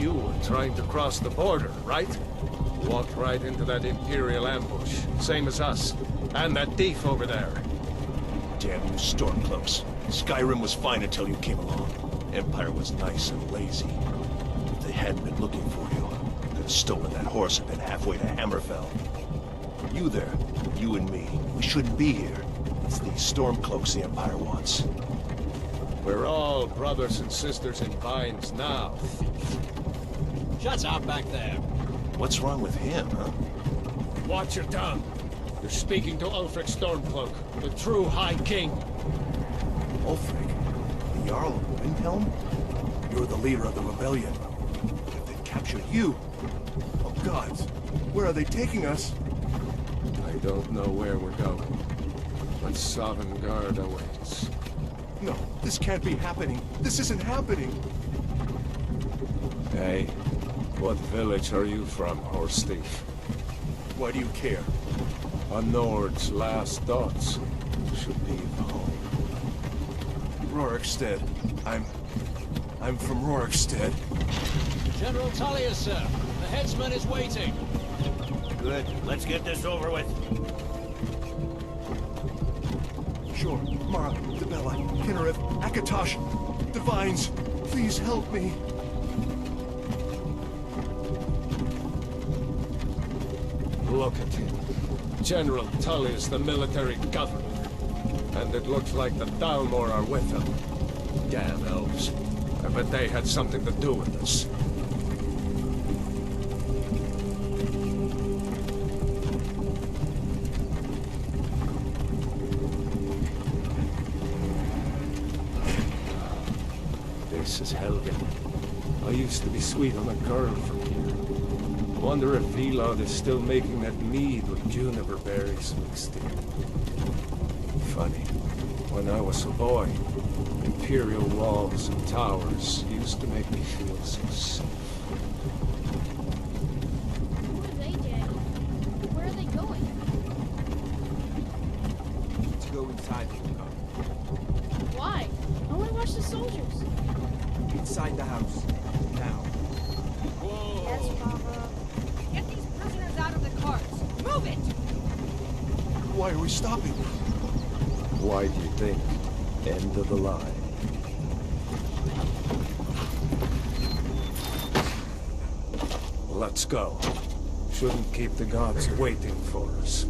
You were trying to cross the border, right? Walked right into that Imperial ambush, same as us. And that thief over there. Damn you Stormcloaks. Skyrim was fine until you came along. Empire was nice and lazy. If they hadn't been looking for you, could have stolen that horse and been halfway to Hammerfell. You there, you and me, we shouldn't be here. It's these Stormcloaks the Empire wants. We're all brothers and sisters in binds now. Shut up back there. What's wrong with him, huh? Watch your tongue. You're speaking to Ulfric Stormcloak, the true High King. Ulfric? The Jarl of Windhelm? You're the leader of the rebellion. If they've captured you... Oh gods, where are they taking us? I don't know where we're going, but Sovngarde awaits. No, this can't be happening. This isn't happening. Hey, what village are you from, horse thief? Why do you care? A Nord's last thoughts should leave home. Rorikstead. I'm from Rorikstead. General Tullius, sir. The headsman is waiting. Good. Let's get this over with. Sure. Mara, Dibella, Kinnereth, Akatosh, Divines, please help me. Look at him. General Tullius, the military governor. And it looks like the Thalmor are with him. Damn elves. I bet they had something to do with this. This is Helgen. I used to be sweet on a girl from here. Wonder if Vilod is still making that mead with juniper berries mixed in. Funny. When I was a boy, Imperial walls and towers used to make me feel so safe. Who are they, Daddy? Where are they going? To go inside the car. Why? I want to watch the soldiers. Inside the house. Now. Whoa. Yes, Mama. Get these prisoners out of the carts. Move it! Why are we stopping? Why do you think? End of the line. Let's go. Shouldn't keep the gods waiting for us.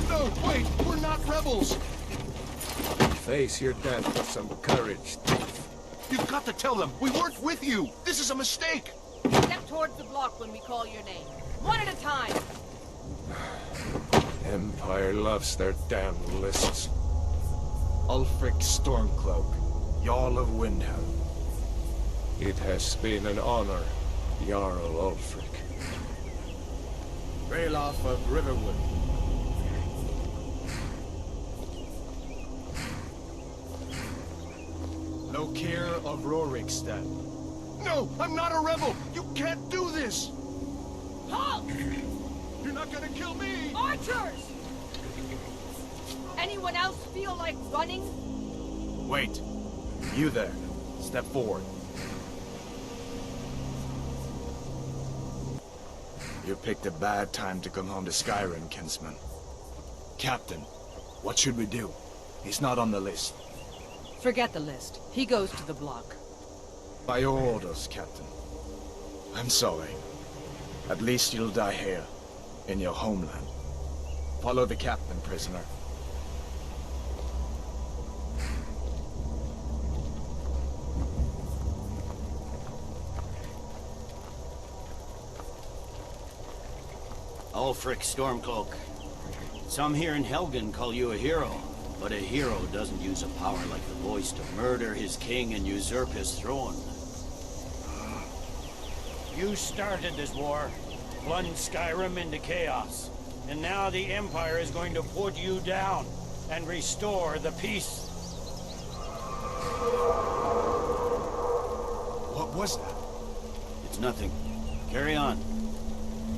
No, wait! We're not rebels! Face your death with some courage, thief. You've got to tell them! We weren't with you! This is a mistake! Step towards the block when we call your name. One at a time. Empire loves their damn lists. Ulfric Stormcloak, Jarl of Windhelm. It has been an honor, Jarl Ulfric. Ralof of Riverwood. Lokir of Rorikstead. No! I'm not a rebel! You can't do this! Halt! You're not gonna kill me! Archers! Anyone else feel like running? Wait. You there. Step forward. You picked a bad time to come home to Skyrim, kinsman. Captain, what should we do? He's not on the list. Forget the list. He goes to the block. By your orders, Captain. I'm sorry. At least you'll die here, in your homeland. Follow the captain, prisoner. Ulfric Stormcloak. Some here in Helgen call you a hero, but a hero doesn't use a power like the voice to murder his king and usurp his throne. You started this war, plunged Skyrim into chaos, and now the Empire is going to put you down and restore the peace. What was that? It's nothing. Carry on.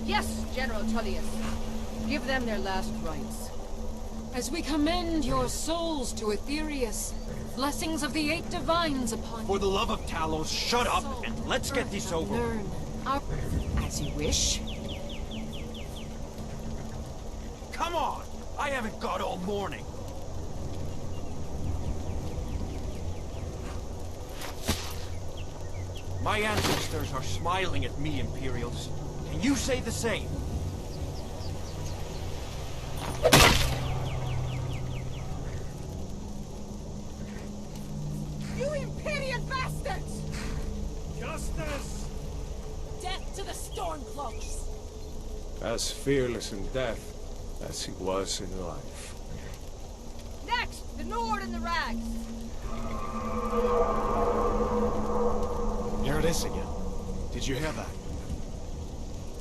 Yes, General Tullius. Give them their last rites. As we commend your souls to Aetherius, Blessings of the Eight Divines upon you. For the love of Talos, shut up and let's get this over. Learn our... As you wish. Come on! I haven't got all morning. My ancestors are smiling at me, Imperials. Can you say the same? You Imperial bastards! Justice! Death to the Stormcloaks! As fearless in death as he was in life. Next, the Nord and the Rags! Here it is again. Did you hear that?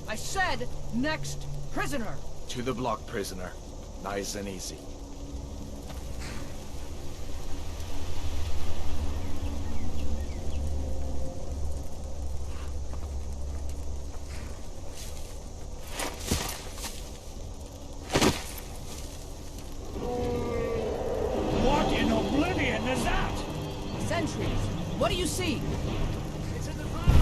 I said, next, prisoner! To the block, prisoner. Nice and easy. What in oblivion is that? Sentries, what do you see? It's in the ground!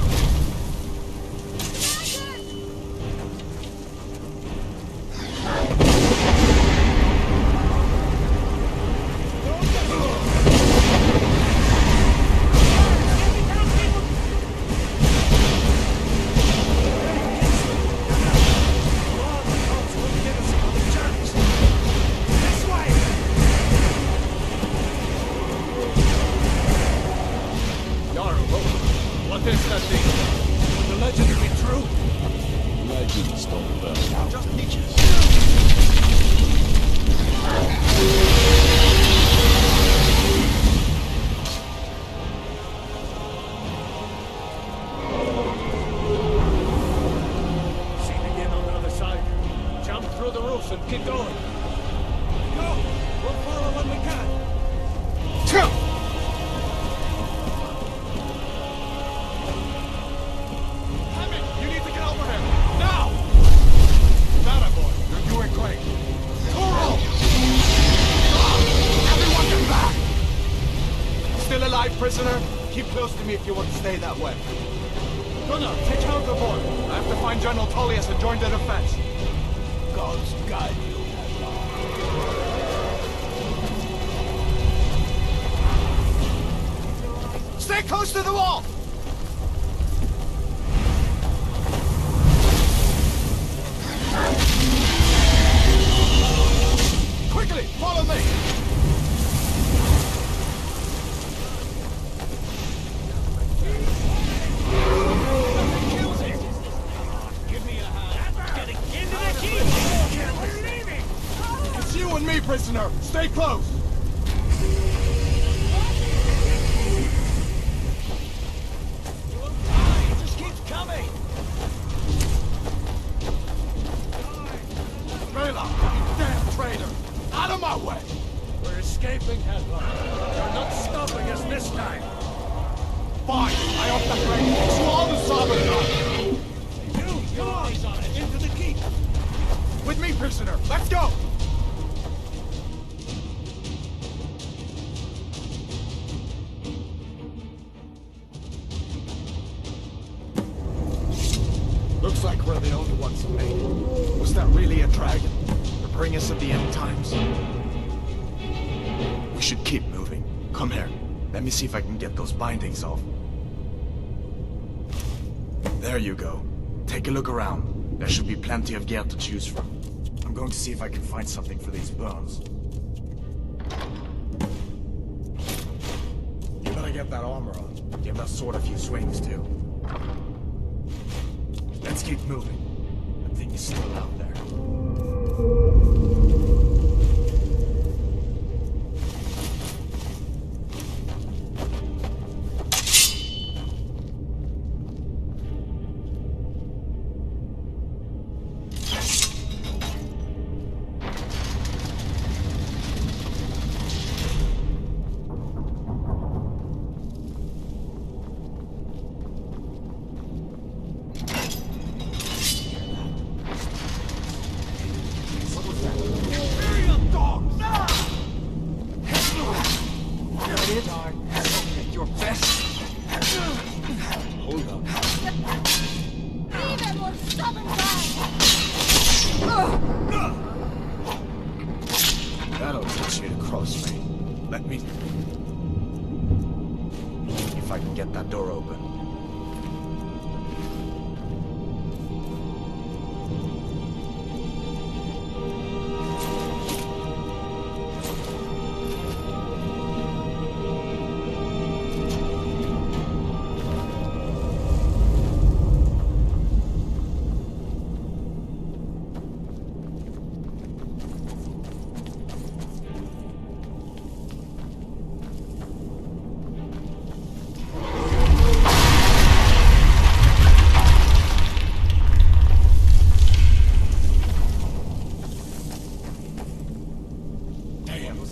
What is that thing? The legend to be true? Legends don't burn. Just peaches. See it again on the other side. Jump through the roof and keep going. Go! We'll follow when we can. You need to get over here! Now! That boy, you're doing great. Toro! Everyone get back! Still alive, prisoner? Keep close to me if you want to stay that way. Gunnar, take out the boy. I have to find General Tullius and join the defense. Gods guide you. Stay close to the wall! Quickly, follow me! Give me a hand. Getting into the key! We're leaving! It's you and me, prisoner! Stay close! It just keeps coming! Rayla, you damn traitor! Out of my way! We're escaping, Headline. You're not stopping us this time. Fine, I hope that train takes you all to Sabotage! You, come on! Into the keep! With me, prisoner! Let's go! Looks like we're the only ones who made it. Was that really a dragon? To bring us at the end times? We should keep moving. Come here. Let me see if I can get those bindings off. There you go. Take a look around. There should be plenty of gear to choose from. I'm going to see if I can find something for these burns. You better get that armor on. Give that sword a few swings, too. Let's keep moving. That thing is still out there. Vive por stubborn guy! That'll teach you to cross me. Let me... If I can get that door open.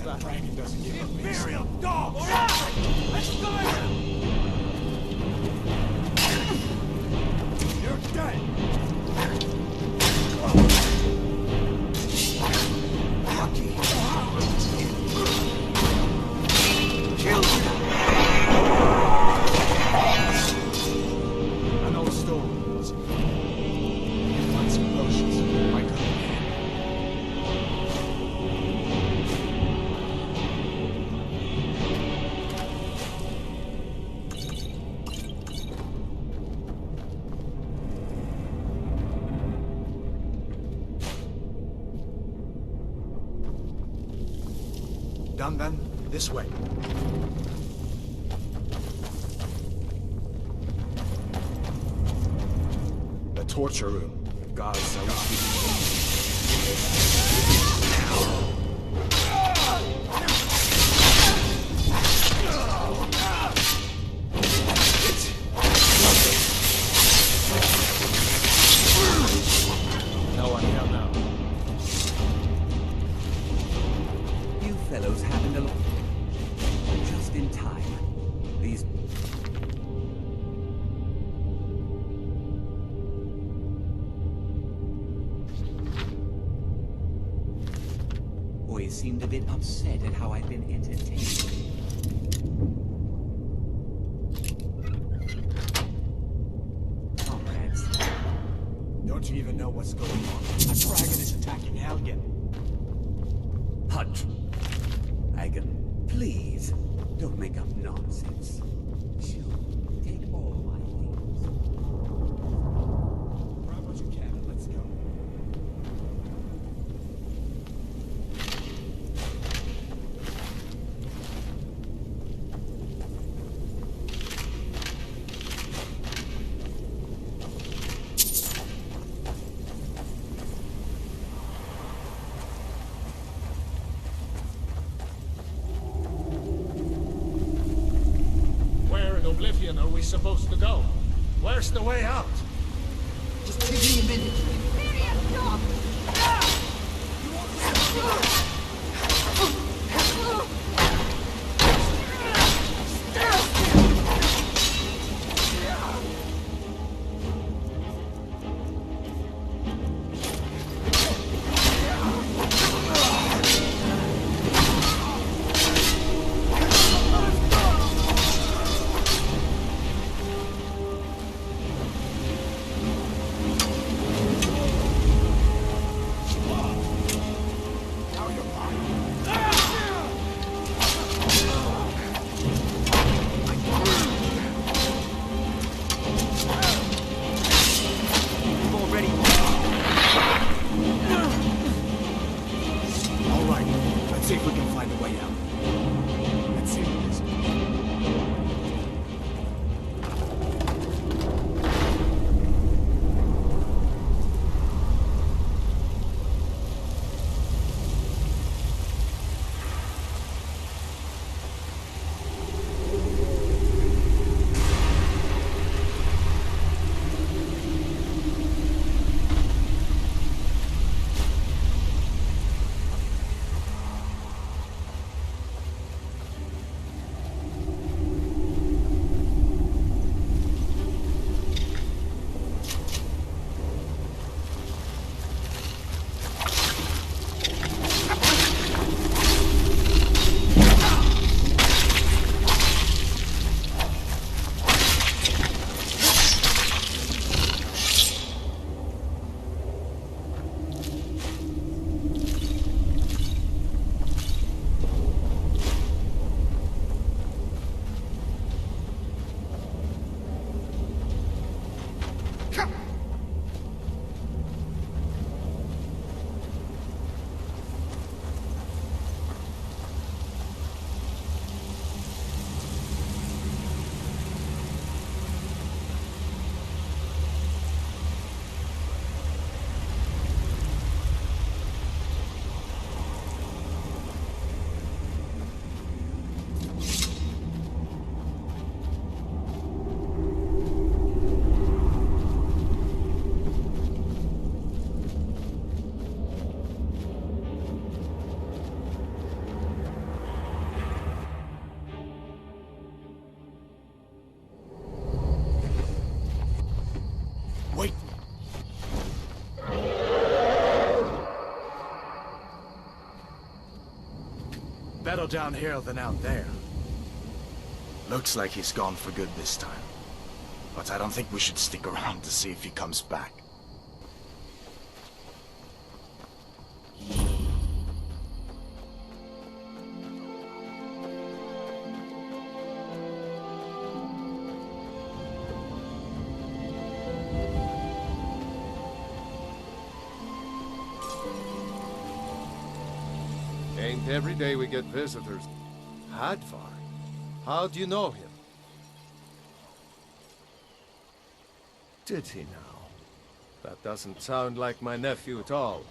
That dragon doesn't give up. Imperial dog! Let's go! You're dead! Lucky. Kill him! I know the story. Find some potions. Might come in handy. Done then? This way. The torture room. Gods, I wish no one here now. You fellows happened along just in time. These... boys seemed a bit upset at how I've been entertained. Comrades, Don't you even know what's going on? A dragon is attacking Helgen. hush. Hagen, please, don't make up nonsense. Sure, take all my things. Grab what you can and let's go. Where in Oblivion are we supposed to go? Where's the way out? Just give me a minute. Imperial dog! Now you're Wait! Better down here than out there. Looks like he's gone for good this time. But I don't think we should stick around to see if he comes back. Ain't every day we get visitors. Hadvar? How do you know him? Did he now? That doesn't sound like my nephew at all.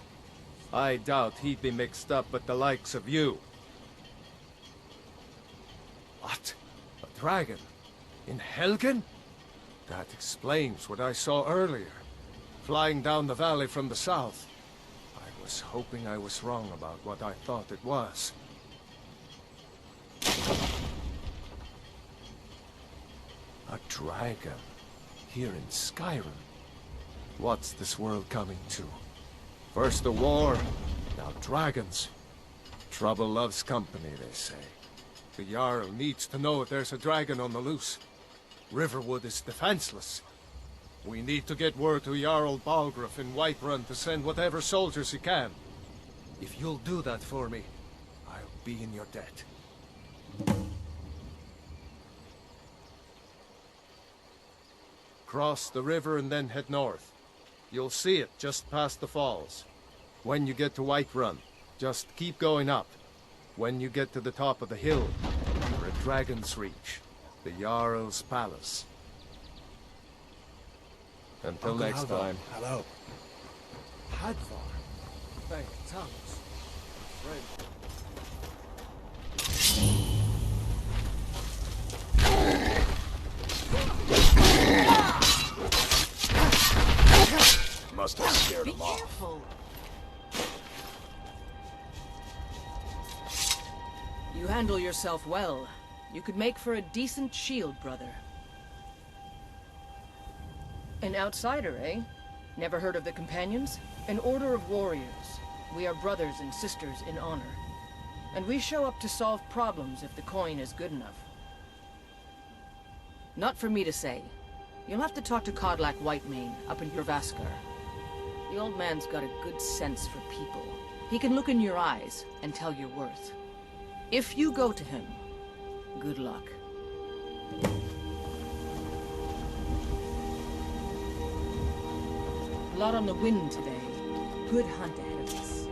I doubt he'd be mixed up with the likes of you. What? A dragon? In Helgen? That explains what I saw earlier. Flying down the valley from the south. I was hoping I was wrong about what I thought it was. A dragon? Here in Skyrim? What's this world coming to? First a war, now dragons. Trouble loves company, they say. The Jarl needs to know if there's a dragon on the loose. Riverwood is defenseless. We need to get word to Jarl Balgruuf in Whiterun to send whatever soldiers he can. If you'll do that for me, I'll be in your debt. Cross the river and then head north. You'll see it just past the falls. When you get to Whiterun, just keep going up. When you get to the top of the hill, you're at Dragon's Reach, the Jarl's palace. Until Uncle next Halvor, time. Hello. Hadvar. Thank Thomas. Friend. Must have scared Be him off. careful. You handle yourself well. You could make for a decent shield, brother. An outsider, eh? Never heard of the Companions? An order of warriors. We are brothers and sisters in honor. And we show up to solve problems if the coin is good enough. Not for me to say. You'll have to talk to Kodlak Whitemane up in Jorvaskar. The old man's got a good sense for people. He can look in your eyes and tell your worth. If you go to him, good luck. Lot on the wind today. Good hunt ahead of us.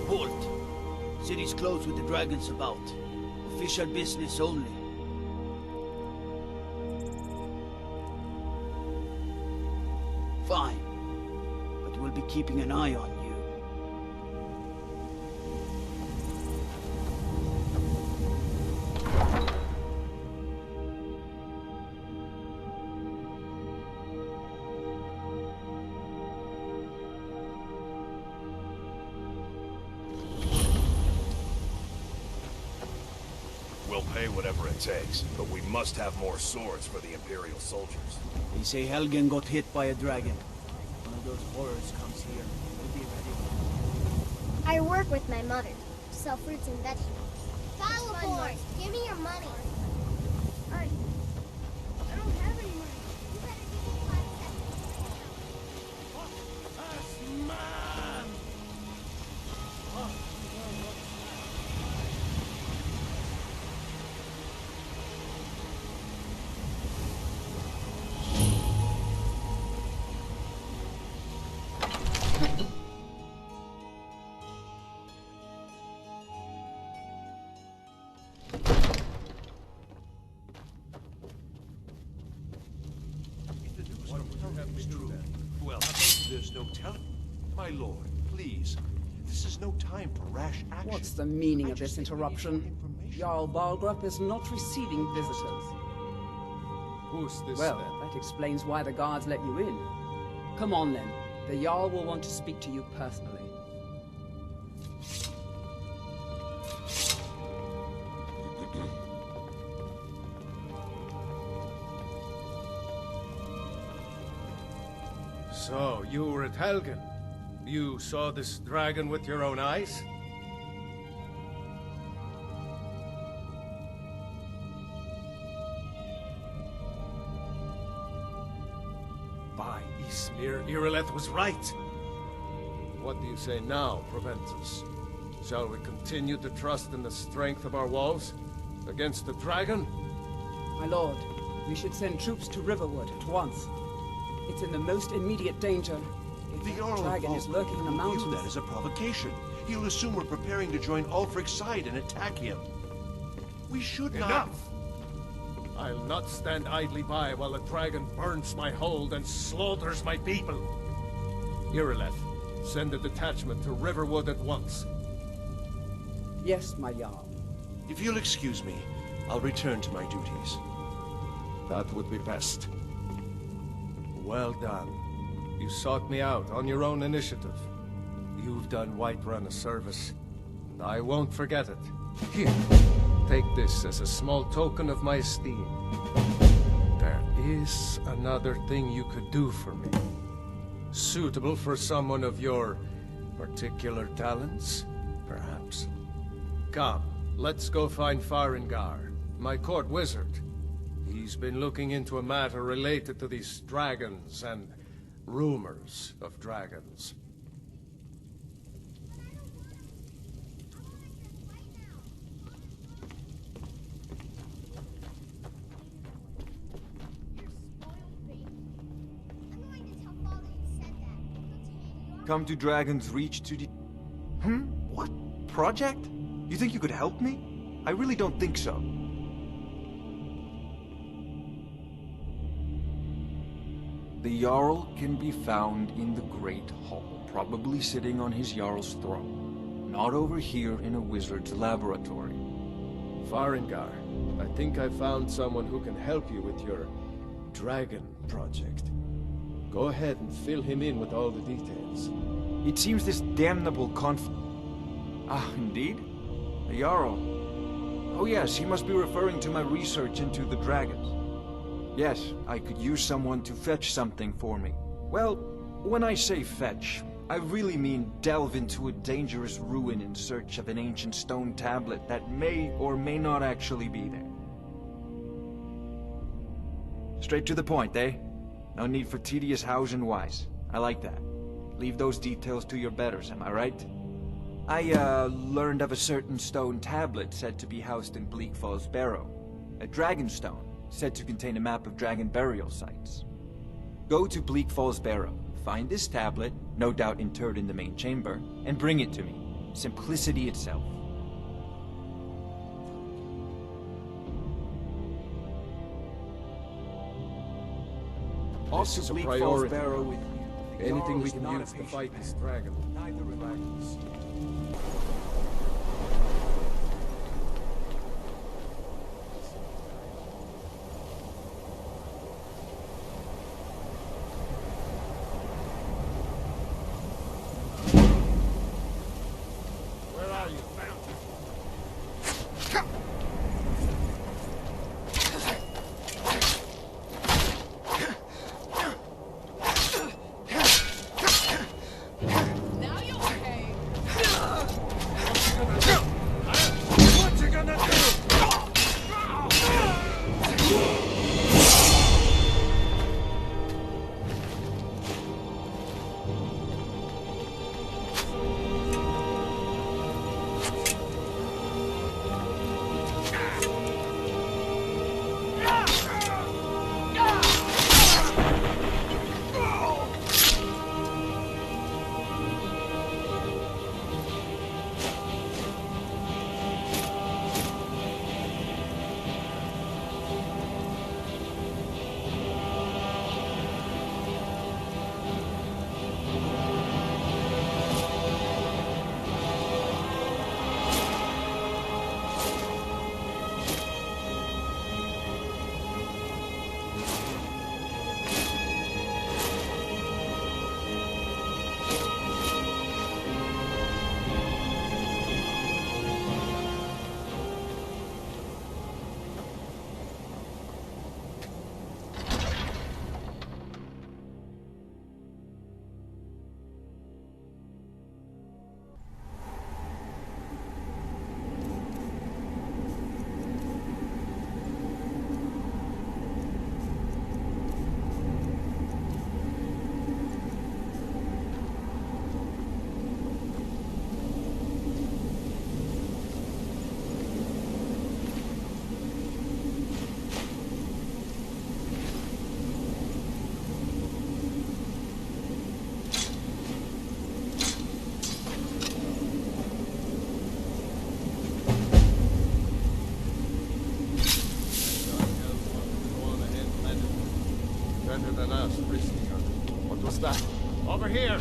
Halt. City's closed with the dragons about. Official business only. Fine. But we'll be keeping an eye on you. whatever it takes, but we must have more swords for the Imperial soldiers. They say Helgen got hit by a dragon. One of those horrors comes here. We'll be ready. I work with my mother. Sell fruits and vegetables. Follow boy! Give me your money. I don't have any money. You better give me 5 cents. Man! Well, there's no telling. My lord, please. This is no time for rash action. What's the meaning of this interruption? Jarl Balgrup is not receiving visitors. Who's this Well, then? that explains why the guards let you in. Come on then. The Jarl will want to speak to you personally. So, you were at Helgen. You saw this dragon with your own eyes? By Ismir, Irileth was right. What do you say now, Proventus? Shall we continue to trust in the strength of our walls against the dragon? My lord, you should send troops to Riverwood at once. It's in the most immediate danger. If The that Jarl of dragon is Volk lurking in the will view mountains. that as a provocation. He'll assume we're preparing to join Ulfric's side and attack him. We should not... Enough! I'll not stand idly by while the dragon burns my hold and slaughters my people. Irileth, send a detachment to Riverwood at once. Yes, my Jarl. If you'll excuse me, I'll return to my duties. That would be best. Well done. You sought me out on your own initiative. You've done Whiterun a service, and I won't forget it. Here, take this as a small token of my esteem. There is another thing you could do for me. Suitable for someone of your particular talents, perhaps. Come, let's go find Farengar, my court wizard. He's been looking into a matter related to these dragons and rumors of dragons. Come to Dragon's Reach to the... What? Project? You think you could help me? I really don't think so. The Jarl can be found in the Great Hall, probably sitting on his Jarl's throne. Not over here in a wizard's laboratory. Farengar, I think I found someone who can help you with your dragon project. Go ahead and fill him in with all the details. It seems this damnable Ah, indeed? The Jarl. Oh yes, he must be referring to my research into the dragons. Yes, I could use someone to fetch something for me. Well, when I say fetch, I really mean delve into a dangerous ruin in search of an ancient stone tablet that may or may not actually be there. Straight to the point, eh? No need for tedious hows and whys. I like that. Leave those details to your betters, am I right? I, learned of a certain stone tablet said to be housed in Bleak Falls Barrow. A dragonstone, said to contain a map of dragon burial sites. Go to Bleak Falls Barrow, find this tablet, no doubt interred in the main chamber, and bring it to me. Simplicity itself. This is a Bleak priority. Falls Barrow with you. The Anything Jarl we is can not a use to patient fight man. this dragon. Neither dragons. Where are you? than us risking her. What was that? Over here!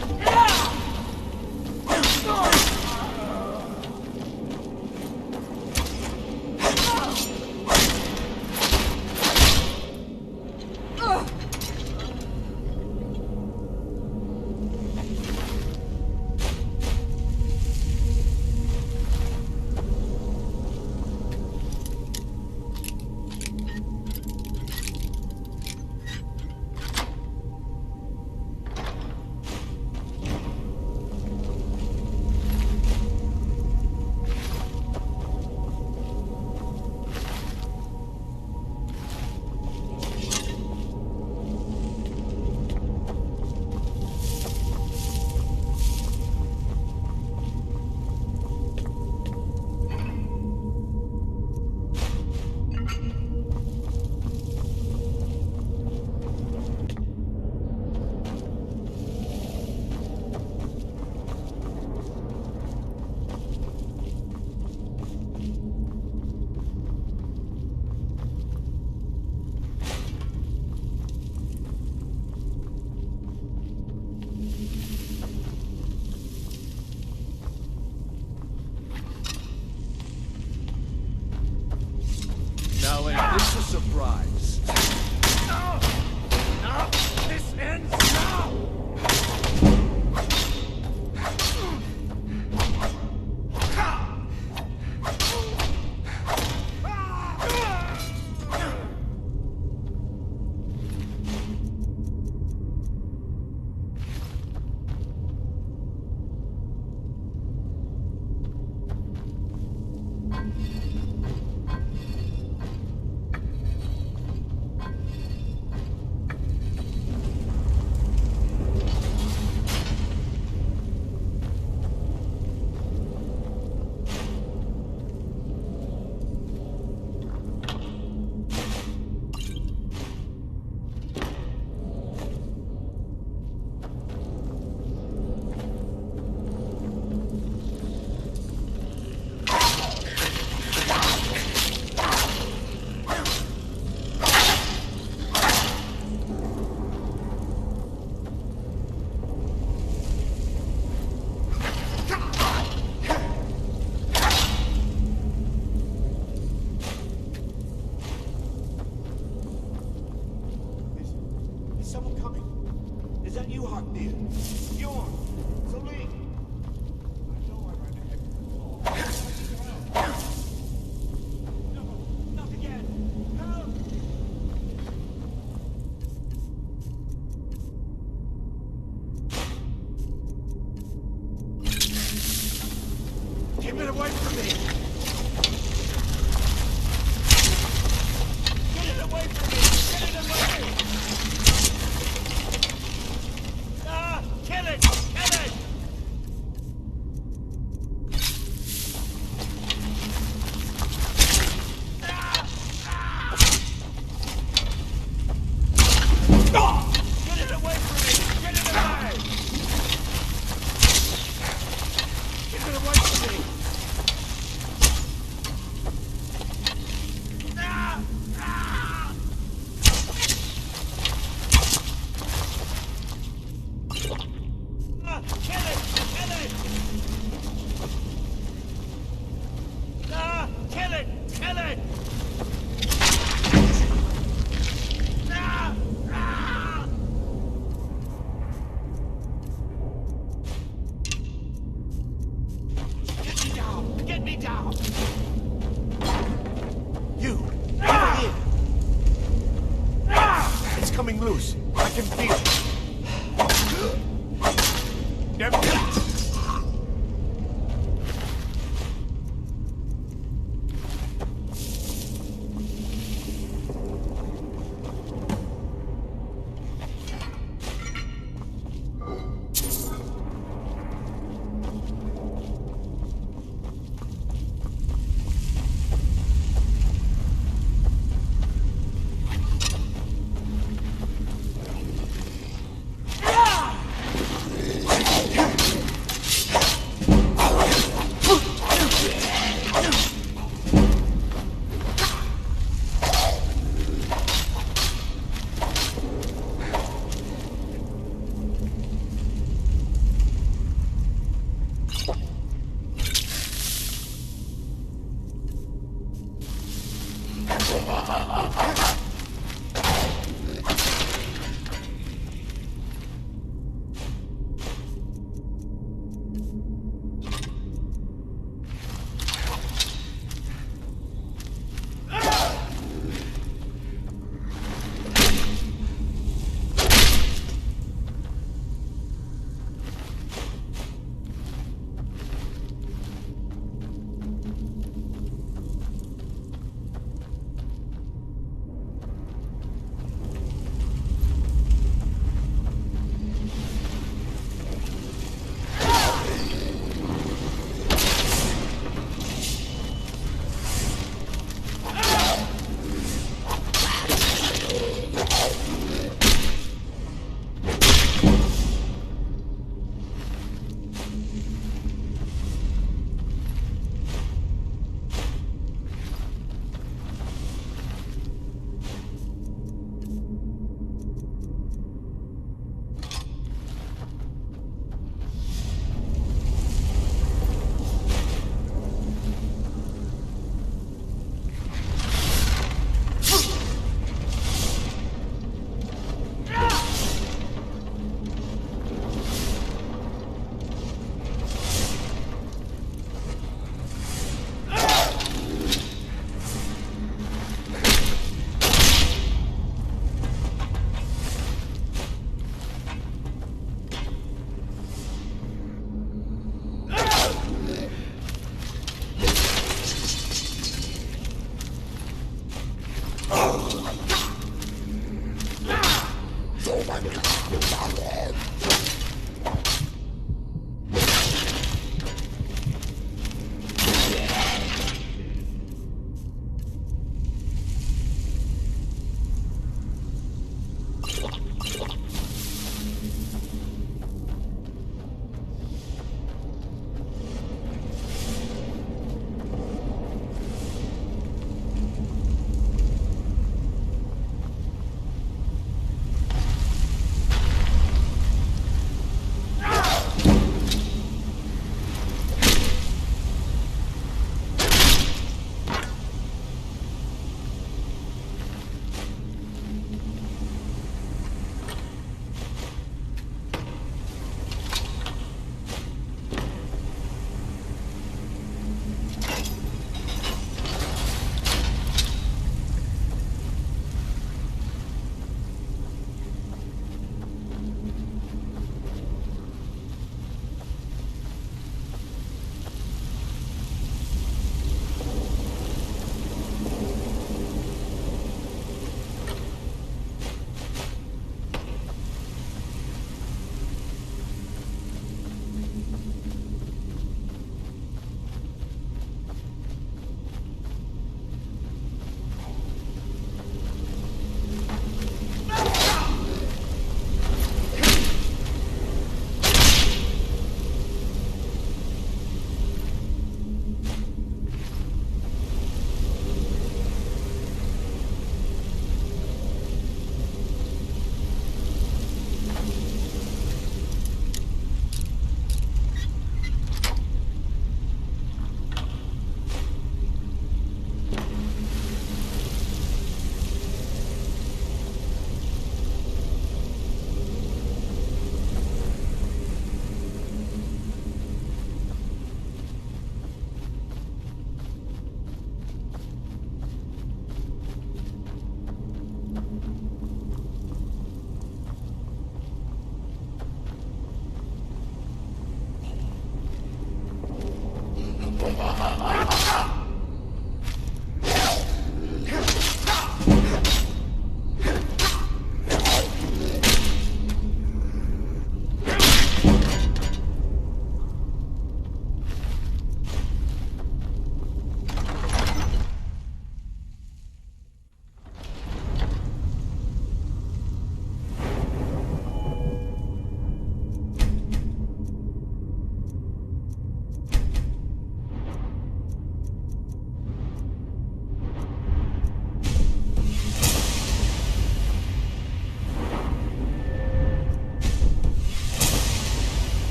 Now, is this a surprise? No! No! This ends now! Someone coming. Is that you, Hartnell? Bjorn? Celine? I know I ran ahead with the call. No, not again. Help! Keep it away from me! Get it away from me! Get it away! Kill it! Kill it! Get it away from me! Get it away! Get it away from me! Kill it! Kill it! Kill it! Kill it! Get me down! Get me down! You! Over here! It's coming loose. I can feel it.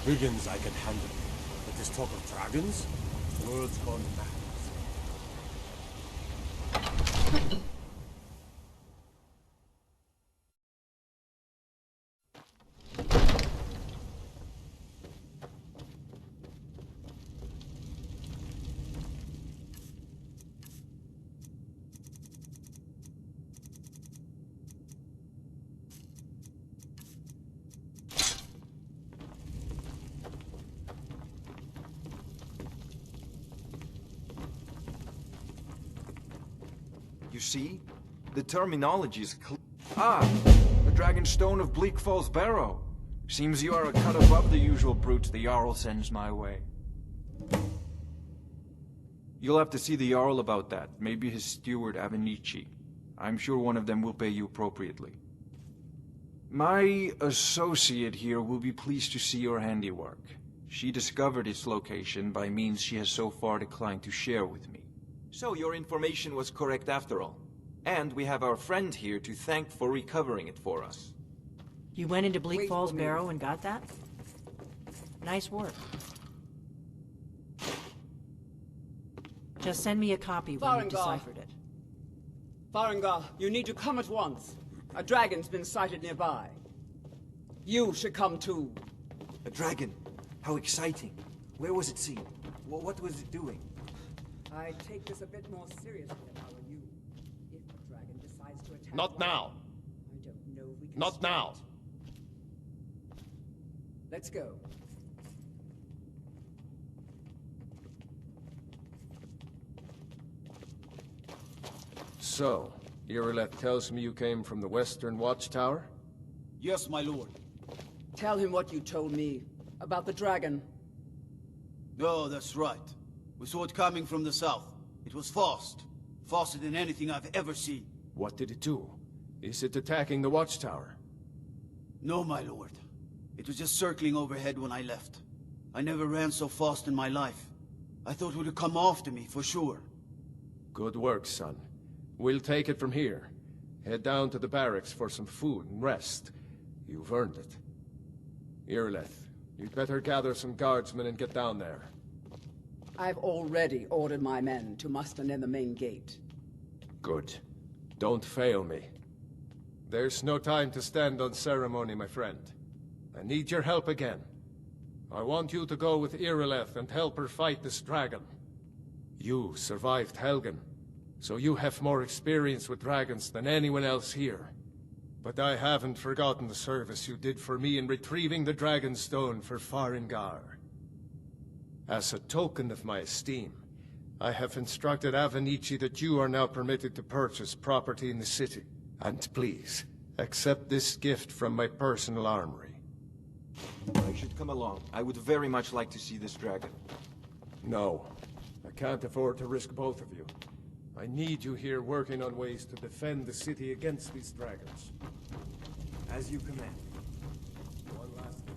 brigands I can handle. But this talk of dragons? The world's gone mad. You see? The terminology is the Dragon Stone of Bleak Falls Barrow. Seems you are a cut above the usual brutes the Jarl sends my way. You'll have to see the Jarl about that. Maybe his steward, Avenici. I'm sure one of them will pay you appropriately. My associate here will be pleased to see your handiwork. She discovered its location by means she has so far declined to share with me. So your information was correct after all. And we have our friend here to thank for recovering it for us. You went into Bleak Falls Barrow and got that? Nice work. Just send me a copy when you deciphered it. Farengar, you need to come at once. A dragon's been sighted nearby. You should come too. A dragon? How exciting. Where was it seen? What was it doing? I'd take this a bit more seriously if I were you. If the dragon decides to attack... Not now! I don't know if we can... Not now! Let's go. So, Irileth tells me you came from the Western Watchtower? Yes, my lord. Tell him what you told me about the dragon. Oh, that's right. We saw it coming from the south. It was fast. Faster than anything I've ever seen. What did it do? Is it attacking the Watchtower? No, my lord. It was just circling overhead when I left. I never ran so fast in my life. I thought it would come after me, for sure. Good work, son. We'll take it from here. Head down to the barracks for some food and rest. You've earned it. Irileth, you'd better gather some guardsmen and get down there. I've already ordered my men to muster near the main gate. Good. Don't fail me. There's no time to stand on ceremony, my friend. I need your help again. I want you to go with Irileth and help her fight this dragon. You survived Helgen, so you have more experience with dragons than anyone else here. But I haven't forgotten the service you did for me in retrieving the Dragon Stone for Farengar. As a token of my esteem, I have instructed Avenici that you are now permitted to purchase property in the city. And please, accept this gift from my personal armory. I should come along. I would very much like to see this dragon. No. I can't afford to risk both of you. I need you here working on ways to defend the city against these dragons. As you command. One last thing.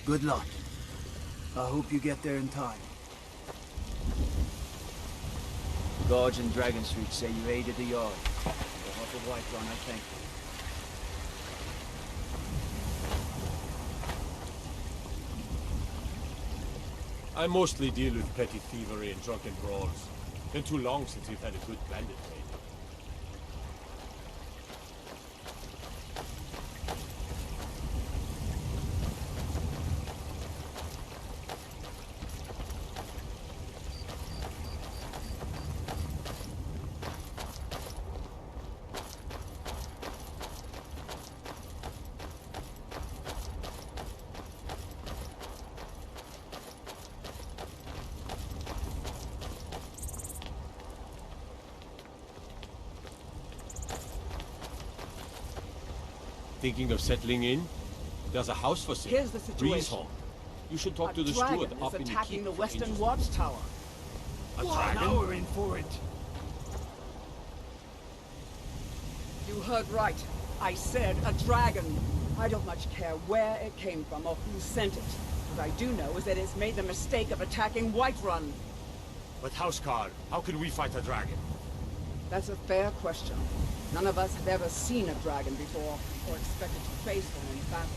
Good luck. I hope you get there in time. Guards in Dragon Street say you aided the Yard. For half of Whiterun, I thank you. I mostly deal with petty thievery and drunken brawls. Been too long since we've had a good bandit raid. Thinking of settling in? There's a house for sale. Here's the situation. Breeze Hall. You should talk to the dragon steward is up in the attacking keep the for Western angels. Watchtower. A dragon? Now we're in for it. You heard right. I said a dragon. I don't much care where it came from or who sent it. What I do know is that it's made the mistake of attacking Whiterun. But Housecarl, how could we fight a dragon? That's a fair question. None of us have ever seen a dragon before, or expected to face one in battle.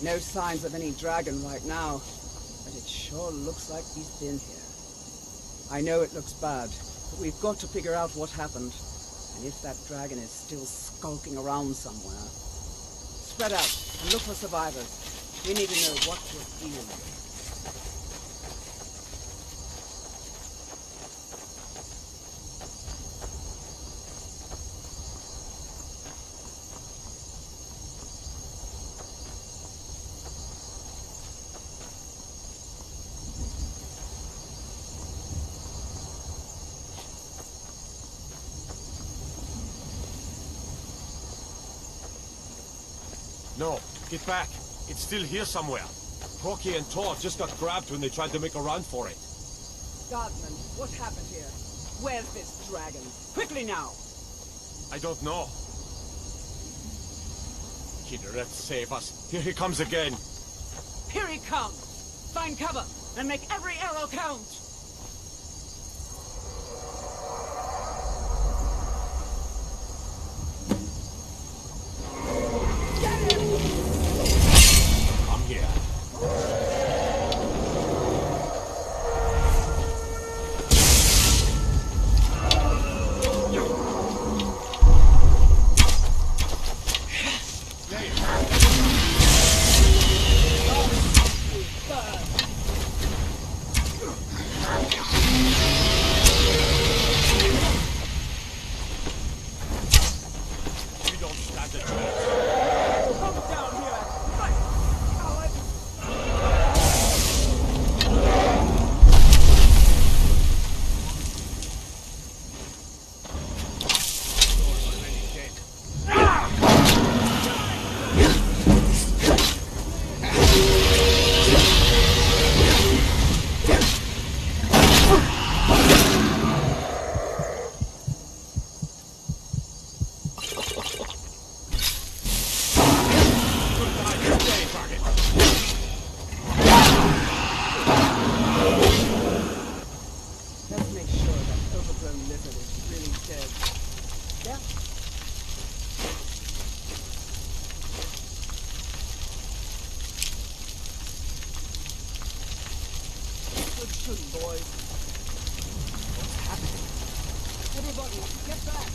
No signs of any dragon right now, but it sure looks like he's been here. I know it looks bad, but we've got to figure out what happened, and if that dragon is still skulking around somewhere. Spread out and look for survivors. We need to know what we're dealing with. No, get back. It's still here somewhere. Procky and Tor just got grabbed when they tried to make a run for it. Guardsman, what happened here? Where's this dragon? Quickly now! I don't know. Kidder, save us. Here he comes again. Here he comes! Find cover, and make every arrow count! I'm here. You don't stand a chance. Come down here! Right! Coward! Let's make sure that overgrown lizard is really dead. Yeah? Good shooting, boys. What's happening? Everybody, get back!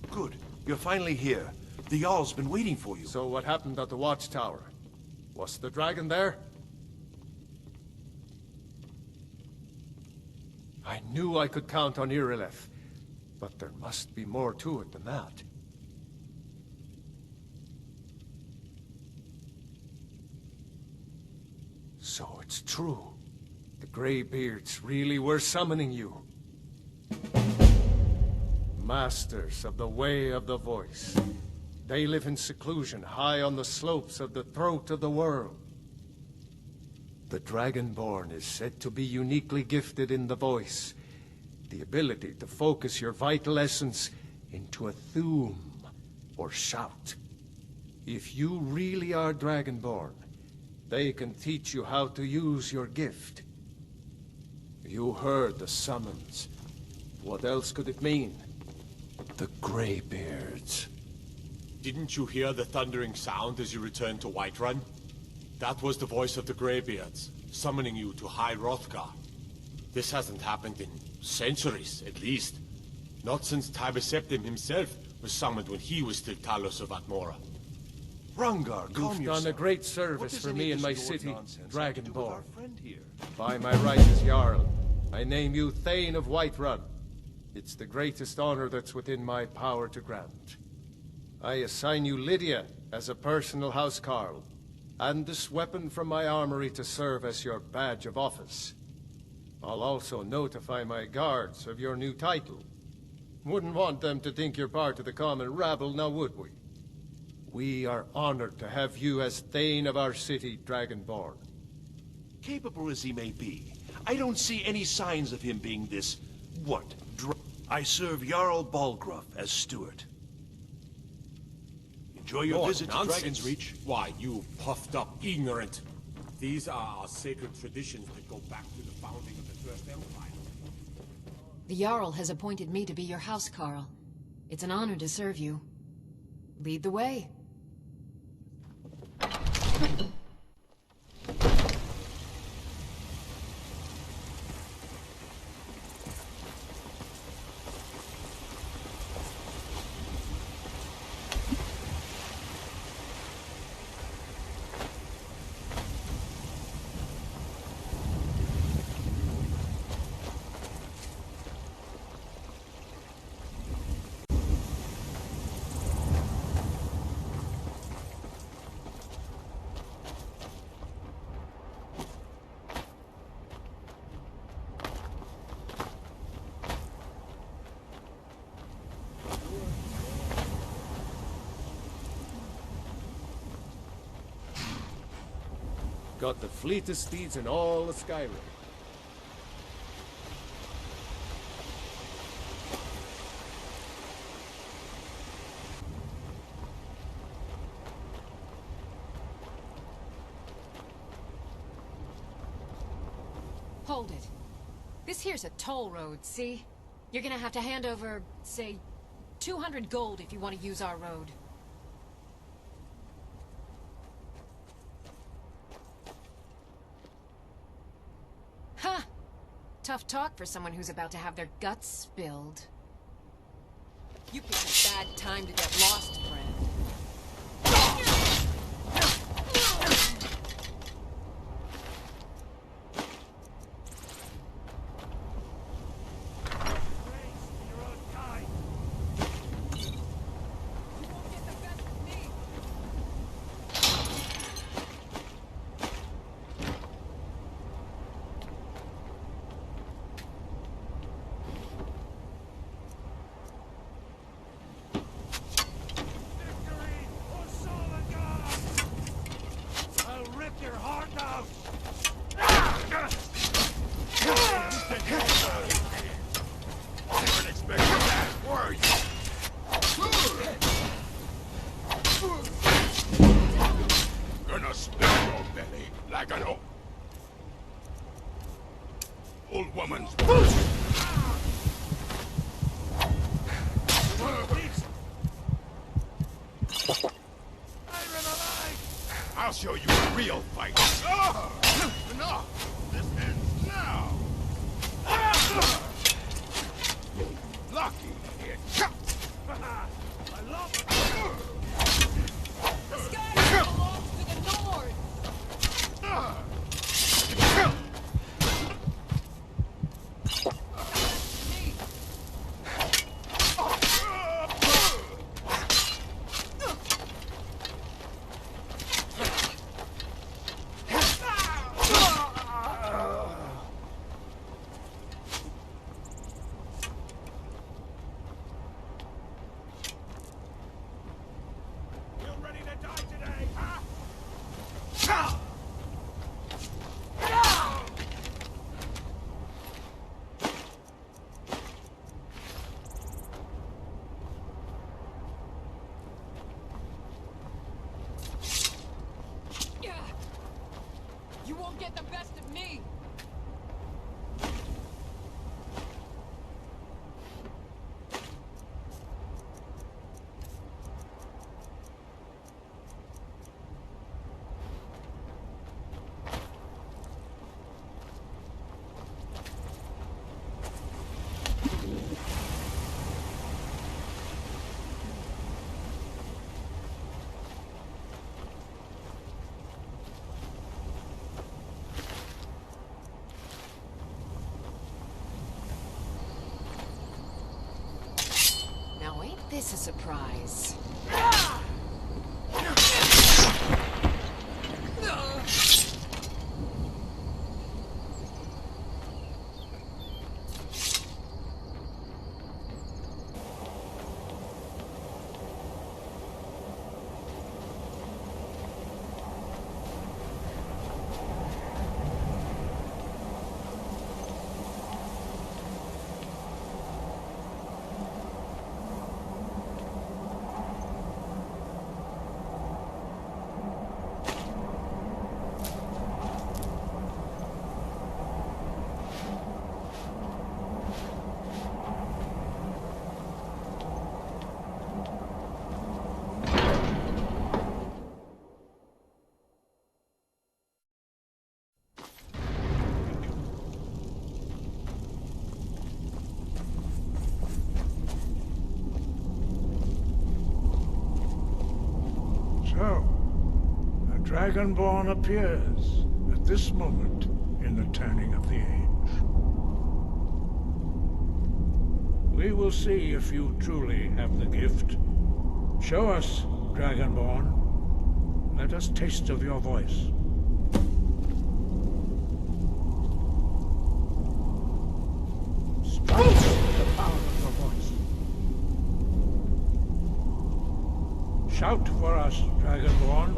Good. You're finally here. The Jarl's been waiting for you. So what happened at the watchtower? Was the dragon there? I knew I could count on Irileth, but there must be more to it than that. So it's true. The Greybeards really were summoning you. Masters of the Way of the Voice. They live in seclusion, high on the slopes of the throat of the world. The Dragonborn is said to be uniquely gifted in the voice, the ability to focus your vital essence into a thum, or shout. If you really are Dragonborn, They can teach you how to use your gift. You heard the summons. What else could it mean? The Greybeards. Didn't you hear the thundering sound as you returned to Whiterun? That was the voice of the Greybeards, summoning you to High Hrothgar. This hasn't happened in centuries, at least. Not since Tiber Septim himself was summoned when he was still Talos of Atmora. Rungar, calm You've yourself. done a great What service does for any me of and this my Nord city, nonsense have to do with our Dragonborn. friend here? By my right as Jarl, I name you Thane of Whiterun. It's the greatest honor that's within my power to grant. I assign you Lydia as a personal housecarl, and this weapon from my armory to serve as your badge of office. I'll also notify my guards of your new title. Wouldn't want them to think you're part of the common rabble, now would we? We are honored to have you as Thane of our city, Dragonborn. Capable as he may be, I don't see any signs of him being this... what? I serve Jarl Balgruuf as steward. Enjoy your More visit to nonsense. Dragon's Reach. Why, you puffed up ignorant. These are our sacred traditions that go back to the founding of the First Empire. The Jarl has appointed me to be your housecarl. It's an honor to serve you. Lead the way. Got the fleetest steeds in all of Skyrim. Hold it. This here's a toll road, see? You're gonna have to hand over, say, 200 gold if you want to use our road. Ha! Tough talk for someone who's about to have their guts spilled. You picked a bad time to get lost, friend. Gonna spit your belly like an old woman's. I'll show you a real fight. Enough! This ends now! Lucky hit. I love it! The sky belongs to the Nord! this a surprise. So, a Dragonborn appears at this moment in the turning of the age. We will see if you truly have the gift. Show us, Dragonborn. Let us taste of your voice. Strike the power of your voice. Shout for us, Dragonborn.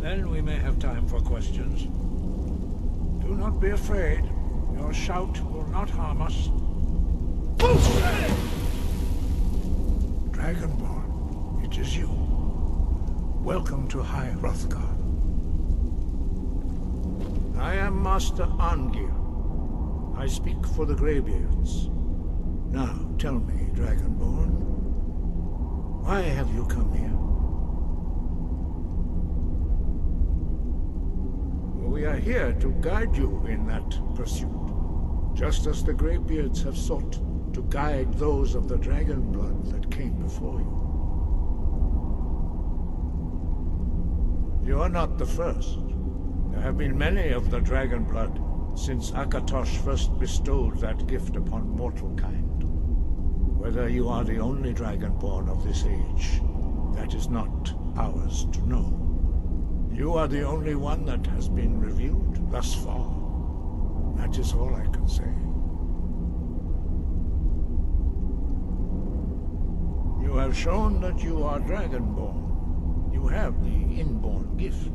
Then we may have time for questions. Do not be afraid. Your shout will not harm us. Dragonborn, it is you. Welcome to High Hrothgar. I am Master Arngir. I speak for the Greybeards. Now, tell me, Dragonborn, why have you come here? We are here to guide you in that pursuit, just as the Greybeards have sought to guide those of the dragon blood that came before you. You are not the first. There have been many of the dragon blood since Akatosh first bestowed that gift upon mortal kind. Whether you are the only dragonborn of this age, that is not ours to know. You are the only one that has been revealed thus far. That is all I can say. You have shown that you are dragonborn. You have the inborn gift.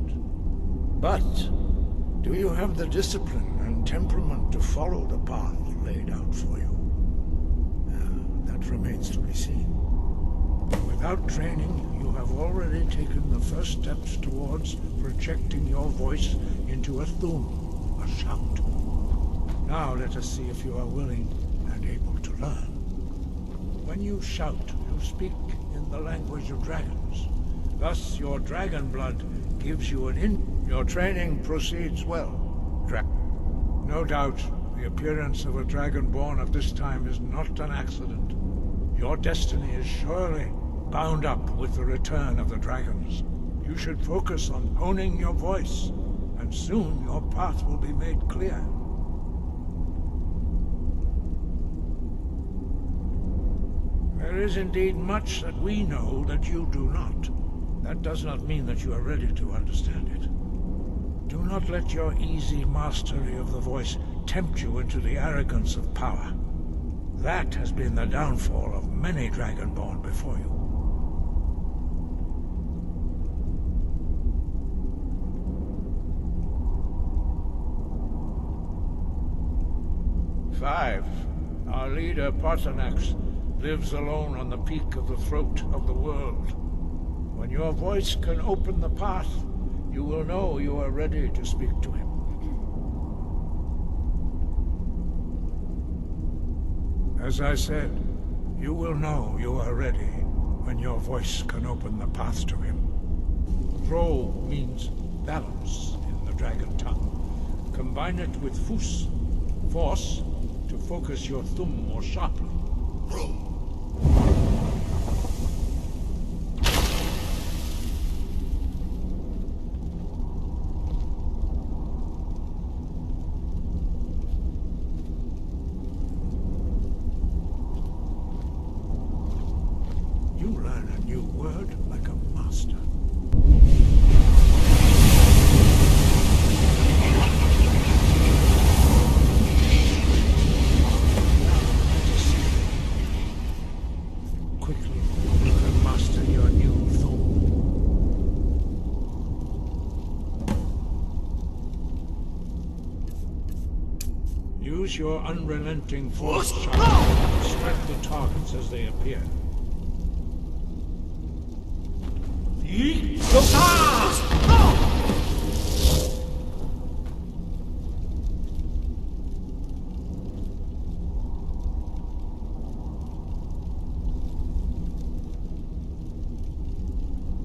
But do you have the discipline and temperament to follow the path laid out for you? That remains to be seen. Without training, you have already taken the first steps towards projecting your voice into a thum, a shout. Now let us see if you are willing and able to learn. When you shout, you speak in the language of dragons. Thus, your dragon blood gives you Your training proceeds well. No doubt, the appearance of a dragonborn of this time is not an accident. Your destiny is surely bound up with the return of the dragons. You should focus on honing your voice, and soon your path will be made clear. There is indeed much that we know that you do not. That does not mean that you are ready to understand it. Do not let your easy mastery of the voice tempt you into the arrogance of power. That has been the downfall of many Dragonborn before you. Five. Our leader, Paarthurnax, lives alone on the peak of the throat of the world. When your voice can open the path, you will know you are ready to speak to him. As I said, you will know you are ready when your voice can open the path to him. Ro means balance in the dragon tongue. Combine it with fus, force, to focus your thumb more sharply. Ro. learn a new word like a master. Quickly, you can master your new thumb. Use your unrelenting force, child. Strike the targets as they appear.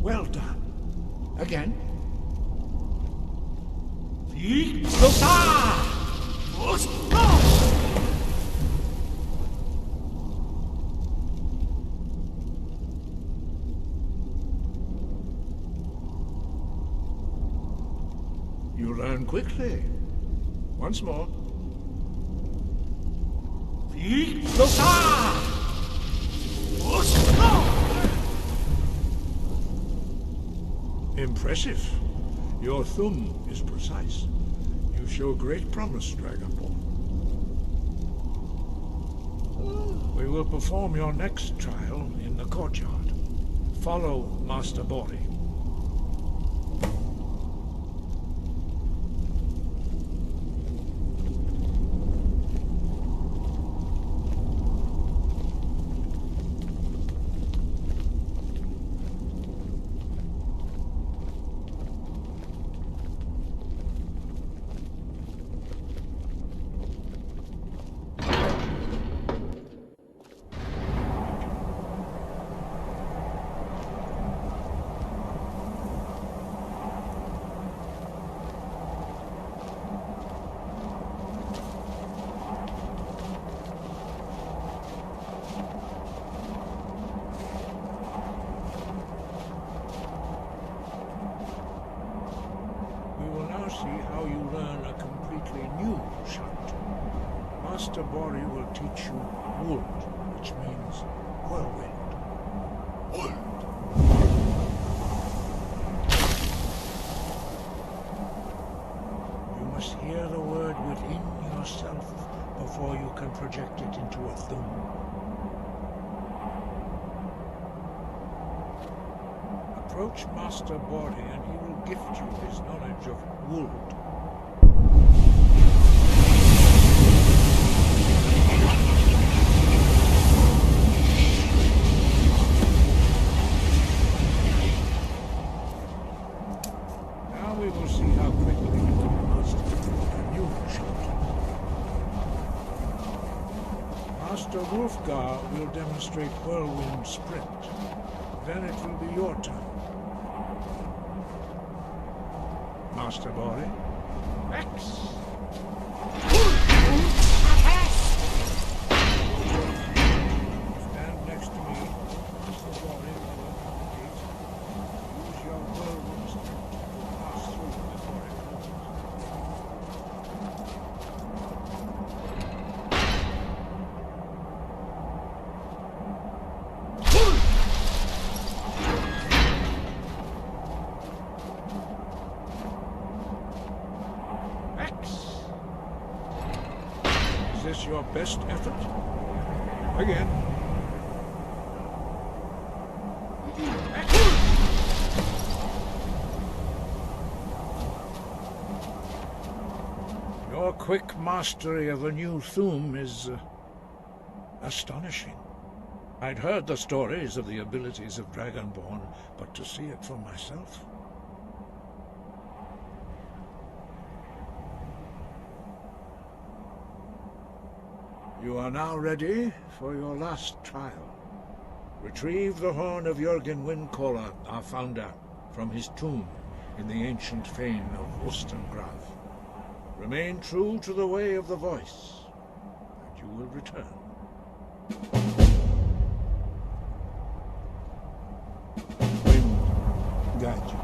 Well done. Again. You learn quickly. Once more. Impressive. Your thumb is precise. You show great promise, Dragonborn. We will perform your next trial in the courtyard. Follow Master Bori. See how you learn a completely new shout. Master Bori will teach you Wold, which means whirlwind. Wold. You must hear the word within yourself before you can project it into a thum. Approach Master Bori and he will gift you his knowledge of Wold. Now we will see how quickly you can master a new shot. Master Wolfgar will demonstrate Whirlwind Sprint. Then it will be your turn. Master Bori. X! Stand next to me, Master Bori, while I communicate. Use your whirlwind sprint to pass through before it closes. Is this your best effort? Again. Your quick mastery of a new thum is astonishing. I'd heard the stories of the abilities of Dragonborn, but to see it for myself... You are now ready for your last trial. Retrieve the horn of Jürgen Windcaller, our founder, from his tomb in the ancient fane of Wustengrav. Remain true to the way of the voice, and you will return. Wind guide you.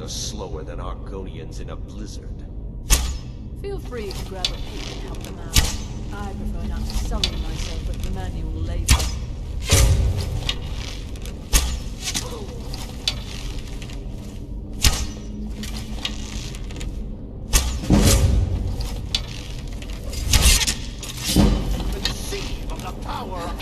are slower than Argonians in a blizzard. Feel free to grab a pick and help them out. I prefer not to sully myself with manual labor. Conceive of the power.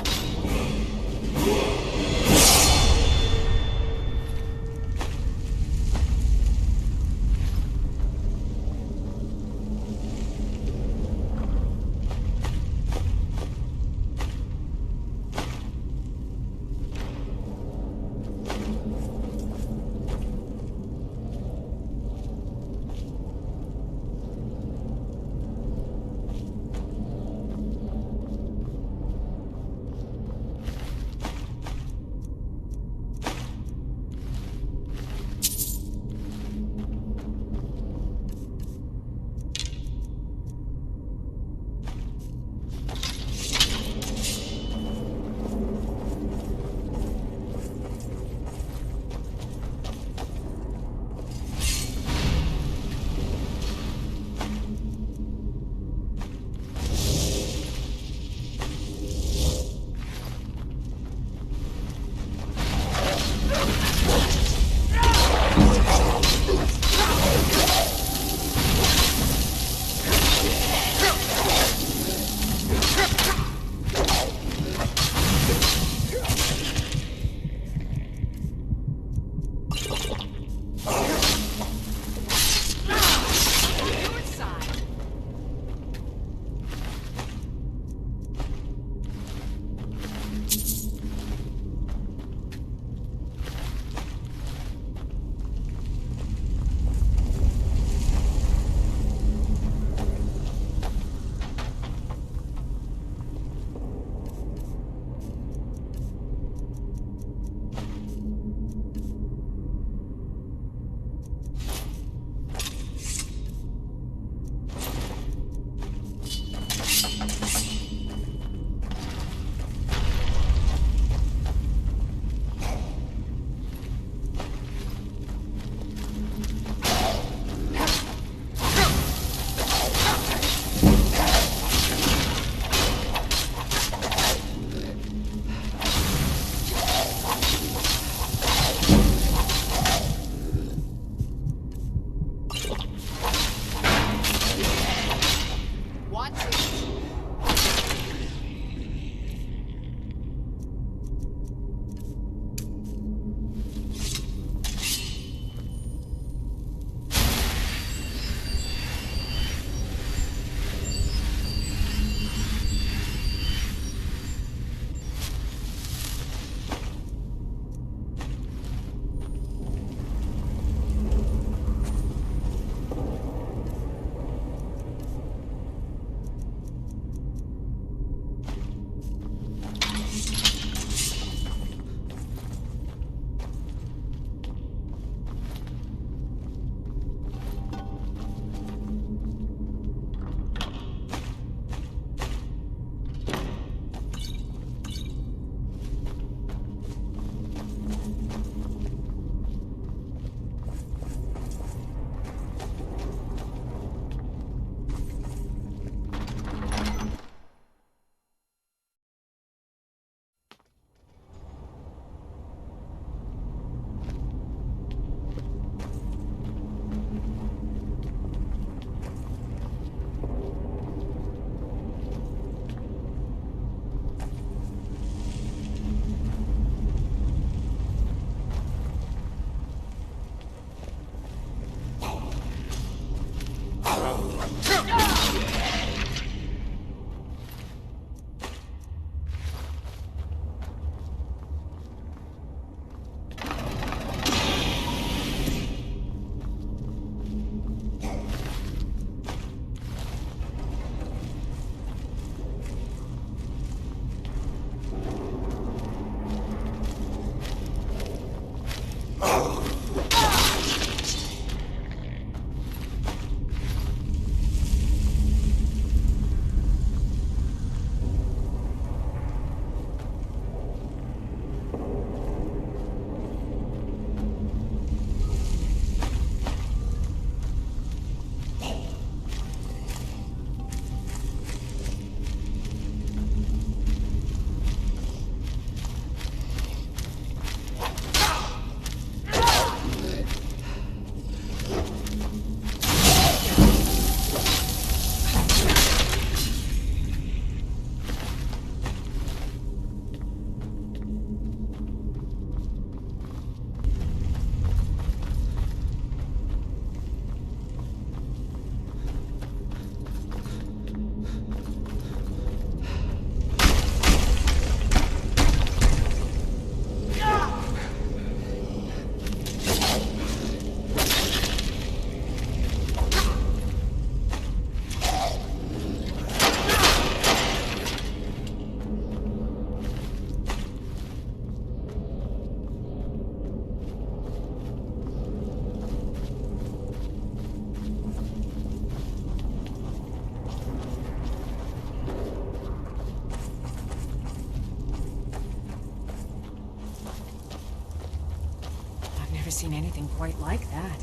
seen anything quite like that.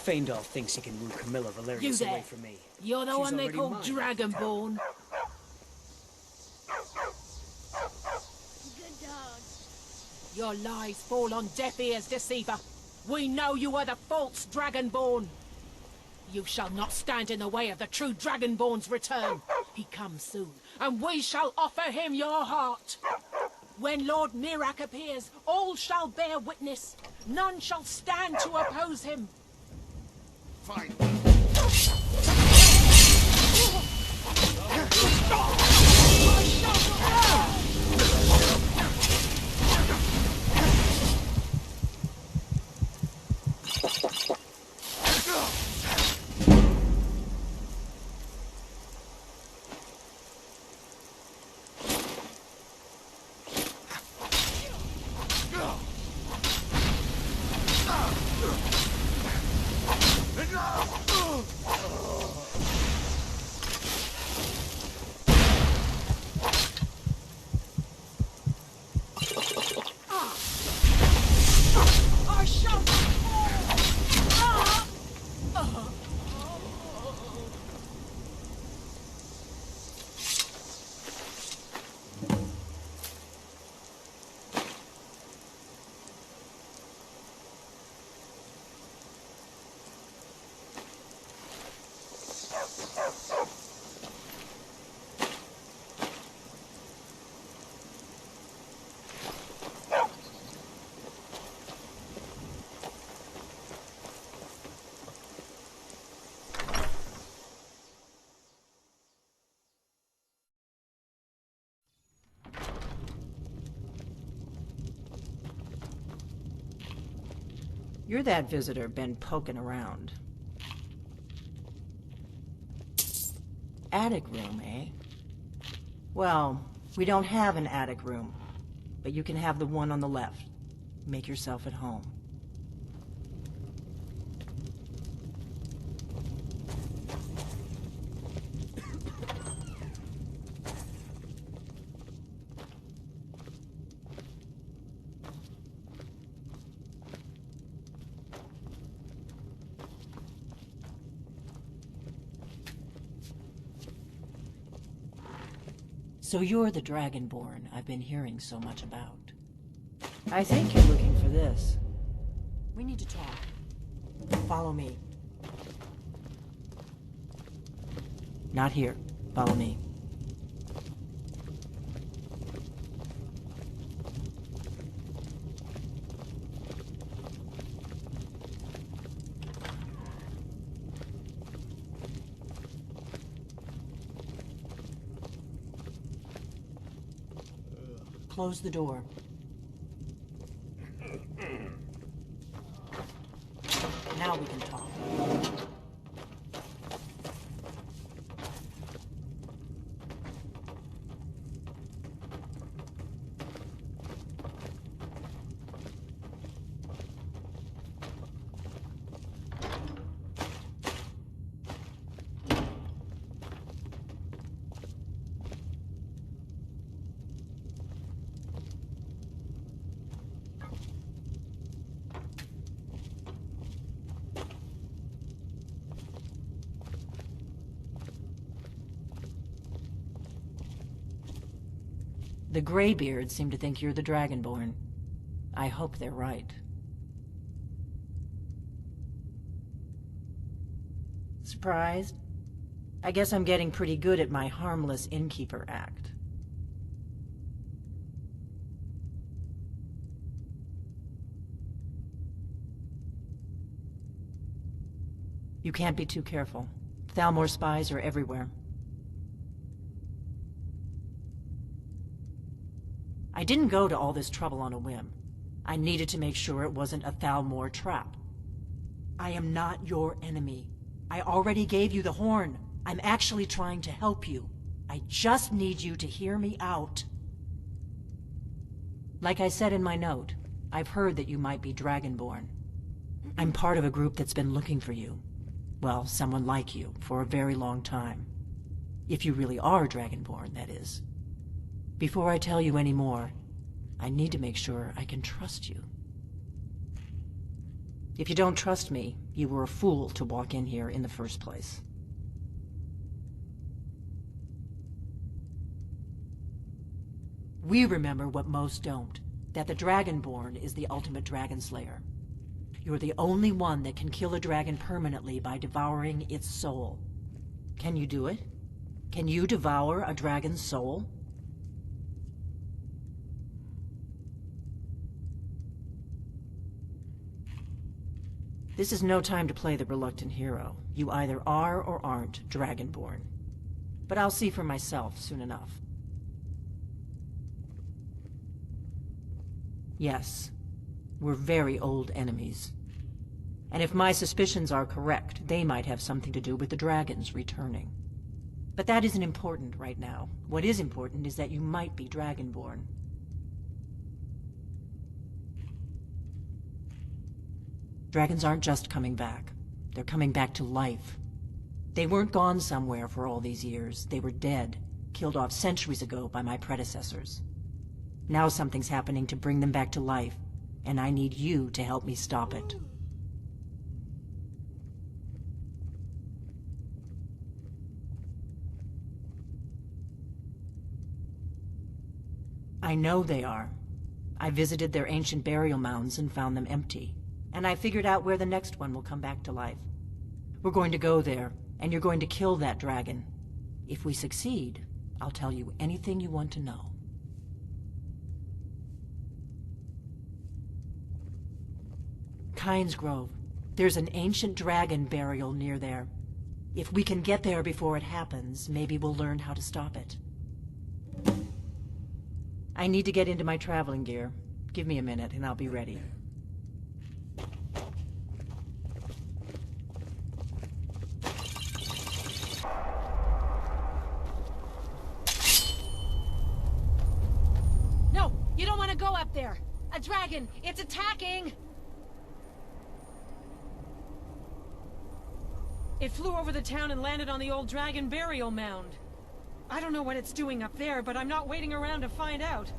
Feindal thinks he can woo Camilla Valerius You there. away from me. You're the She's one they already call mine. Dragonborn. Good dog. Your lies fall on deaf ears, deceiver. We know you are the false Dragonborn. You shall not stand in the way of the true Dragonborn's return. He comes soon, and we shall offer him your heart. When Lord Mirak appears, all shall bear witness. None shall stand to oppose him. Fine. You're that visitor been poking around. Attic room, eh? Well, we don't have an attic room, but you can have the one on the left. Make yourself at home. So you're the Dragonborn I've been hearing so much about. I think you're looking for this. We need to talk. Follow me. Not here. Follow me. Close the door. Now we can talk. The Greybeards seem to think you're the Dragonborn. I hope they're right. Surprised? I guess I'm getting pretty good at my harmless innkeeper act. You can't be too careful. Thalmor spies are everywhere. I didn't go to all this trouble on a whim. I needed to make sure it wasn't a Thalmor trap. I am not your enemy. I already gave you the horn. I'm actually trying to help you. I just need you to hear me out. Like I said in my note, I've heard that you might be Dragonborn. I'm part of a group that's been looking for you. Well, someone like you, for a very long time. If you really are Dragonborn, that is. Before I tell you any more, I need to make sure I can trust you. If you don't trust me, you were a fool to walk in here in the first place. We remember what most don't, that the Dragonborn is the ultimate dragon slayer. You're the only one that can kill a dragon permanently by devouring its soul. Can you do it? Can you devour a dragon's soul? This is no time to play the reluctant hero. You either are or aren't Dragonborn. But I'll see for myself soon enough. Yes, we're very old enemies. And if my suspicions are correct, they might have something to do with the dragons returning. But that isn't important right now. What is important is that you might be Dragonborn. Dragons aren't just coming back. They're coming back to life. They weren't gone somewhere for all these years. They were dead, killed off centuries ago by my predecessors. Now something's happening to bring them back to life, and I need you to help me stop it. I know they are. I visited their ancient burial mounds and found them empty. And I figured out where the next one will come back to life. We're going to go there, and you're going to kill that dragon. If we succeed, I'll tell you anything you want to know. Kynes Grove. There's an ancient dragon burial near there. If we can get there before it happens, maybe we'll learn how to stop it. I need to get into my traveling gear. Give me a minute, and I'll be ready. No, you don't want to go up there. A dragon, it's attacking! It flew over the town and landed on the old dragon burial mound. I don't know what it's doing up there, but I'm not waiting around to find out.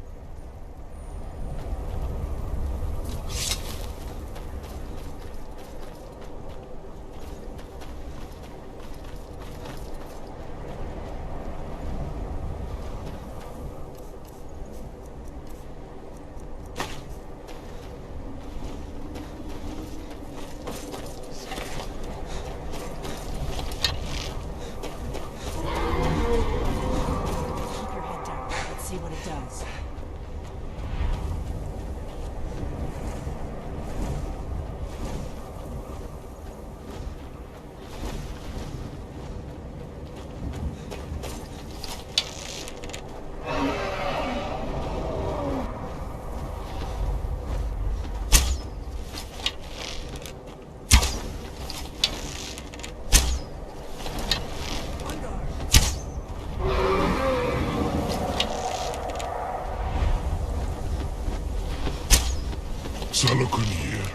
Salakunir,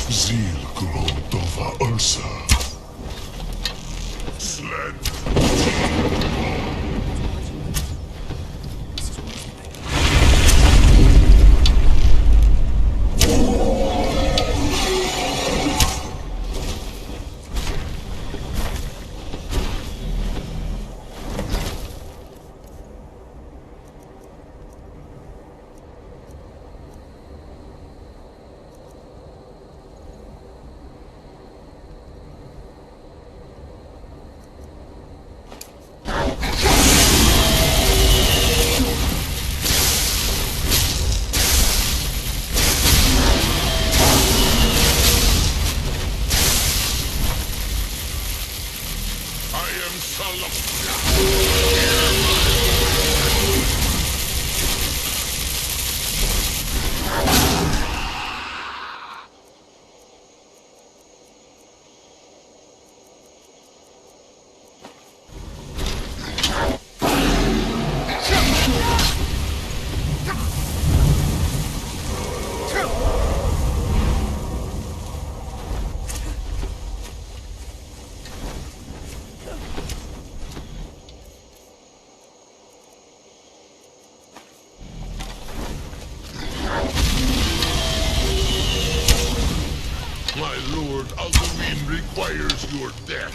Zil Glodova Ursa. Sled. Lord Alduin requires your death.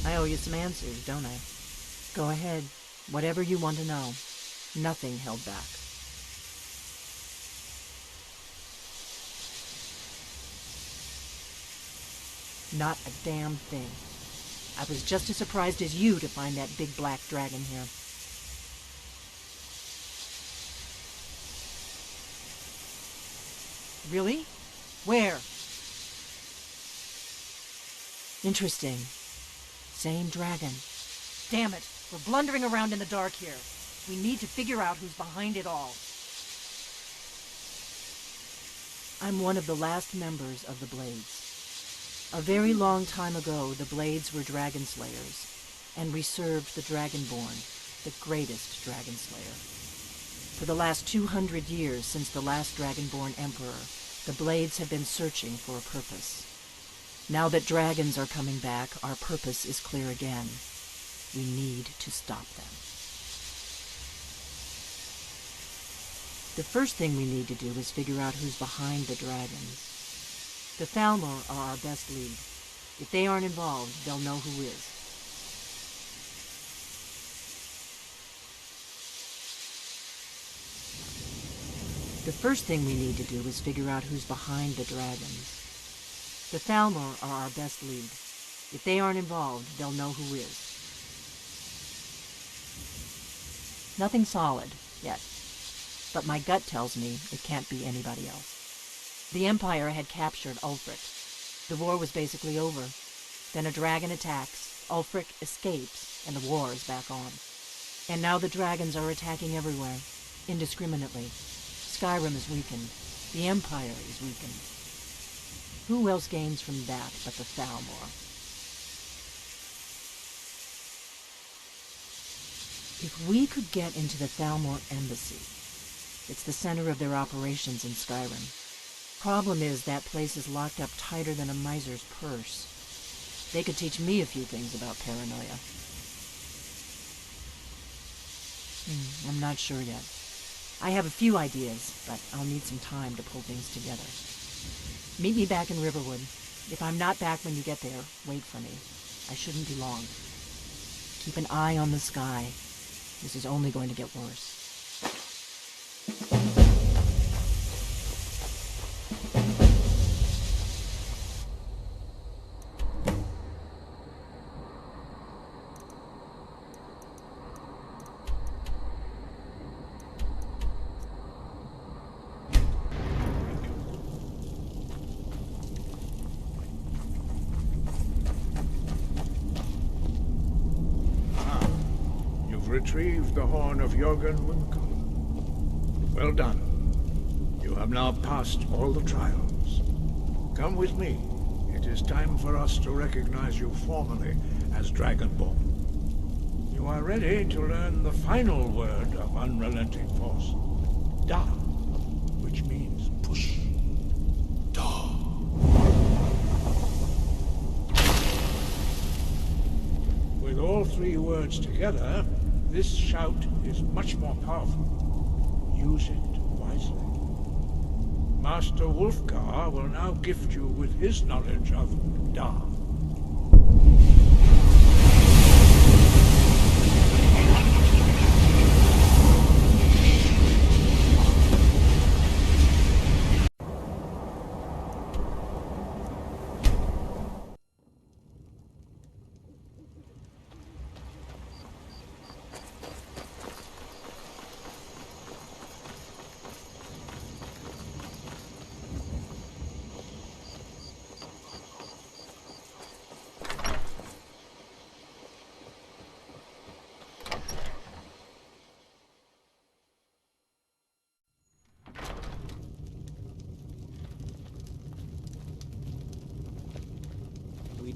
I owe you some answers, don't I? Go ahead. Whatever you want to know. Nothing held back. Not a damn thing. I was just as surprised as you to find that big black dragon here. Really? Where? Interesting. Same dragon. Damn it, we're blundering around in the dark here. We need to figure out who's behind it all. I'm one of the last members of the Blades. A very long time ago, the Blades were dragon slayers, and we served the Dragonborn, the greatest dragon slayer. For the last 200 years since the last Dragonborn Emperor, the Blades have been searching for a purpose. Now that dragons are coming back, our purpose is clear again. We need to stop them. The first thing we need to do is figure out who's behind the dragons. The Thalmor are our best lead. If they aren't involved, they'll know who is. The first thing we need to do is figure out who's behind the dragons. The Thalmor are our best lead. If they aren't involved, they'll know who is. Nothing solid, yet. But my gut tells me it can't be anybody else. The Empire had captured Ulfric. The war was basically over. Then a dragon attacks, Ulfric escapes, and the war is back on. And now the dragons are attacking everywhere, indiscriminately. Skyrim is weakened. The Empire is weakened. Who else gains from that but the Thalmor? If we could get into the Thalmor embassy, it's the center of their operations in Skyrim. Problem is, that place is locked up tighter than a miser's purse. They could teach me a few things about paranoia. I'm not sure yet. I have a few ideas, but I'll need some time to pull things together. Meet me back in Riverwood. If I'm not back when you get there, wait for me. I shouldn't be long. Keep an eye on the sky. This is only going to get worse. Retrieved the horn of Jorgenwinkel. Well done. You have now passed all the trials. Come with me. It is time for us to recognize you formally as Dragonborn. You are ready to learn the final word of unrelenting force. Da, which means push. Da. With all three words together, this shout is much more powerful. Use it wisely. Master Wulfgar will now gift you with his knowledge of Da.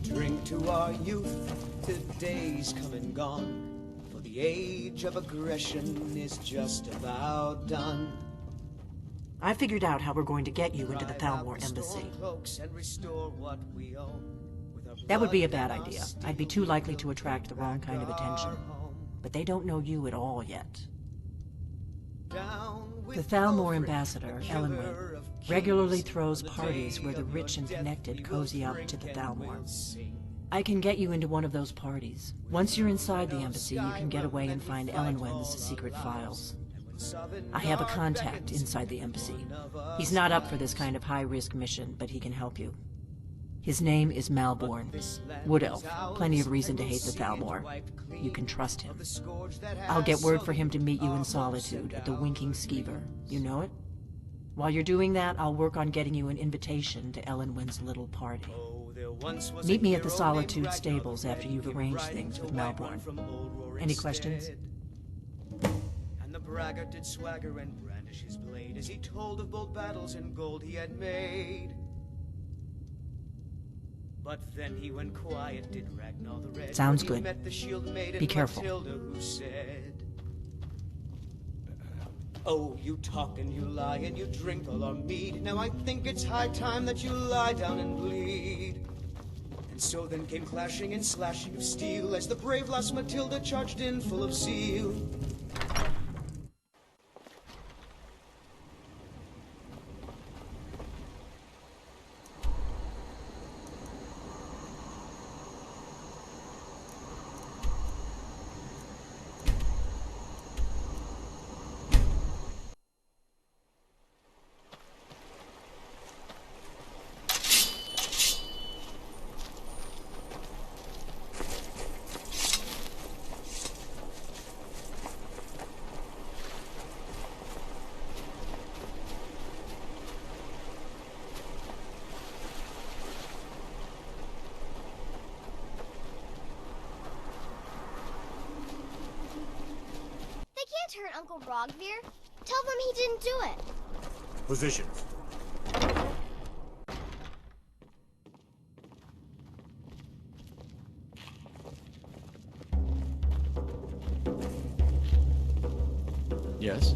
Drink to our youth, today's come and gone. For the age of aggression is just about done. I figured out how we're going to get you into the Thalmor embassy. That would be a bad idea. I'd be too likely to attract the wrong kind of attention. But they don't know you at all yet. The Thalmor ambassador, Elenwen, regularly throws parties where the rich and connected cozy up to the Thalmor. I can get you into one of those parties. Once you're inside the embassy, you can get away and find Elenwen's secret files. I have a contact inside the embassy. He's not up for this kind of high-risk mission, but he can help you. His name is Malborn. Wood Elf. Plenty of reason to hate the Thalmor. You can trust him. I'll get word for him to meet you in Solitude at the Winking Skeever. You know it? While you're doing that, I'll work on getting you an invitation to Elenwen's little party. Meet me at the Solitude stables after you've arranged things with Malborn. Any questions? The braggart did swagger and brandish his blade as he told of bold battles and gold he had made. But then he went quiet, did Ragnar the Red. Sounds when he good. met the shield maiden Be careful. Matilda, who said, "Oh, you talk and you lie and you drink all our mead. Now I think it's high time that you lie down and bleed." And so then came clashing and slashing of steel as the brave lass Matilda charged in full of zeal. Hurt Uncle Brogvir. Tell them he didn't do it. Positions. Yes?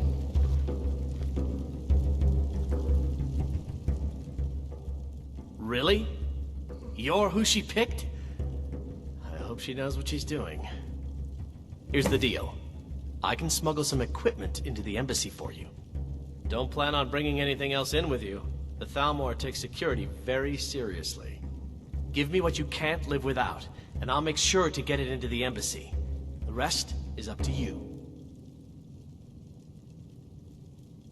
Really? You're who she picked? I hope she knows what she's doing. Here's the deal. I can smuggle some equipment into the embassy for you. Don't plan on bringing anything else in with you. The Thalmor takes security very seriously. Give me what you can't live without, and I'll make sure to get it into the embassy. The rest is up to you.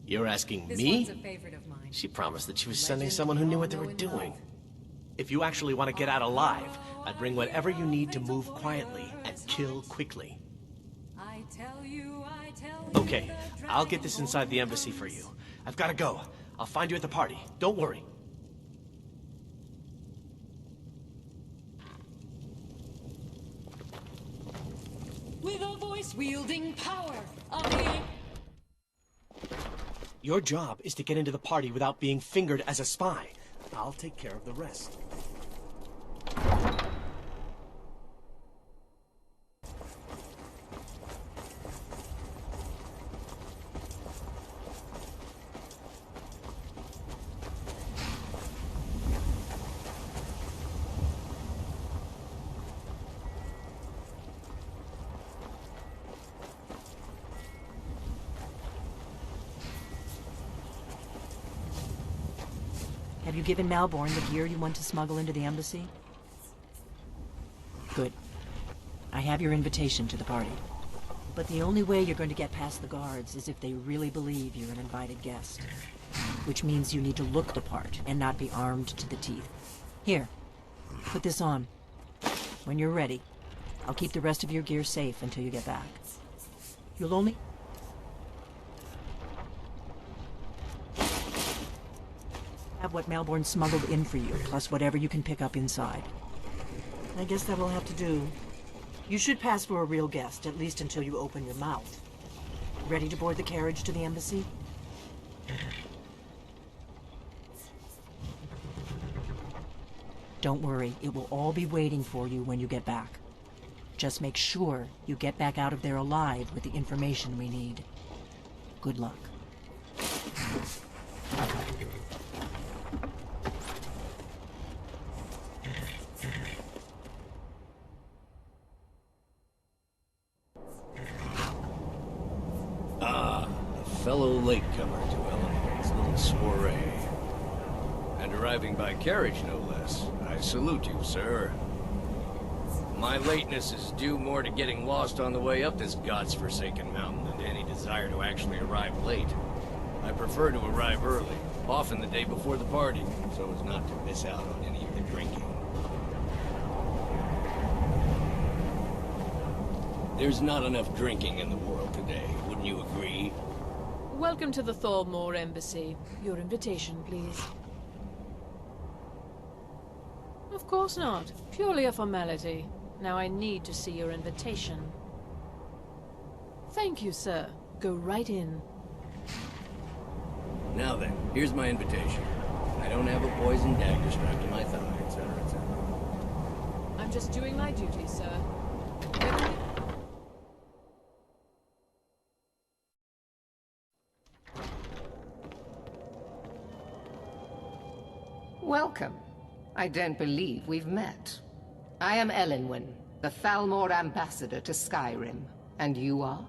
You're asking This me? one's a favorite of mine. She promised that she was sending someone who knew what they were doing. If you actually want to get out alive, I'd bring whatever you need to move quietly and kill quickly. Okay, I'll get this inside the embassy for you. I've got to go. I'll find you at the party. Don't worry. With a voice-wielding power of the... Your job is to get into the party without being fingered as a spy. I'll take care of the rest. Have you given Malborn the gear you want to smuggle into the embassy? Good. I have your invitation to the party. But the only way you're going to get past the guards is if they really believe you're an invited guest. Which means you need to look the part and not be armed to the teeth. Here, put this on. When you're ready, I'll keep the rest of your gear safe until you get back. You'll only... have what Malborn smuggled in for you, plus whatever you can pick up inside. I guess that'll have to do. You should pass for a real guest, at least until you open your mouth. Ready to board the carriage to the embassy? Don't worry, it will all be waiting for you when you get back. Just make sure you get back out of there alive with the information we need. Good luck. A fellow latecomer to Ellenwood's little soiree. And arriving by carriage, no less. I salute you, sir. My lateness is due more to getting lost on the way up this god's-forsaken mountain than to any desire to actually arrive late. I prefer to arrive early, often the day before the party, so as not to miss out on any of the drinking. There's not enough drinking in the world today, wouldn't you agree? Welcome to the Thalmor Embassy. Your invitation, please. Of course not. Purely a formality. Now I need to see your invitation. Thank you, sir. Go right in. Now then, here's my invitation. I don't have a poison dagger strapped to my thigh, etc., etc. I'm just doing my duty, sir. Welcome. I don't believe we've met. I am Elenwen, the Thalmor ambassador to Skyrim. And you are?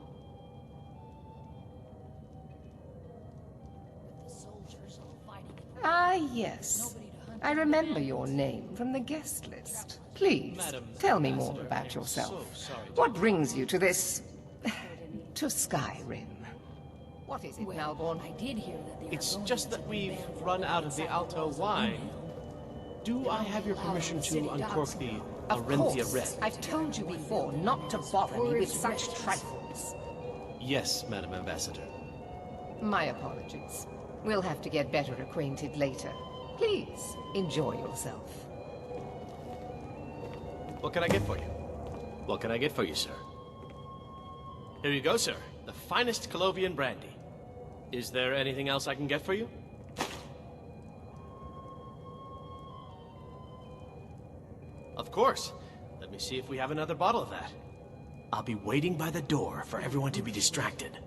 Ah, yes. I remember your name from the guest list. Please, tell me more about yourself. What brings you to this... to Skyrim? What is it, Malborn? I did hear that It's just that we've run out of the Alto wine. Do I have your permission to uncork the Arenthia Red? I've told you before not to bother me with such trifles. Yes, Madam Ambassador. My apologies. We'll have to get better acquainted later. Please, enjoy yourself. What can I get for you? What can I get for you, sir? Here you go, sir. The finest Colovian brandy. Is there anything else I can get for you? Of course. Let me see if we have another bottle of that. I'll be waiting by the door for everyone to be distracted.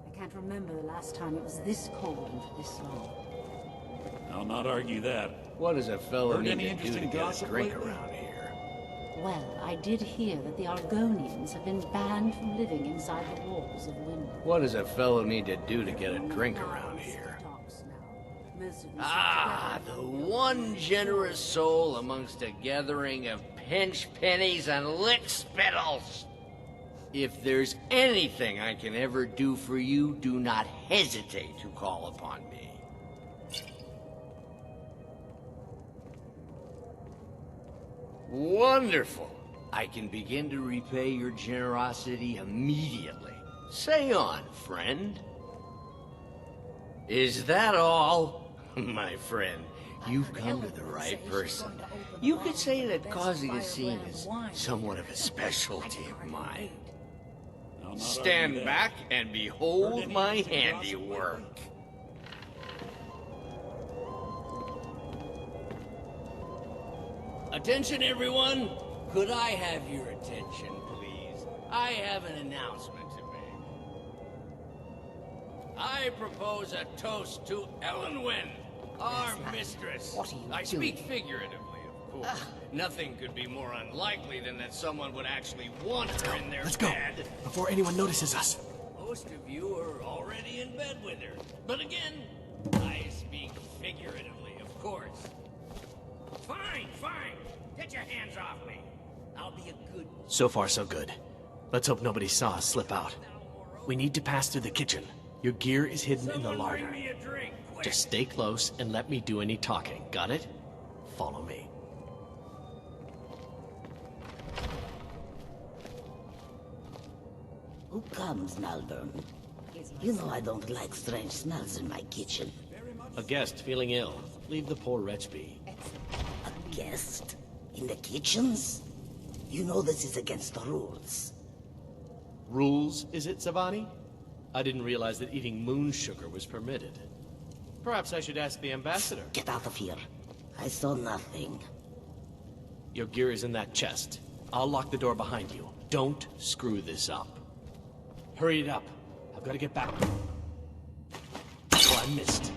I can't remember the last time it was this cold and for this long. I'll not argue that. What does a fellow need to do to get a drink around here? Well, I did hear that the Argonians have been banned from living inside the walls of Windhelm. What does a fellow need to do to get a drink around here? Ah, the one generous soul amongst a gathering of pinch pennies and lick spittles. If there's anything I can ever do for you, do not hesitate to call upon me. Wonderful. I can begin to repay your generosity immediately. Say on, friend. Is that all? My friend, you've come to the right person. You could say that causing a scene is somewhat of a specialty of mine. Stand back and behold my handiwork. Attention, everyone! Could I have your attention, please? I have an announcement to make. I propose a toast to Elenwen, our mistress. What are you I doing? speak figuratively, of course. Nothing could be more unlikely than that someone would actually want her in their Let's go, bed. before anyone notices us. Most of you are already in bed with her. But again, I speak figuratively, of course. Fine, fine. Get your hands off me. I'll be a good... So far, so good. Let's hope nobody saw us slip out. We need to pass through the kitchen. Your gear is hidden in the larder. Bring me a drink, quick. Just stay close and let me do any talking. Got it? Follow me. Who comes, Malvern? You know I don't like strange smells in my kitchen. A guest feeling ill. Leave the poor wretch be. A guest? In the kitchens? You know this is against the rules. Rules, is it, Zavani? I didn't realize that eating moon sugar was permitted. Perhaps I should ask the ambassador. Get out of here. I saw nothing. Your gear is in that chest. I'll lock the door behind you. Don't screw this up. Hurry it up. I've got to get back. Oh, I missed.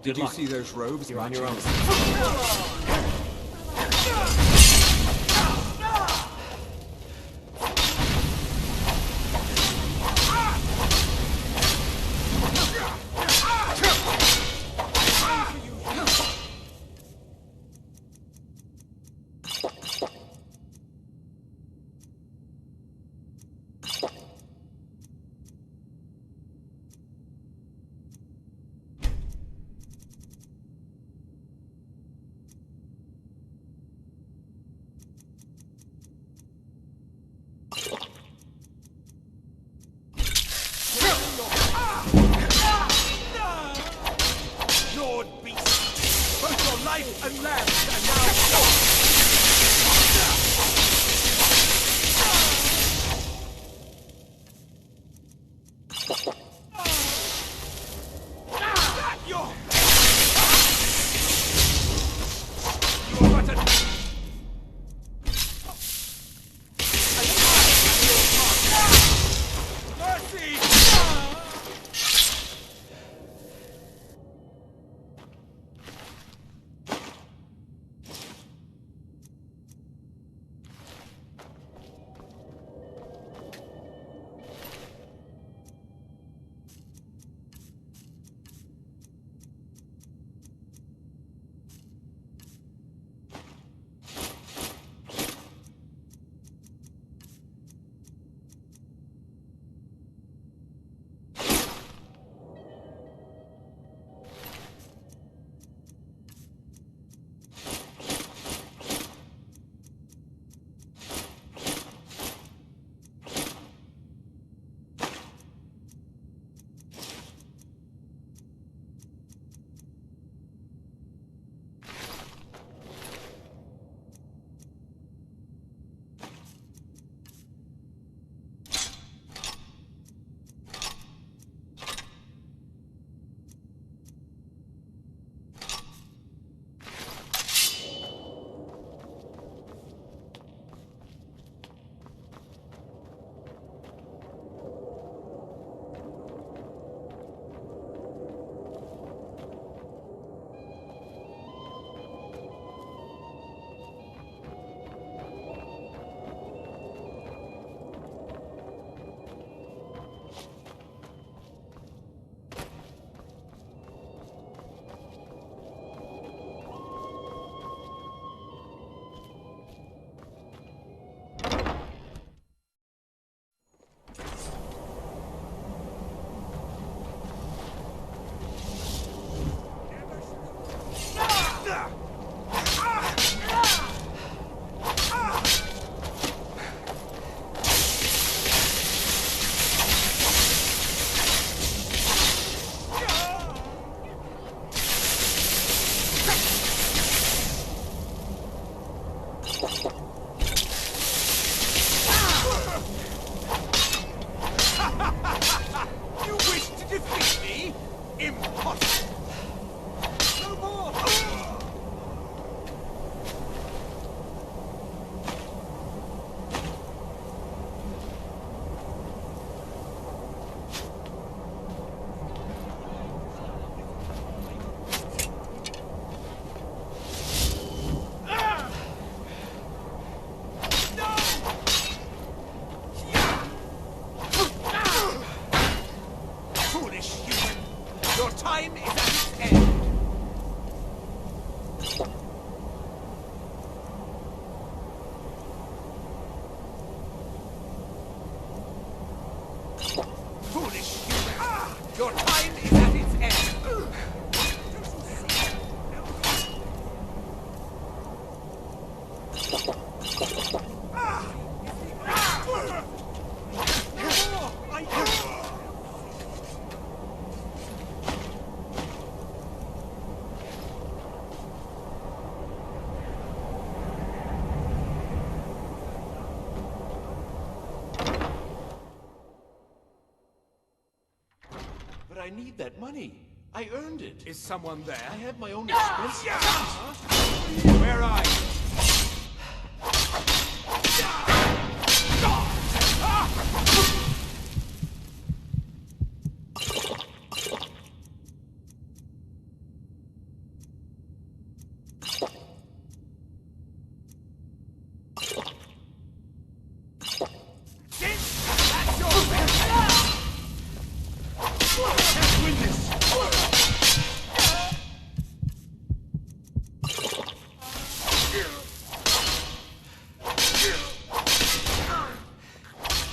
Did you see those robes? You're on your own. Lord beast! Both your life and lamb are now Foolish human! Your time is at its end! I need that money. I earned it. Is someone there? I have my own expenses. Where are you?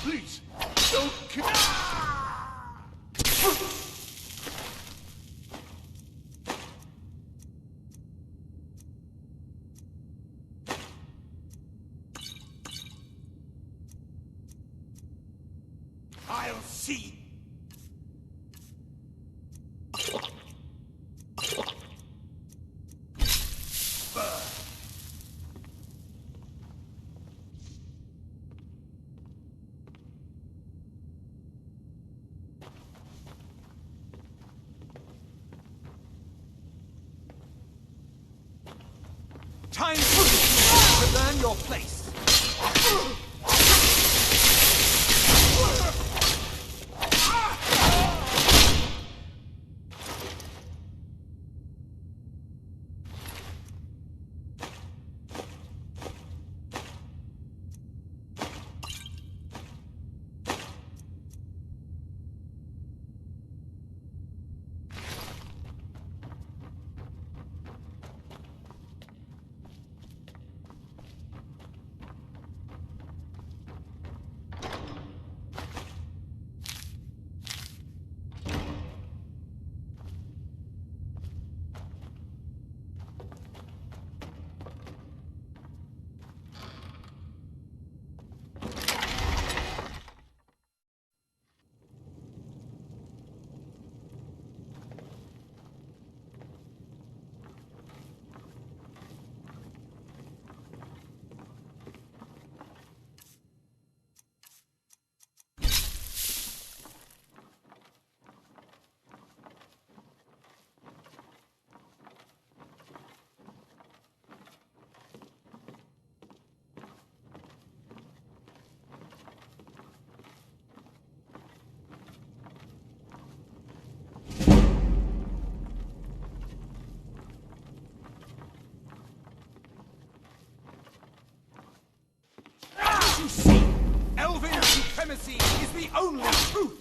Please, don't kill. I'll see. Time to learn your place. You see, Elven supremacy is the only truth.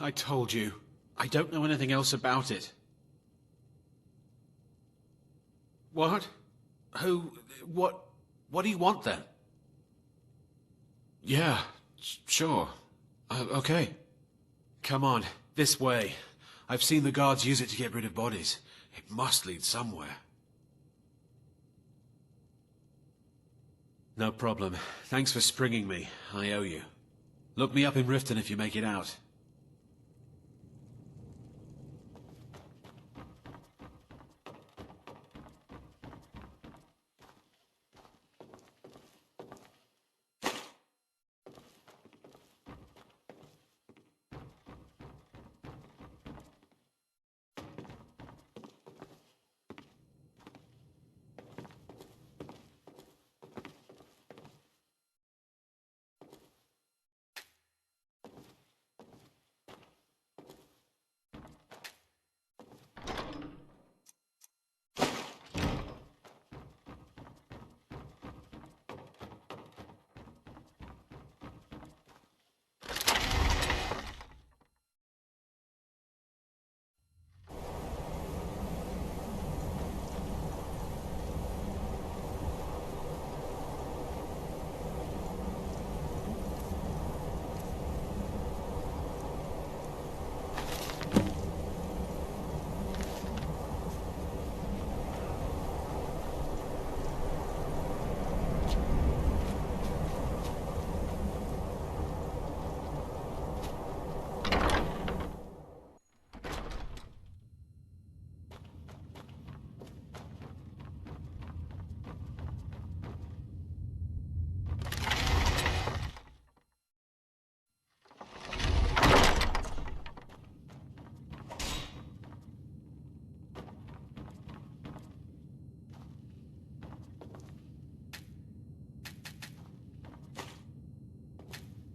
I told you. I don't know anything else about it. What? Who? What do you want then? Yeah, sure. Okay. Come on, this way. I've seen the guards use it to get rid of bodies. It must lead somewhere. No problem. Thanks for springing me. I owe you. Look me up in Riften if you make it out.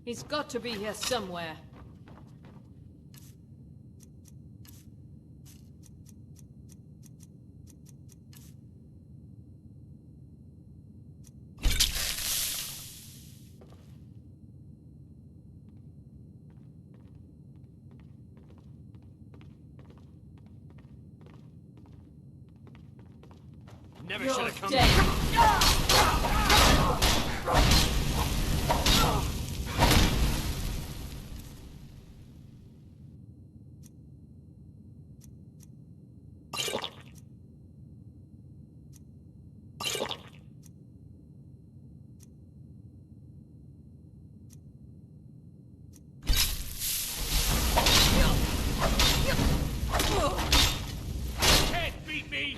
He's got to be here somewhere. Never should have come. Can't beat me!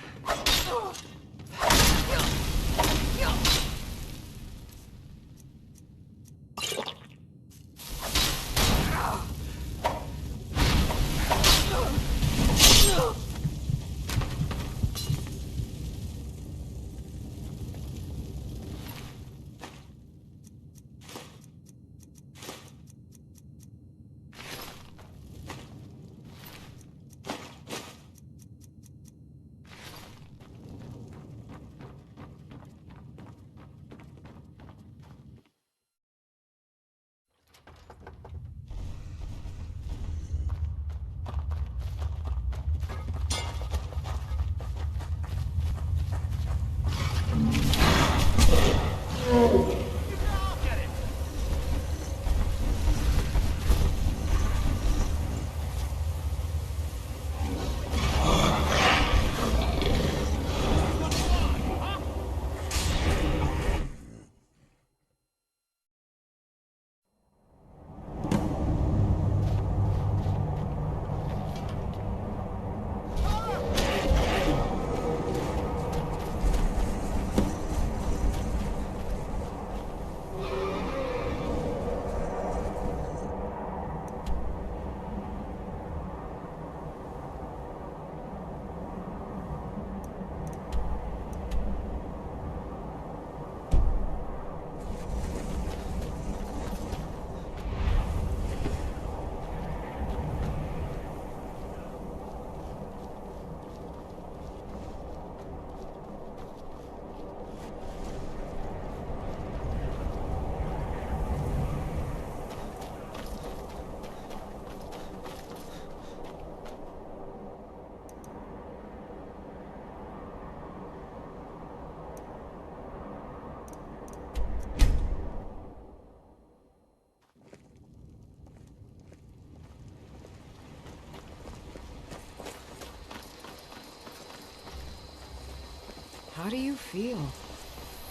How do you feel?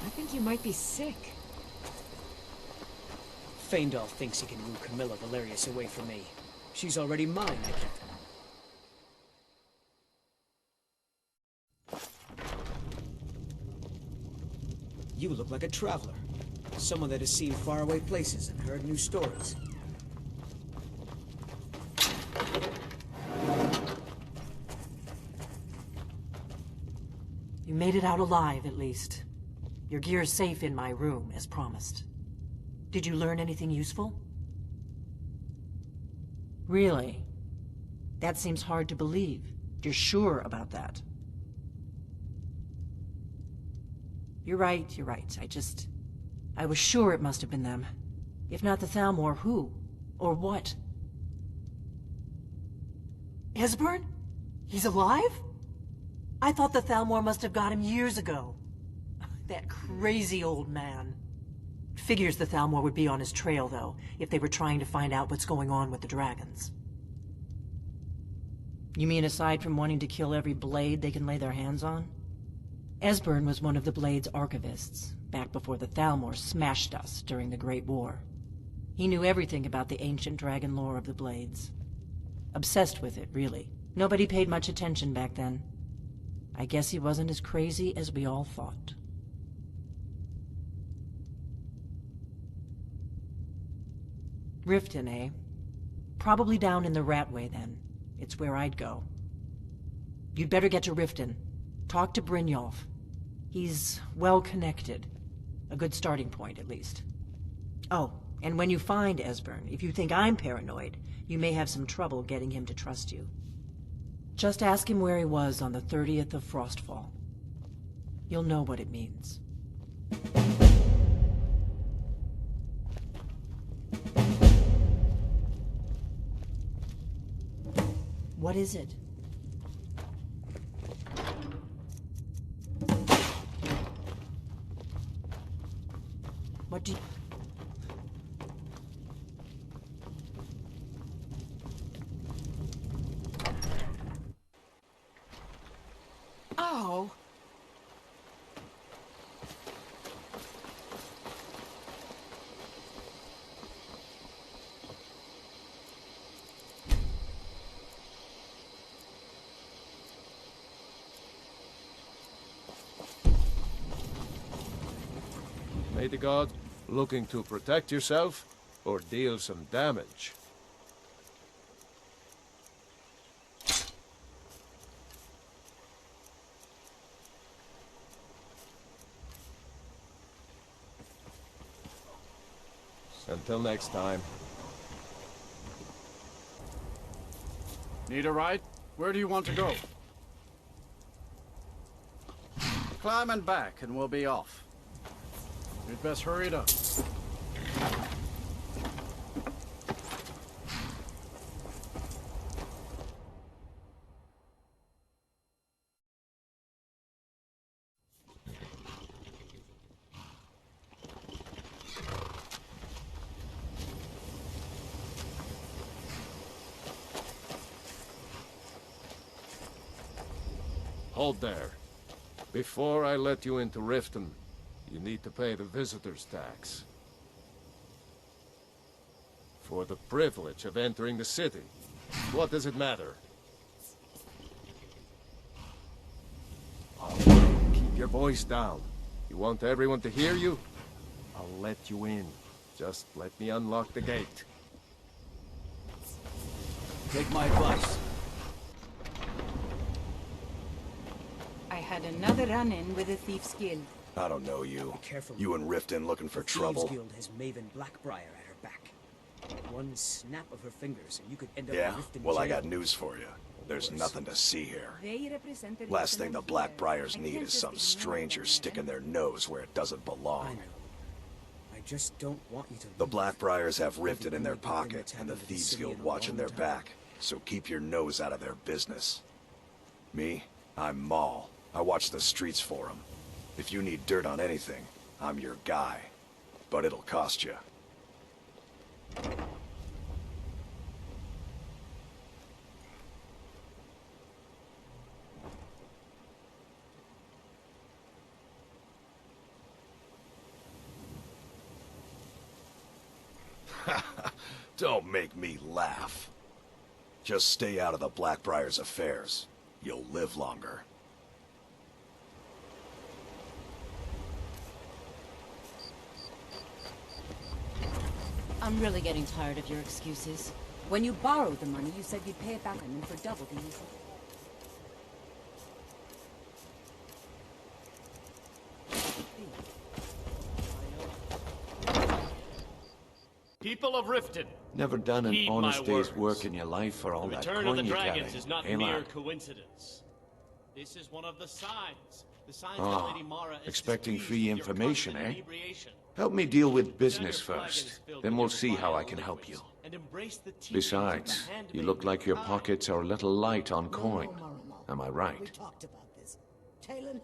I think you might be sick. Feindal thinks he can woo Camilla Valerius away from me. She's already mine, Nikki. You look like a traveler. Someone that has seen faraway places and heard new stories. You made it out alive, at least. Your gear's safe in my room, as promised. Did you learn anything useful? Really? That seems hard to believe. You're sure about that? You're right, you're right. I was sure it must have been them. If not the Thalmor, who? Or what? Esbern? He's alive? I thought the Thalmor must have got him years ago. That crazy old man. Figures the Thalmor would be on his trail, though, if they were trying to find out what's going on with the dragons. You mean aside from wanting to kill every blade they can lay their hands on? Esbern was one of the Blade's archivists, back before the Thalmor smashed us during the Great War. He knew everything about the ancient dragon lore of the Blades. Obsessed with it, really. Nobody paid much attention back then. I guess he wasn't as crazy as we all thought. Riften, eh? Probably down in the Ratway, then. It's where I'd go. You'd better get to Riften. Talk to Brynjolf. He's well connected. A good starting point, at least. Oh, And when you find Esbern, if you think I'm paranoid, you may have some trouble getting him to trust you. Just ask him where he was on the 30th of Frostfall. You'll know what it means. What is it? What do you... Oh! May the god looking to protect yourself or deal some damage. Until next time. Need a ride? Where do you want to go? Climb and back, and we'll be off. You'd best hurry it up. Hold there. Before I let you into Riften, you need to pay the visitor's tax. For the privilege of entering the city. What does it matter? Keep your voice down. You want everyone to hear you? I'll let you in. Just let me unlock the gate. Take my advice. I had another run-in with a thief's guild. I don't know you. Be careful. You and Riften looking for The trouble? Thieves Guild has Maven Blackbriar at her back. One snap of her fingers and you could end up Yeah? in Riften Well, I jail. got news for you. There's nothing to see here. They represent the Last thing the resident here. Blackbriars I need can't is just some ignore stranger them, sticking their nose where it doesn't I belong. know. I just don't want you to The leave. Blackbriars have You're Riften the in their only good thing pocket, that's and the happened to the Thieves city Guild in a watching long their time. back. So keep your nose out of their business. Me? I'm Maul. I watch the streets for them. If you need dirt on anything, I'm your guy. But it'll cost you. Don't make me laugh. Just stay out of the Blackbriar's affairs. You'll live longer. I'm really getting tired of your excuses. When you borrowed the money, you said you'd pay it back on them for double the usual. People of Riften, Never done an heed honest my day's words. work in your life for all The that return of coin the you dragons carry. is not Hey, mere lad? coincidence. This is one of the signs. The signs Ah, that Lady Mara is expecting displeased free with your information, constant eh? inebriation. Help me deal with business Turn your flagon first. is filled Then with we'll your see how vile I can help you. liquids, and embrace the teachings of Besides, the you handmaiden look like your Kai. pockets are a little light on coin. Marama. Am I We right? talked about this. Talon,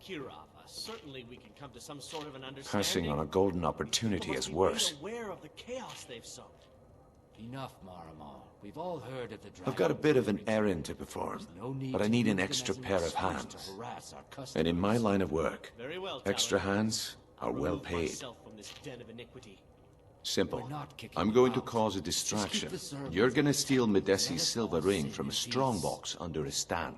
Kirava, certainly we can come to some sort of an understanding. Passing on a golden opportunity People is must be worse. made aware of the chaos they've sowed. Enough, Marama. We've all heard of the dragon. I've got a bit of an errand to perform, but I need an extra pair of hands. And in my line of work, Very well, extra Talon. hands are I'll well remove paid. myself from this den of iniquity. Simple. We're not kicking I'm you going to out. cause a Just distraction. keep the servants You're gonna steal Let Medesi's us silver all ring sit from a in strongbox under his stand.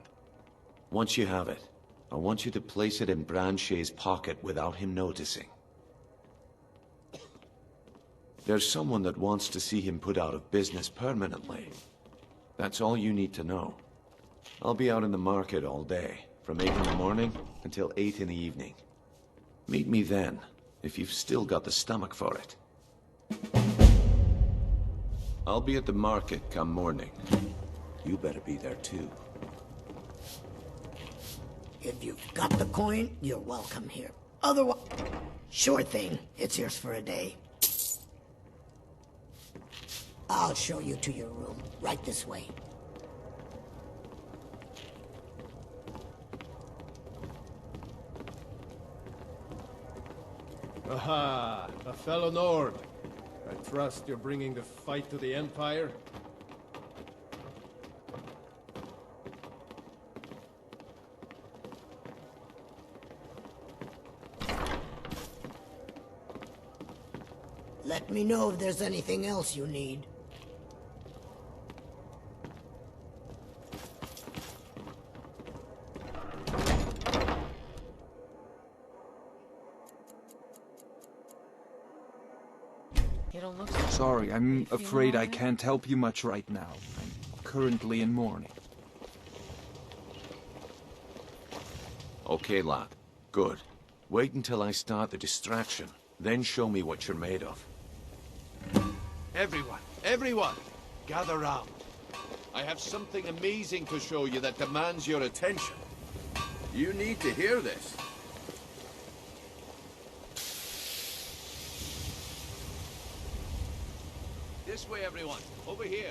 Once you have it, I want you to place it in Branche's pocket without him noticing. There's someone that wants to see him put out of business permanently. That's all you need to know. I'll be out in the market all day, from 8 in the morning until 8 in the evening. Meet me then, if you've still got the stomach for it. I'll be at the market come morning. You better be there too. If you've got the coin, you're welcome here. Otherwise... Sure thing. It's yours for a day. I'll show you to your room. Right this way. Aha! A fellow Nord. I trust you're bringing the fight to the Empire? Let me know if there's anything else you need. Sorry, I'm afraid I can't help you much right now. I'm currently in mourning. Okay, lad. Good. Wait until I start the distraction. Then show me what you're made of. Everyone, gather round. I have something amazing to show you that demands your attention. You need to hear this. This way, everyone. Over here.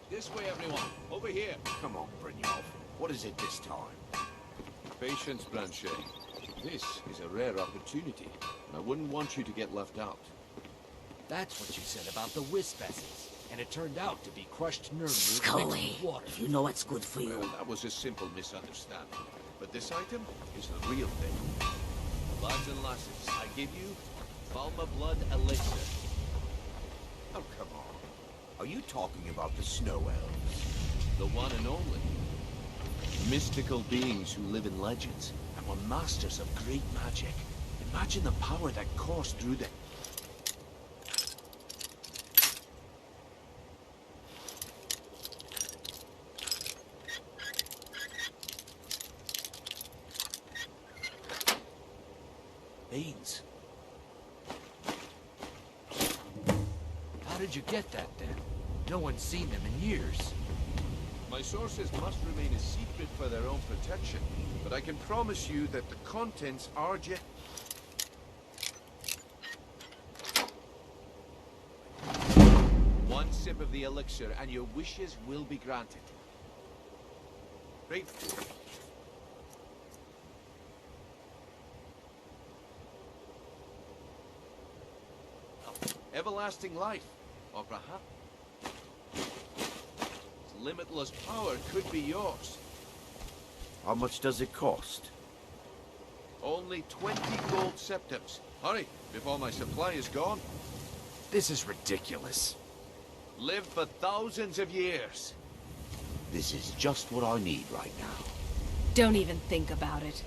This way, everyone. Over here. Come on, Brynjolf. What is it this time? Patience, Blanchet. This is a rare opportunity, and I wouldn't want you to get left out. That's what you said about the wisp essence. And it turned out to be crushed nerve root Scully, mixed with water. you know what's good for you. Well, that was a simple misunderstanding. But this item is the real thing. Lads and lasses, I give you Falma Blood Elixir. Oh, come on. Are you talking about the Snow Elves? The one and only. Mystical beings who live in legends and were masters of great magic. Imagine the power that coursed through them. Beans. How did you get that then? No one's seen them in years. My sources must remain a secret for their own protection, but I can promise you that the contents are One sip of the elixir and your wishes will be granted. Great. Everlasting life, or perhaps limitless power could be yours. How much does it cost? Only 20 gold septims. Hurry, before my supply is gone. This is ridiculous. Live for thousands of years. This is just what I need right now. Don't even think about it.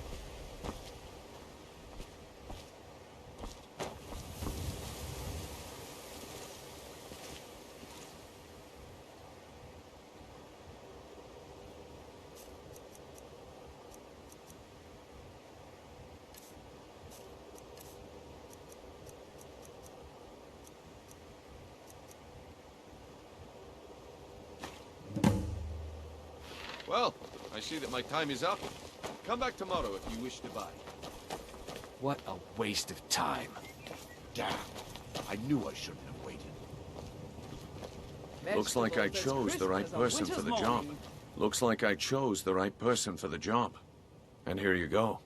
Well, I see that my time is up. Come back tomorrow if you wish to buy. What a waste of time. Damn. I knew I shouldn't have waited. Looks like I chose the right person for the job. Looks like I chose the right person for the job. And here you go.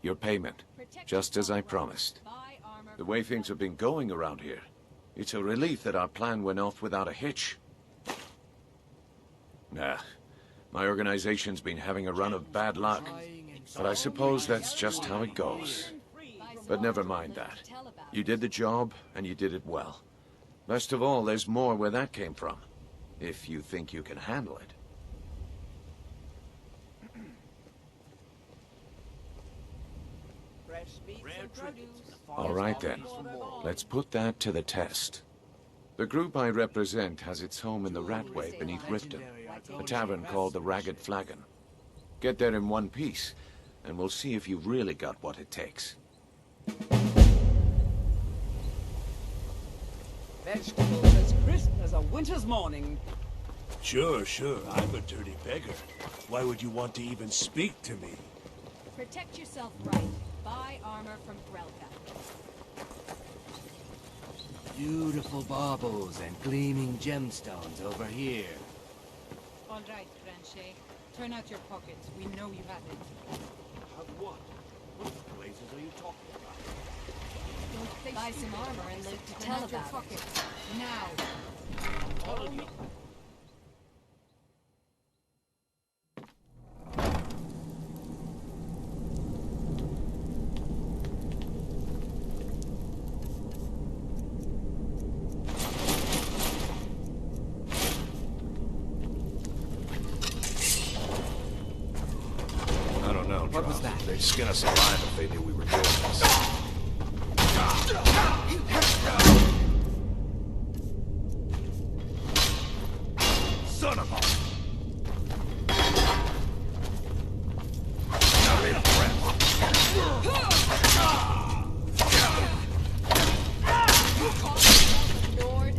Your payment. Just as I promised. The way things have been going around here, it's a relief that our plan went off without a hitch. Nah. My organization's been having a run of bad luck. But I suppose that's just how it goes. But never mind that. You did the job, and you did it well. Best of all, there's more where that came from. If you think you can handle it. All right then. Let's put that to the test. The group I represent has its home in the Ratway beneath Riften, a tavern called the Ragged Flagon. Get there in one piece, and we'll see if you've really got what it takes. Vegetables as crisp as a winter's morning. Sure, I'm a dirty beggar. Why would you want to even speak to me? Protect yourself right. Buy armor from Grelka. Beautiful baubles and gleaming gemstones over here. All right, Granche. Turn out your pockets. We know you have it. Have what? What blazes are you talking about? Buy some armor and live to tell about it. Pockets. Now. All of you. What was that? They'd skin us alive if they knew we were doing this. Son of a... Not in breath. Lord.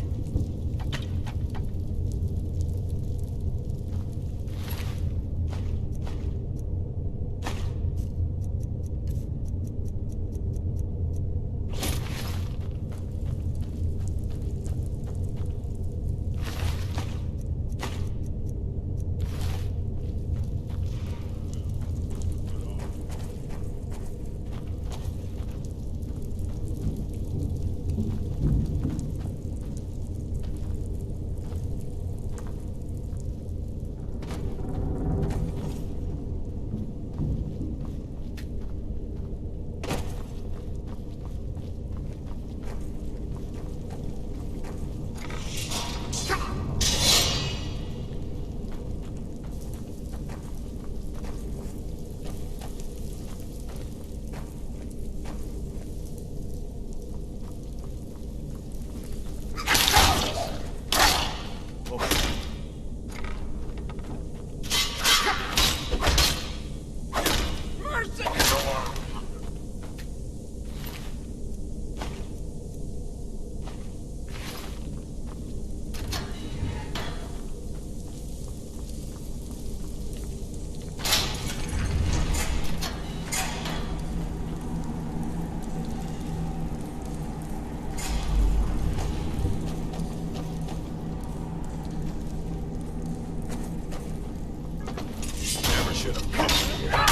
Should have come here.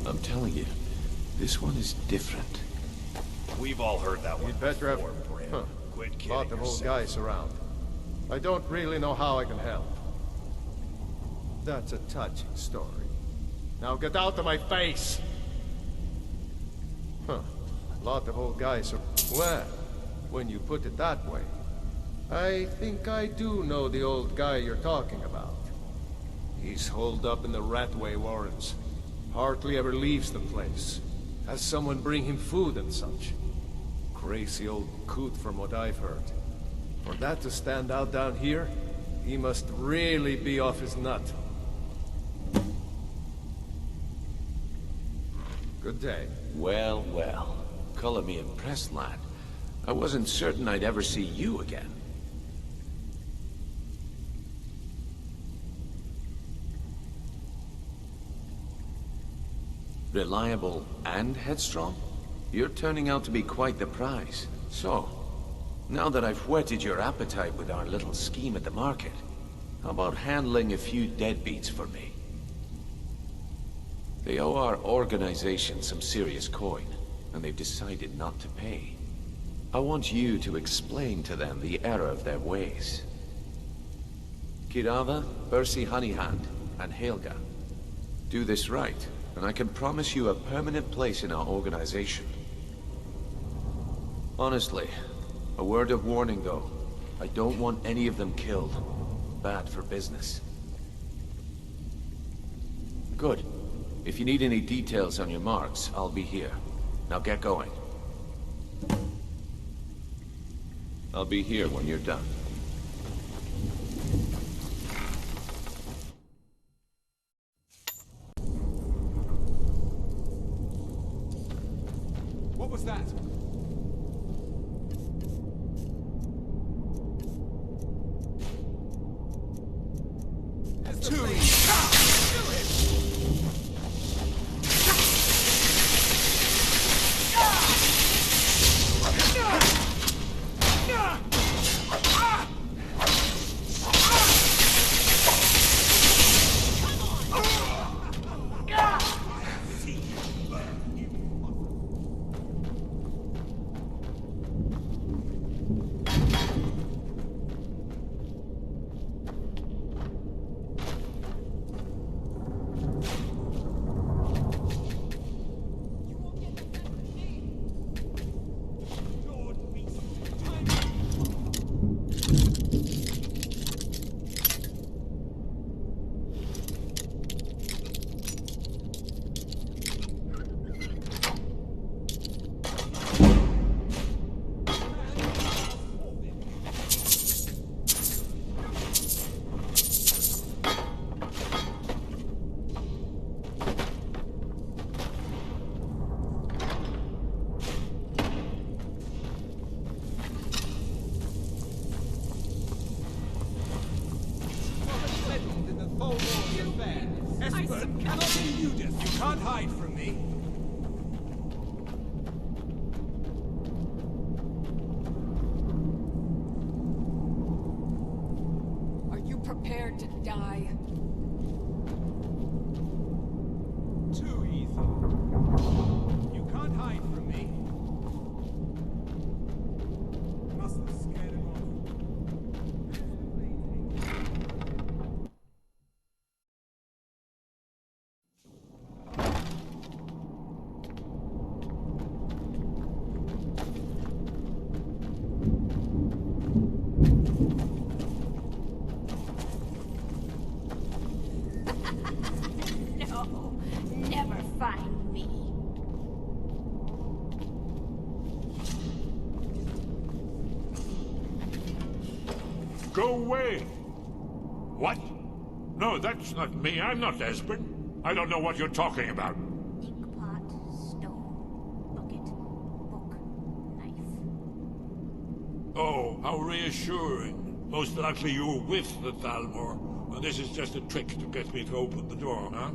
I'm telling you, this one is different. We've all heard that one. You'd better have Quit kidding lot of old yourself. guys around. I don't really know how I can help. That's a touching story. Now get out of my face! Lot of old guys are... Well, when you put it that way, I think I do know the old guy you're talking about. He's holed up in the Ratway Warrens. Hardly ever leaves the place. Has someone bring him food and such. Crazy old coot from what I've heard. For that to stand out down here, he must really be off his nut. Good day. Well, well. Color me impressed, lad. I wasn't certain I'd ever see you again. Reliable and headstrong? You're turning out to be quite the prize. So, now that I've whetted your appetite with our little scheme at the market, how about handling a few deadbeats for me? They owe our organization some serious coin, and they've decided not to pay. I want you to explain to them the error of their ways. Kirava, Percy Honeyhand, and Helga. Do this right, and I can promise you a permanent place in our organization. Honestly, a word of warning though. I don't want any of them killed. Bad for business. Good. If you need any details on your marks, I'll be here. Now get going. I'll be here when you're done. What was that? You can't hide from me. Are you prepared to die? Too easy. You can't hide from me. Must have scared him off. No, never find me. Go away! What? No, that's not me. I'm not Esbern. I don't know what you're talking about. Inkpot, stone, bucket, book, knife. Oh, how reassuring. Most likely you were with the Thalmor, and this is just a trick to get me to open the door, huh?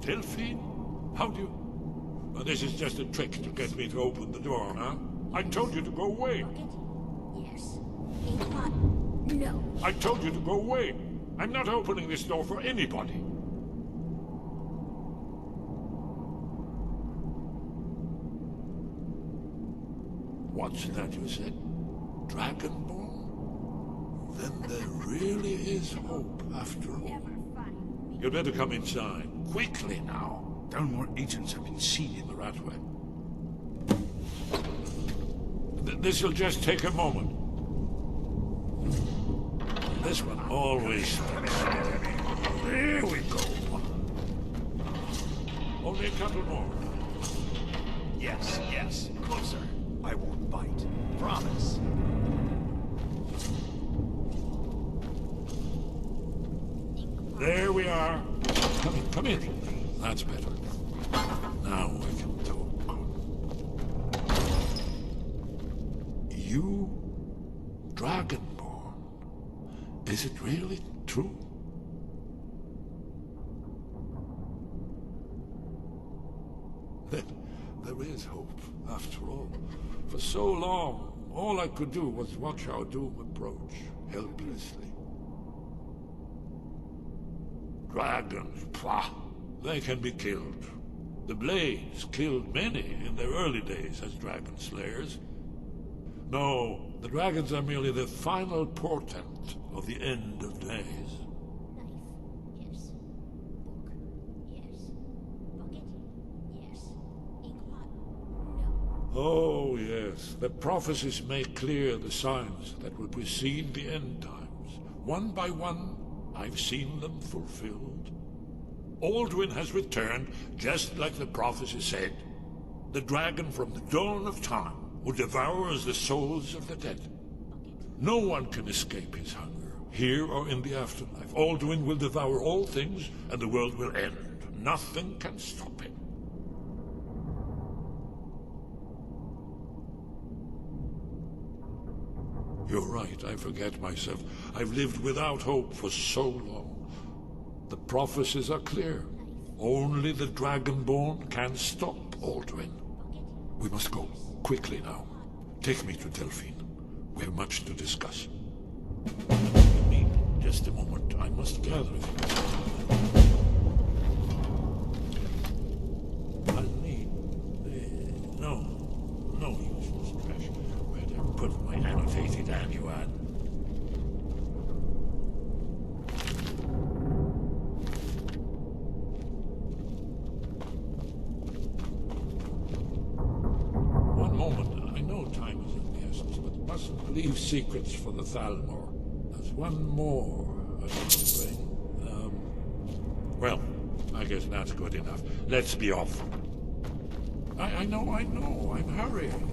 Delphine? How do you... this is just a trick to get me to open the door, huh? I told you to go away. Yes. Inkpot, no. I told you to go away. I'm not opening this door for anybody. What's that you said? Dragonborn? Then there really is hope after all. You'd better come inside. Quickly now. Thalmor agents have been seen in the Ratway. This'll just take a moment. This one always... There we go. Only a couple more. Yes, yes. Closer. I won't bite. Promise. There we are. Come in. That's better. Now we can talk. You, Dragonborn. Is it really true? Then there is hope, after all. For so long, all I could do was watch our doom approach, helplessly. Dragons, pah, they can be killed. The Blades killed many in their early days as dragon slayers. No, the dragons are merely the final portent of the end of days. Oh, yes. The prophecies make clear the signs that will precede the end times. One by one, I've seen them fulfilled. Alduin has returned, just like the prophecy said. The dragon from the dawn of time who devours the souls of the dead. No one can escape his hunger, here or in the afterlife. Alduin will devour all things, and the world will end. Nothing can stop him. You're right, I forget myself. I've lived without hope for so long. The prophecies are clear. Only the Dragonborn can stop Alduin. We must go, quickly now. Take me to Delphine. We have much to discuss. Give me just a moment. I must gather it. I'll need... no useless trash. Where'd I put my annotated annuad? One moment. I know time is of the essence, but mustn't leave secrets for the Thalmor. There's one more I should bring. Well, I guess that's good enough. Let's be off. I know. I'm hurrying.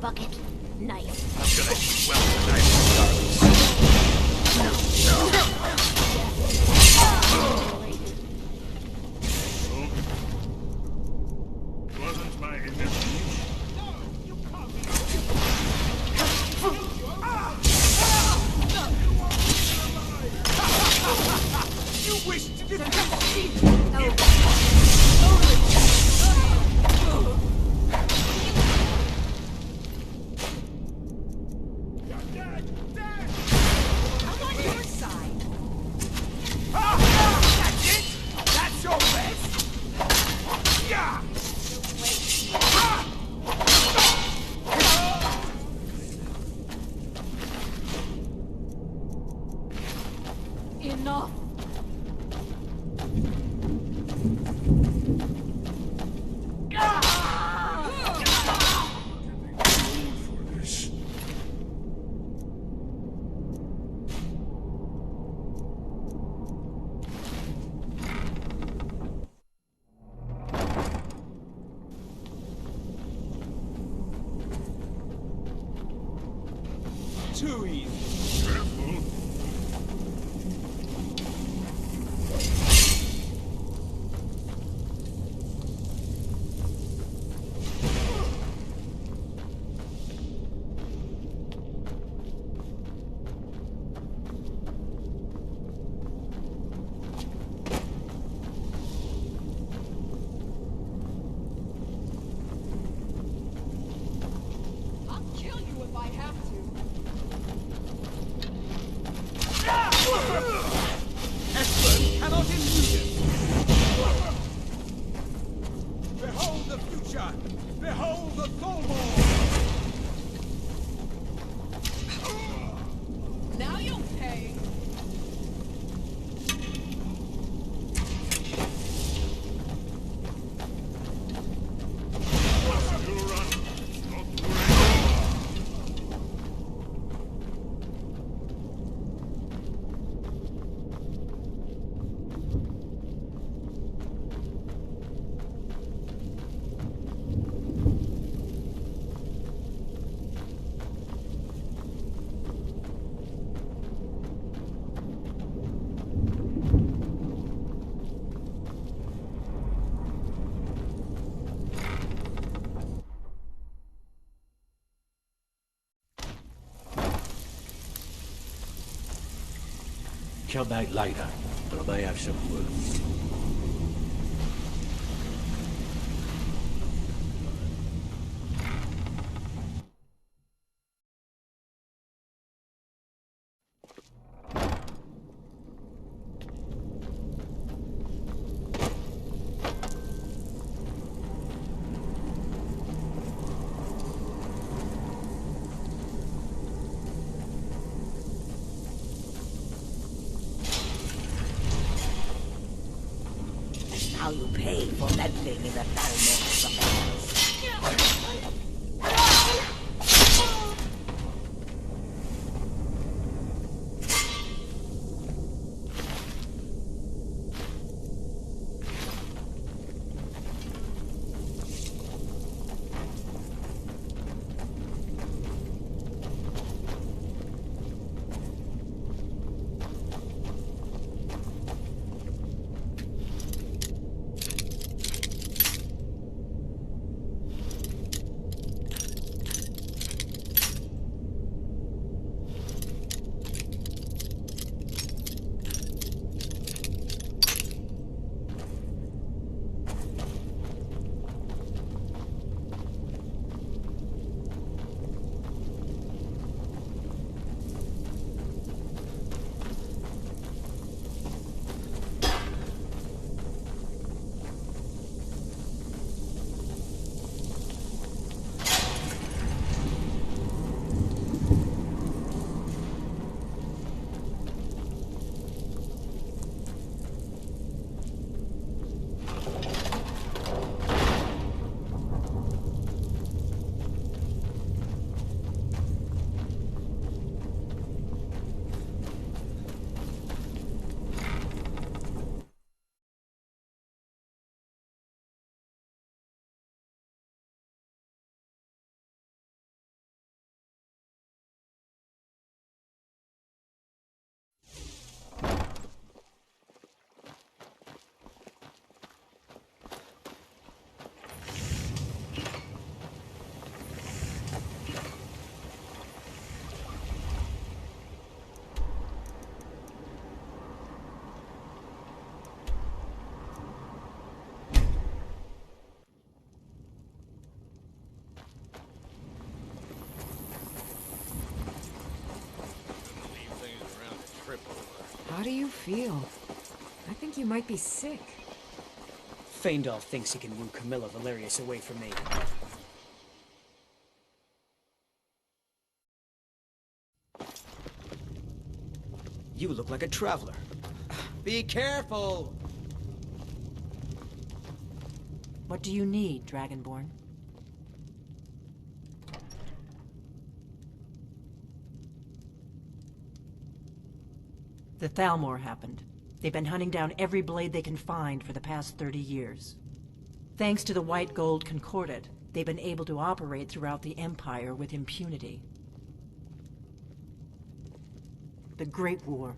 Bucket, knife. I'm gonna eat well tonight, Wasn't my intention. You wish to defeat me! Enough! Too easy. Careful. I'll kill you if I have to. Expert cannot elude it. Behold the future. Behold the Thalmor. Now you'll pay. Come back later, but I may have some work. pay for that thing in the Thalmor. How do you feel? I think you might be sick. Feindal thinks he can woo Camilla Valerius away from me. You look like a traveler. Be careful! What do you need, Dragonborn? The Thalmor happened. They've been hunting down every blade they can find for the past 30 years. Thanks to the White Gold Concordat, they've been able to operate throughout the Empire with impunity. The Great War.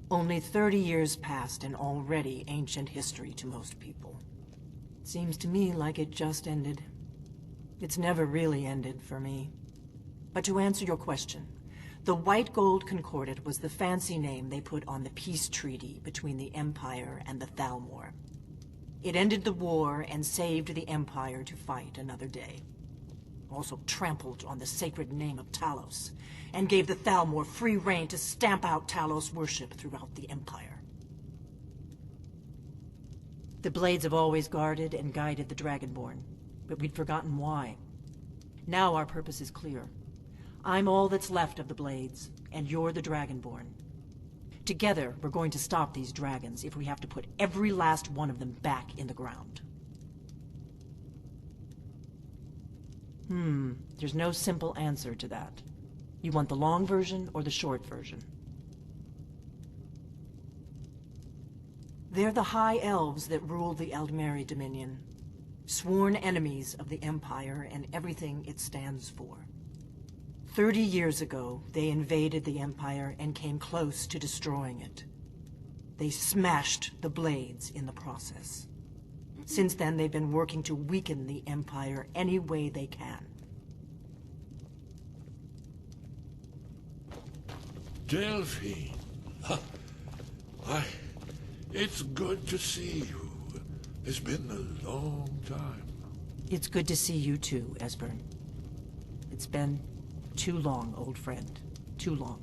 Only 30 years passed and already ancient history to most people. Seems to me like it just ended. It's never really ended for me. But to answer your question, the White Gold Concordat was the fancy name they put on the peace treaty between the Empire and the Thalmor. It ended the war and saved the Empire to fight another day. Also trampled on the sacred name of Talos, and gave the Thalmor free rein to stamp out Talos worship throughout the Empire. The Blades have always guarded and guided the Dragonborn, but we'd forgotten why. Now our purpose is clear. I'm all that's left of the Blades, and you're the Dragonborn. Together, we're going to stop these dragons if we have to put every last one of them back in the ground. There's no simple answer to that. You want the long version or the short version? They're the High Elves that rule the Eldmeri Dominion, sworn enemies of the Empire and everything it stands for. 30 years ago, they invaded the Empire and came close to destroying it. They smashed the Blades in the process. Since then, they've been working to weaken the Empire any way they can. Delphine. It's good to see you. It's been a long time. It's good to see you too, Esbern. It's been too long, old friend. Too long.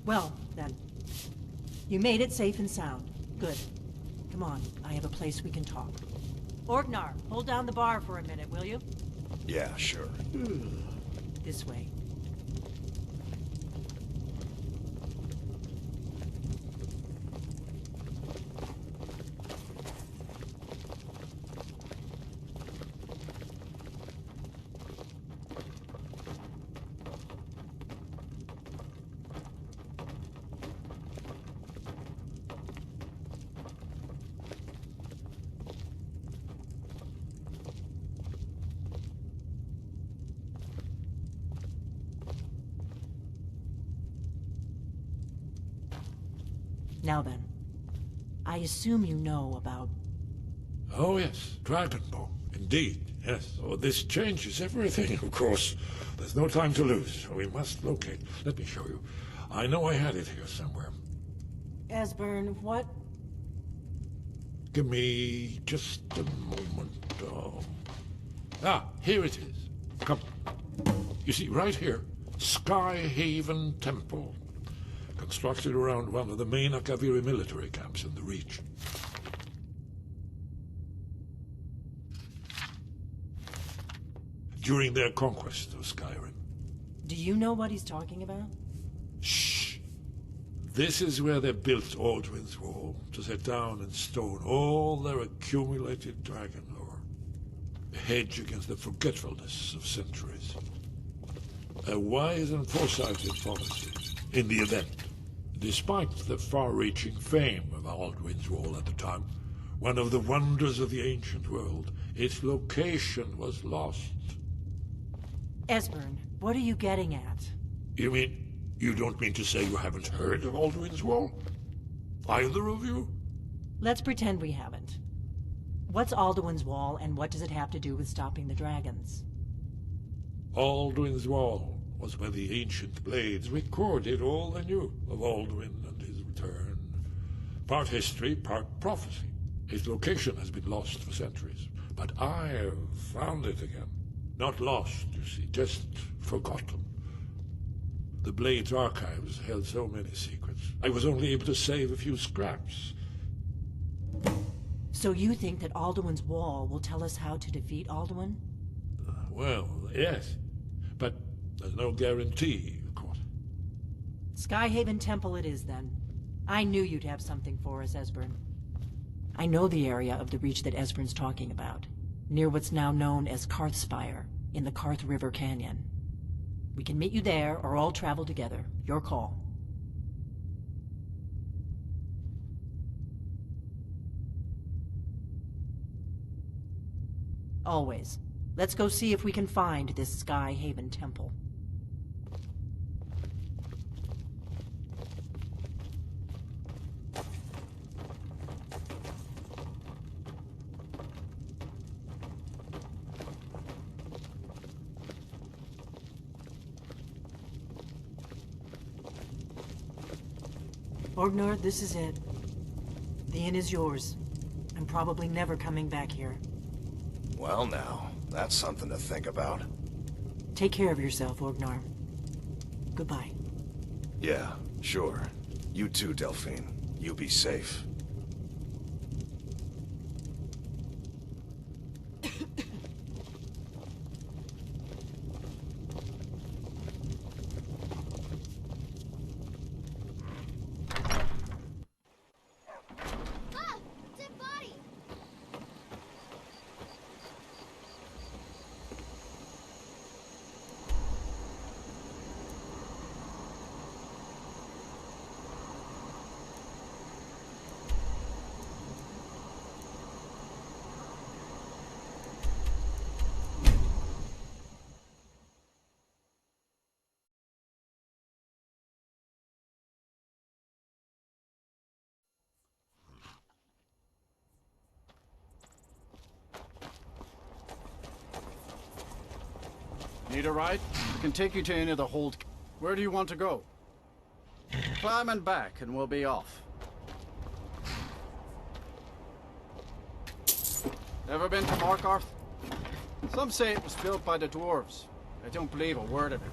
Well, then. You made it safe and sound. Good. Come on, I have a place we can talk. Orgnar, hold down the bar for a minute, will you? Yeah, sure. This way. Now then, I assume you know about... Oh yes, Dragonbone. Indeed, yes. Oh, this changes everything, of course. There's no time to lose. We must locate. Let me show you. I know I had it here somewhere. Esbern, what? Give me just a moment. Here it is. Come. You see, right here, Skyhaven Temple. Constructed around one of the main Akaviri military camps in the Reach. During their conquest of Skyrim. Do you know what he's talking about? Shh! This is where they built Alduin's Wall, to set down in stone all their accumulated dragon lore. A hedge against the forgetfulness of centuries. A wise and foresighted policy, in the event. Despite the far-reaching fame of Alduin's Wall at the time, one of the wonders of the ancient world, its location was lost. Esbern, what are you getting at? You mean, you don't mean to say you haven't heard of Alduin's Wall? Either of you? Let's pretend we haven't. What's Alduin's Wall, and what does it have to do with stopping the dragons? Alduin's Wall was where the ancient blades recorded all they knew of Alduin and his return. Part history, part prophecy. Its location has been lost for centuries, but I have found it again. Not lost, you see, just forgotten. The Blade's archives held so many secrets. I was only able to save a few scraps. So you think that Alduin's Wall will tell us how to defeat Alduin? Well, yes. But there's no guarantee, of course. Skyhaven Temple it is, then. I knew you'd have something for us, Esbern. I know the area of the Reach that Esbern's talking about. Near what's now known as Karthspire, in the Karth River Canyon. We can meet you there, or all travel together. Your call. Always. Let's go see if we can find this Skyhaven Temple. Orgnar, this is it. The inn is yours. I'm probably never coming back here. Well now, that's something to think about. Take care of yourself, Orgnar. Goodbye. Yeah, sure. You too, Delphine. You be safe. Need a ride? I can take you to any of the hold. Where do you want to go? Climb and back, and we'll be off. Ever been to Markarth? Some say it was built by the dwarves. I don't believe a word of it.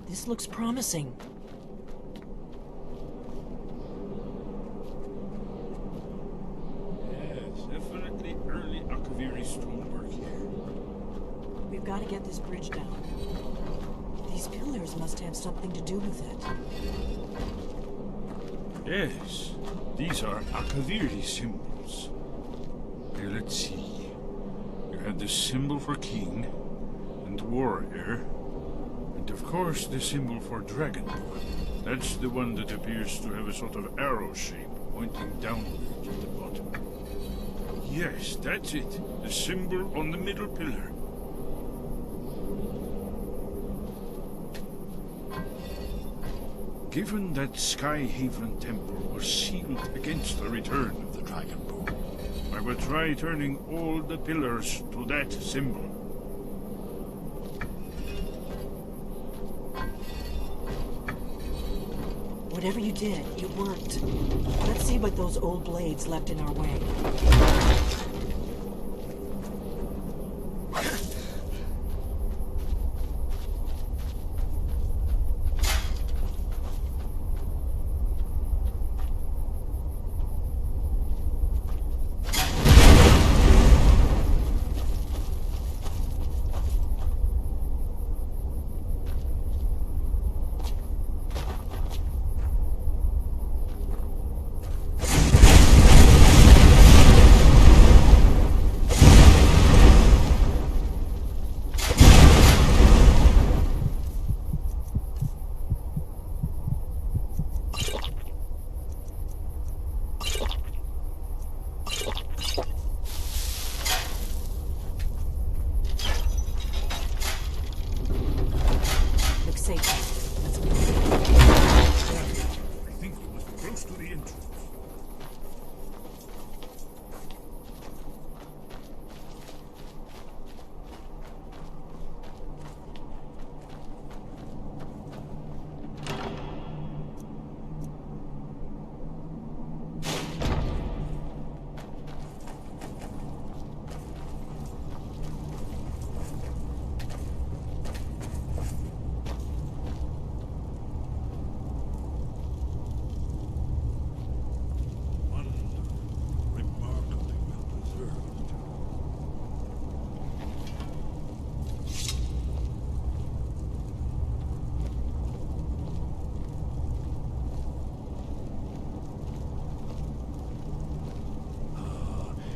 This looks promising. Yes, definitely early Akaviri stonework here. We've got to get this bridge down. These pillars must have something to do with it. Yes, these are Akaviri symbols. Here, let's see. You had the symbol for king and warrior, and of course the symbol for dragonborn. That's the one that appears to have a sort of arrow shape pointing downwards at the bottom. Yes, that's it. The symbol on the middle pillar. Given that Skyhaven Temple was sealed against the return of the Dragonborn, I will try turning all the pillars to that symbol. Whatever you did, it worked. Let's see what those old blades left in our way.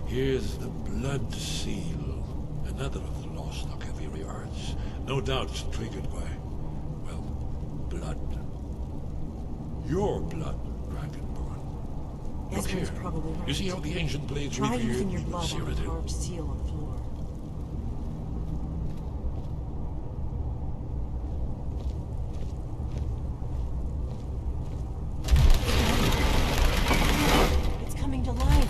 Here's the Blood Seal, another of the lost Akaviri arts. No doubt triggered by, well, blood. Your blood, Dragonborn. Look here. Probably right. You see how the ancient blades Try revered using your the blood on the Cyrodiil? carved seal on the floor. It's coming to life.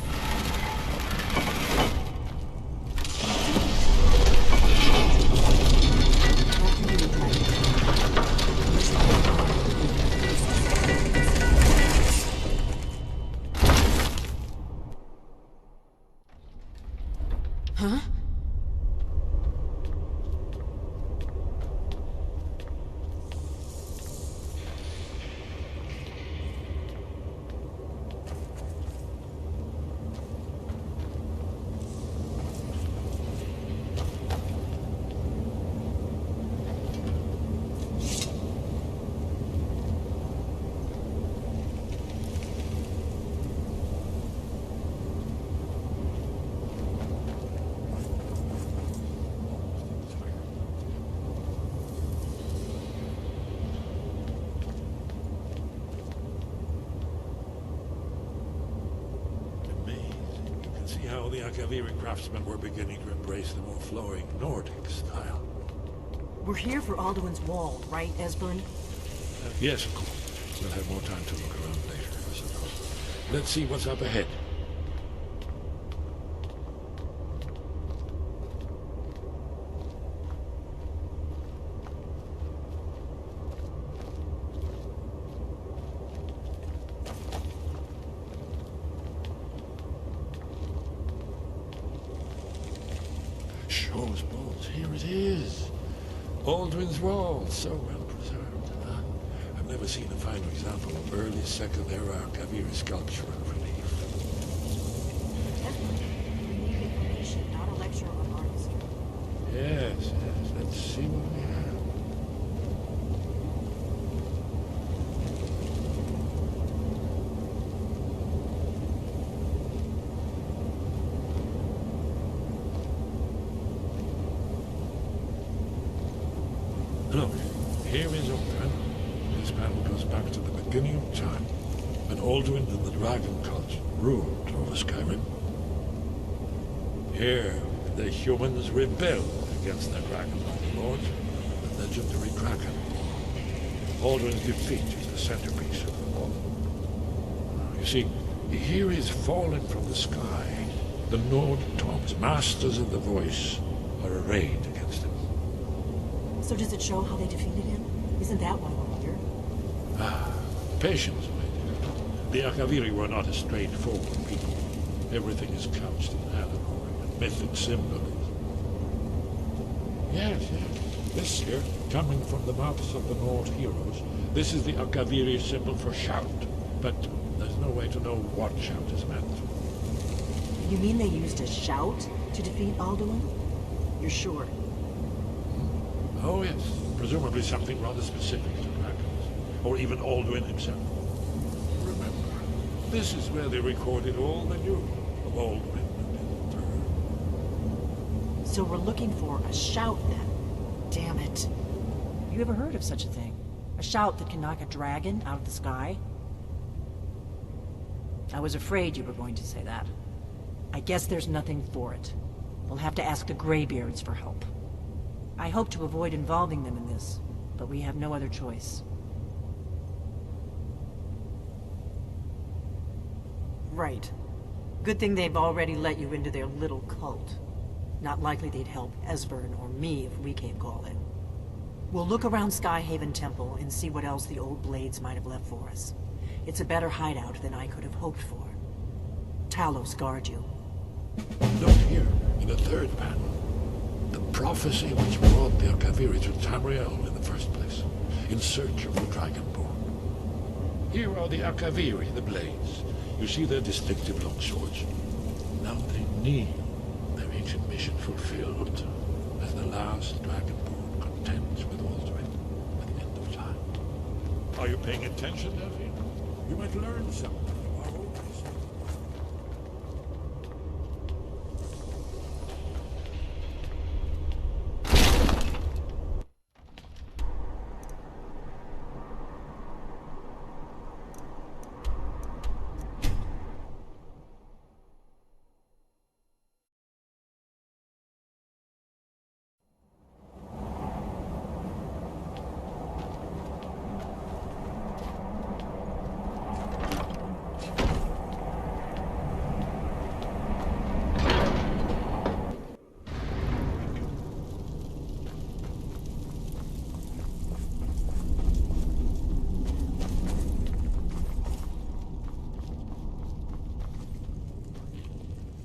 Huh? See how the Akaviri craftsmen were beginning to embrace the more flowing Nordic style. We're here for Alduin's Wall, right, Esbern? Yes, of course. We'll have more time to look around later, I suppose. Let's see what's up ahead. Shaw's bolts, here it is. Alduin's Wall, so well preserved. Huh? I've never seen a finer example of early Second Era Akaviri sculpture and relief. We need information, not a lecture on artistry. Yes, let's see what we have. Look, here is Odin. This panel goes back to the beginning of time, when Alduin and the Dragon Cult ruled over Skyrim. Here, the humans rebelled against their dragon-like lords, the legendary Kraken. Alduin's defeat is the centerpiece of the war. You see, here is fallen from the sky. The Nord Toms, masters of the voice, are arrayed against him. So does it show how they defeated him? Isn't that why we're here? Patience, my dear. The Akaviri were not a straightforward people. Everything is couched in allegory and mythic symbolism. Yes. This here, coming from the mouths of the Nord heroes, this is the Akaviri symbol for shout. But there's no way to know what shout is meant. You mean they used a shout to defeat Alduin? You're sure? Oh, yes. Presumably something rather specific to dragons. Or even Alduin himself. Remember, this is where they recorded all they knew of Alduin and his bird. So we're looking for a shout then. Damn it. You ever heard of such a thing? A shout that can knock a dragon out of the sky? I was afraid you were going to say that. I guess there's nothing for it. We'll have to ask the Greybeards for help. I hope to avoid involving them in this, but we have no other choice. Right. Good thing they've already let you into their little cult. Not likely they'd help Esbern or me if we came calling. We'll look around Skyhaven Temple and see what else the old Blades might have left for us. It's a better hideout than I could have hoped for. Talos guard you. Note here, in the third panel, the prophecy which brought the Akaviri to Tamriel in the first place, in search of the Dragonborn. Here are the Akaviri, the Blades. You see their distinctive long swords. Now they need their ancient mission fulfilled, as the last Dragonborn contends with Alduin at the end of time. Are you paying attention, Delphine? You might learn something from our old history.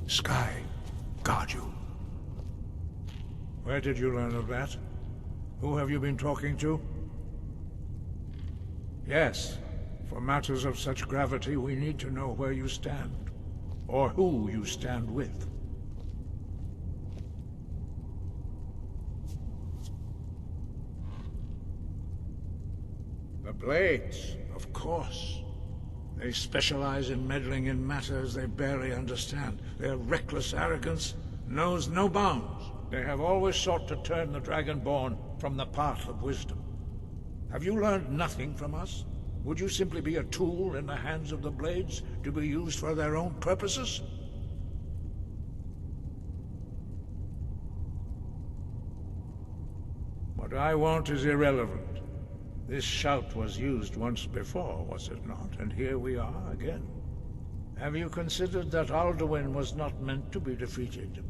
Sky, guard you. Where did you learn of that? Who have you been talking to? Yes, for matters of such gravity, we need to know where you stand, or who you stand with. The Blades, of course. They specialize in meddling in matters they barely understand. Their reckless arrogance knows no bounds. They have always sought to turn the Dragonborn from the path of wisdom. Have you learned nothing from us? Would you simply be a tool in the hands of the Blades to be used for their own purposes? What I want is irrelevant. This shout was used once before, was it not? And here we are again. Have you considered that Alduin was not meant to be defeated?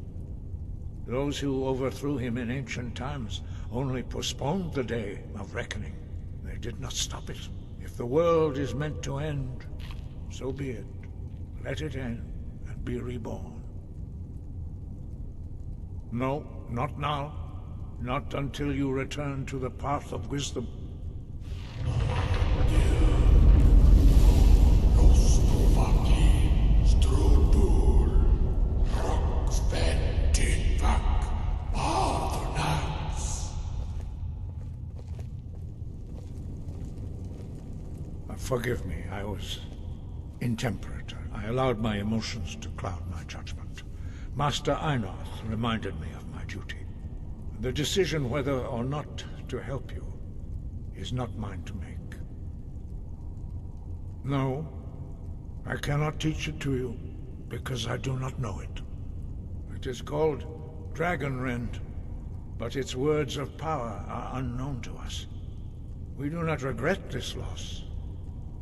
Those who overthrew him in ancient times only postponed the day of reckoning. They did not stop it. If the world is meant to end, so be it. Let it end and be reborn. No, not now. Not until you return to the path of wisdom. Forgive me, I was intemperate. I allowed my emotions to cloud my judgment. Master Einoth reminded me of my duty. The decision whether or not to help you is not mine to make. No, I cannot teach it to you, because I do not know it. It is called Dragon Rend, but its words of power are unknown to us. We do not regret this loss.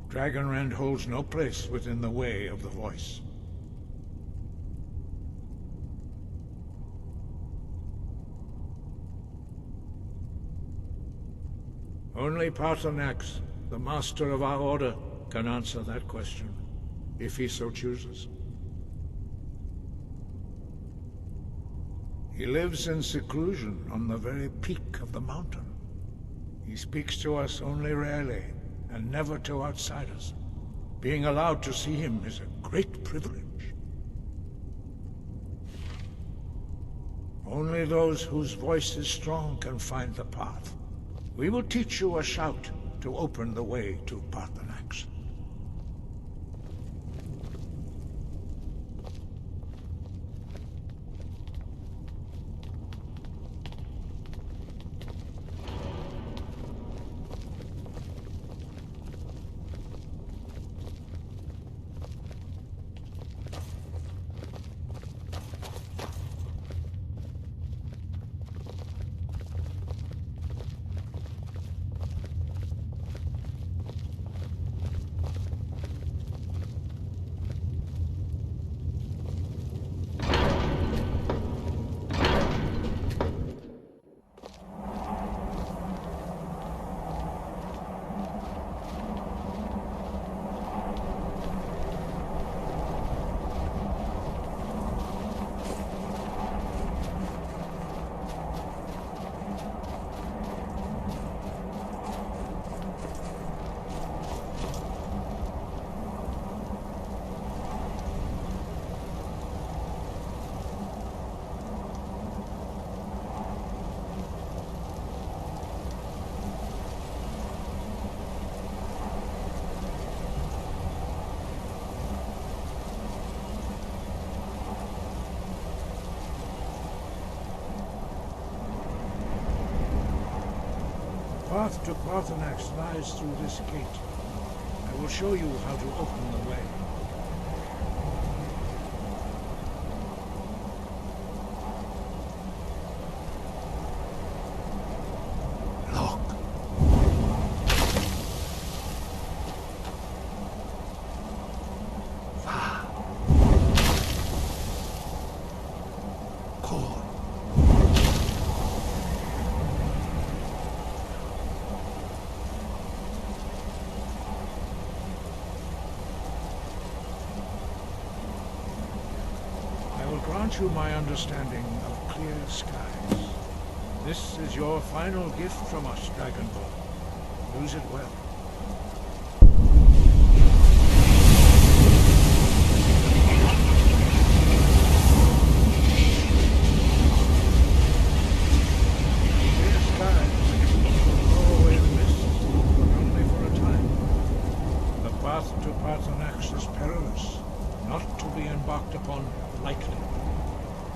Dragon Rend holds no place within the way of the voice. Only Paarthurnax, the master of our order, can answer that question, if he so chooses. He lives in seclusion on the very peak of the mountain. He speaks to us only rarely, and never to outsiders. Being allowed to see him is a great privilege. Only those whose voice is strong can find the path. We will teach you a shout to open the way to Paarthurnax. The path to Paarthurnax lies through this gate. I will show you how to open the way. Grant you my understanding of clear skies. This is your final gift from us, Dragonborn. Use it well. Clear skies will blow away the mist, but only for a time. The path to Paarthurnax is perilous, not to be embarked upon lightly.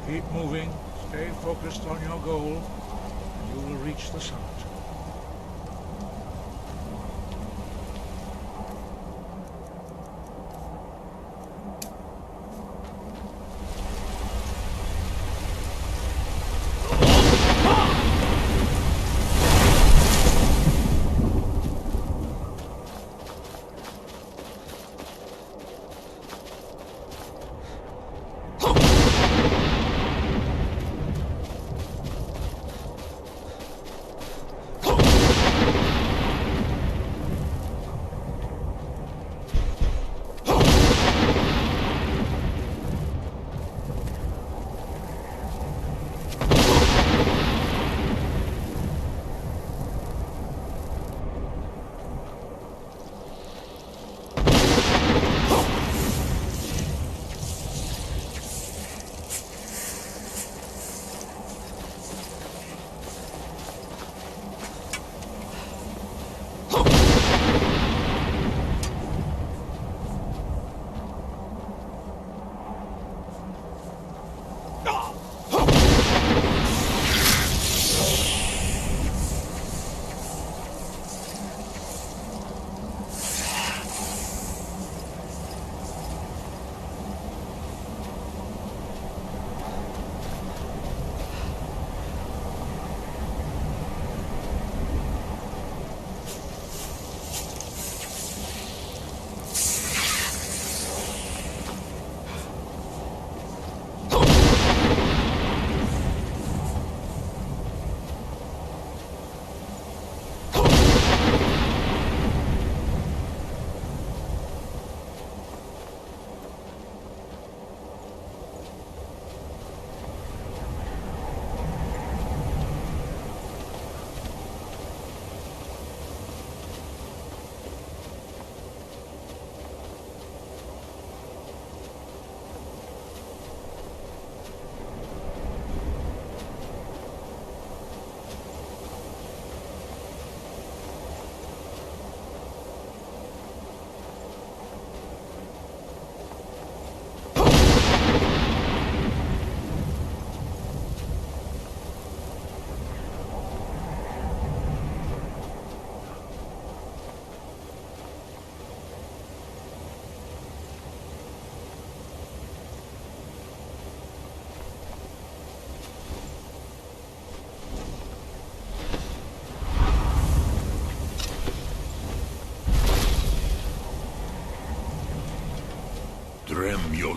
Keep moving, stay focused on your goal, and you will reach the summit.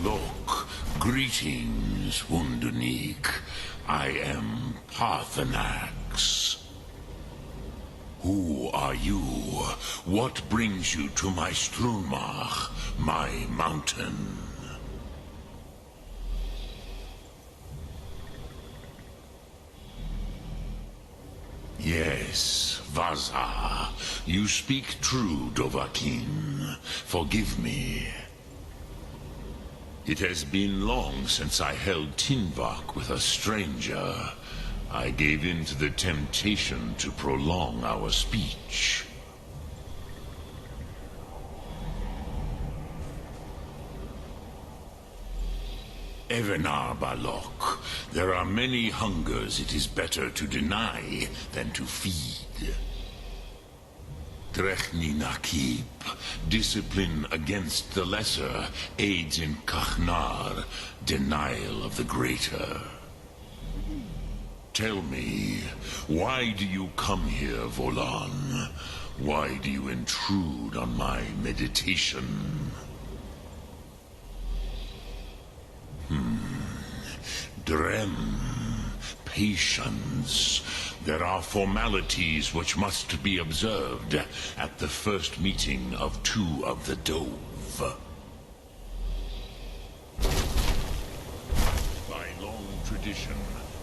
Balok. Greetings, Wunderneek. I am Parthenax. Who are you? What brings you to my Strunmach, my mountain? Yes, Vaza. You speak true, Dovahkiin. Forgive me. It has been long since I held Tinvak with a stranger. I gave in to the temptation to prolong our speech. Evenar Balok, there are many hungers it is better to deny than to feed. Drechni Nakib, discipline against the lesser, aids in Kachnar, denial of the greater. Tell me, why do you come here, Volan? Why do you intrude on my meditation? Drem, patience. There are formalities which must be observed at the first meeting of two of the Dove. By long tradition,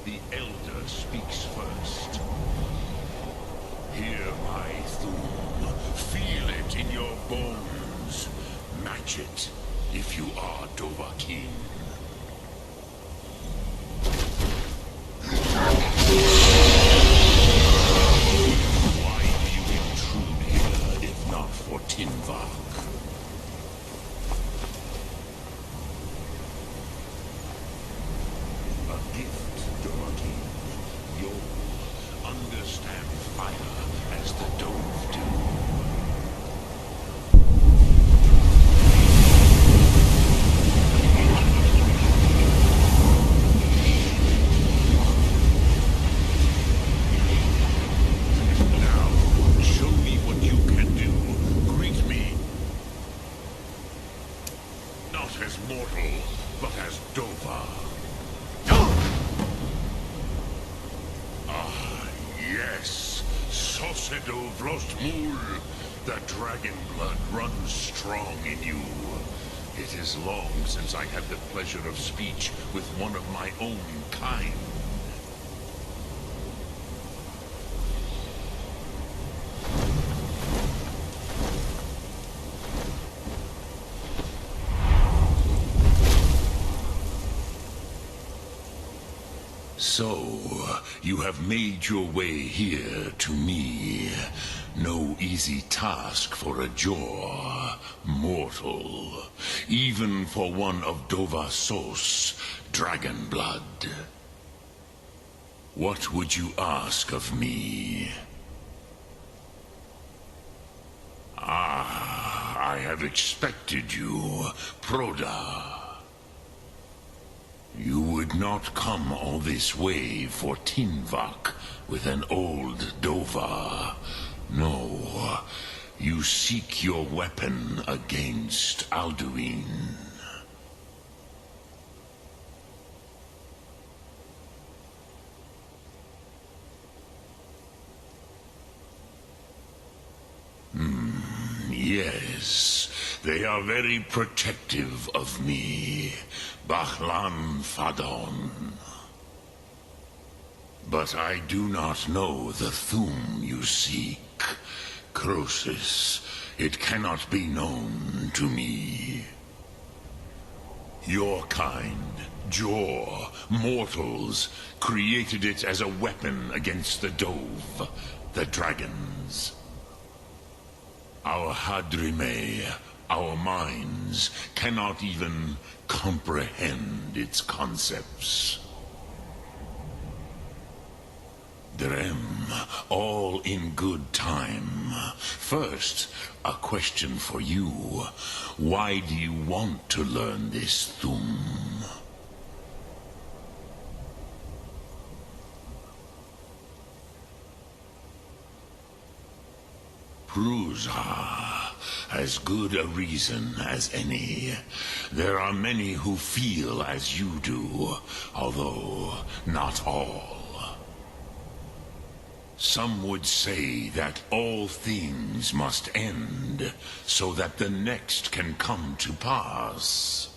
the Elder speaks first. Hear my Thum. Feel it in your bones. Match it if you are Dovahkiin. Why do you intrude here if not for Tinvak? A gift, Dovahkiin. You'll understand fire as the Dove do. The dragon blood runs strong in you. It is long since I had the pleasure of speech with one of my own kind. So, you have made your way here to me. No easy task for a Jor, mortal. Even for one of Dovahsos, dragon blood. What would you ask of me? Ah, I have expected you, Proda. You would not come all this way for Tinvak with an old Dova. No, you seek your weapon against Alduin. Yes, they are very protective of me, Bachlan Fadon. But I do not know the Thum you seek. Croesus, it cannot be known to me. Your kind, Jor, mortals, created it as a weapon against the Dove, the dragons. Our Hadrime, our minds, cannot even comprehend its concepts. Drem, all in good time. First, a question for you. Why do you want to learn this Thum? Prusa, as good a reason as any. There are many who feel as you do, although not all. Some would say that all things must end, so that the next can come to pass.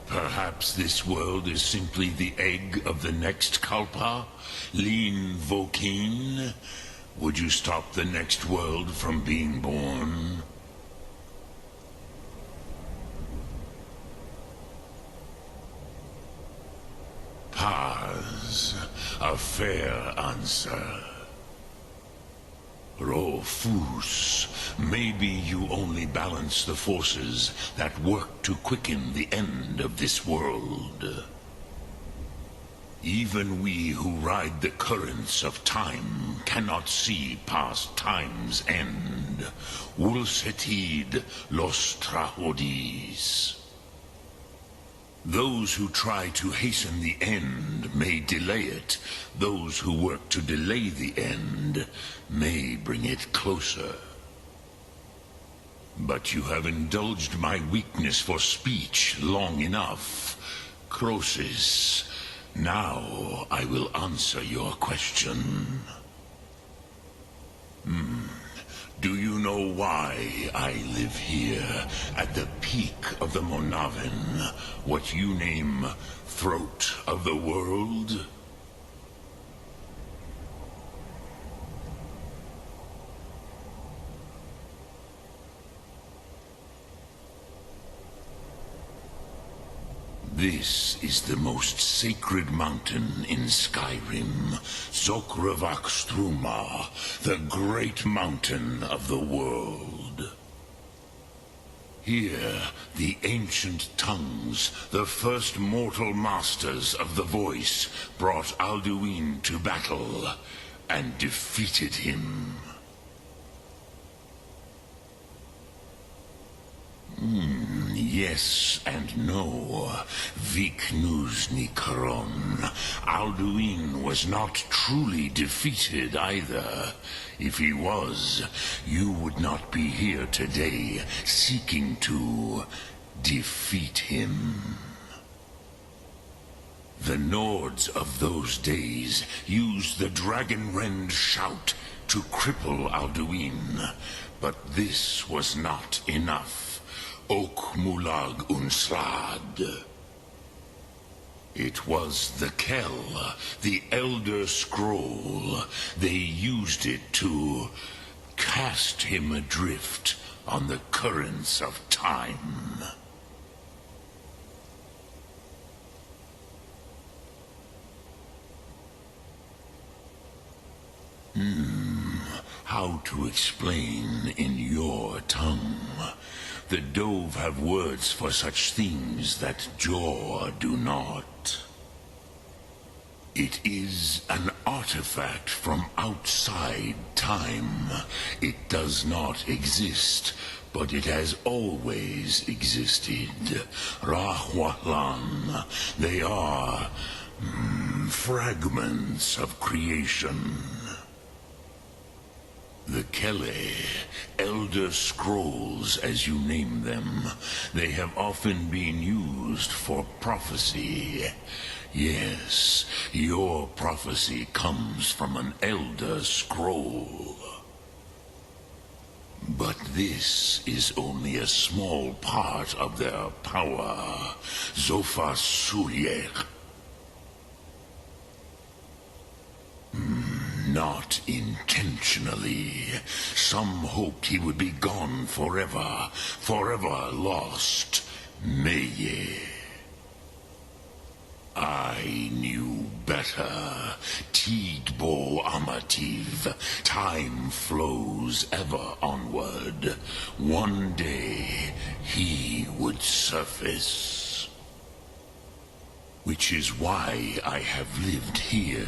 Perhaps this world is simply the egg of the next Kalpa, Lean Vokeen. Would you stop the next world from being born? Paz, a fair answer. Rofus, maybe you only balance the forces that work to quicken the end of this world. Even we who ride the currents of time cannot see past time's end. Wulsetid los trahodis. Those who try to hasten the end may delay it. Those who work to delay the end may bring it closer. But you have indulged my weakness for speech long enough. Croesus, now I will answer your question. Do you know why I live here, at the peak of the Monavin, what you name throat of the world? This is the most sacred mountain in Skyrim, Zokravakstruma, the great mountain of the world. Here, the ancient tongues, the first mortal masters of the voice, brought Alduin to battle and defeated him. Yes and no. Viknuzny Karon. Alduin was not truly defeated either. If he was, you would not be here today seeking to defeat him. The Nords of those days used the Dragonrend shout to cripple Alduin, but this was not enough. Ok Mulag Unslad. It was the Kell, the Elder Scroll. They used it to cast him adrift on the currents of time. How to explain in your tongue? The Dove have words for such things that Jor do not. It is an artifact from outside time. It does not exist, but it has always existed. Rahwalan, they are fragments of creation. The Kele, Elder Scrolls as you name them, they have often been used for prophecy. Yes, your prophecy comes from an Elder Scroll. But this is only a small part of their power. Zofa Sulyek. Not intentionally. Some hoped he would be gone forever, forever lost. Meye. I knew better. Tidbo Amativ. Time flows ever onward. One day, he would surface. Which is why I have lived here.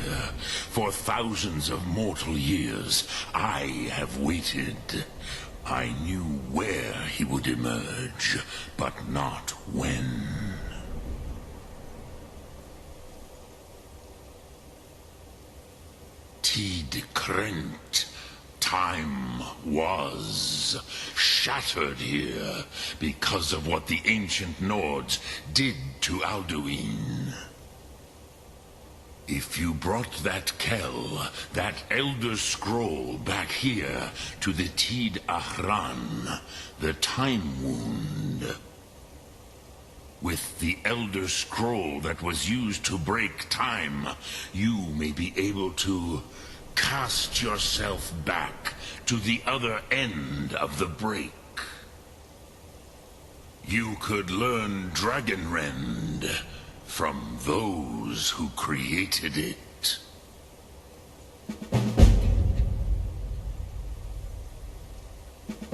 For thousands of mortal years, I have waited. I knew where he would emerge, but not when. Tid Krent, Time was shattered here because of what the ancient Nords did to Alduin. If you brought that Kell, that Elder Scroll, back here to the Tid Ahran, the Time Wound, with the Elder Scroll that was used to break time, you may be able to cast yourself back to the other end of the break. You could learn Dragonrend from those who created it.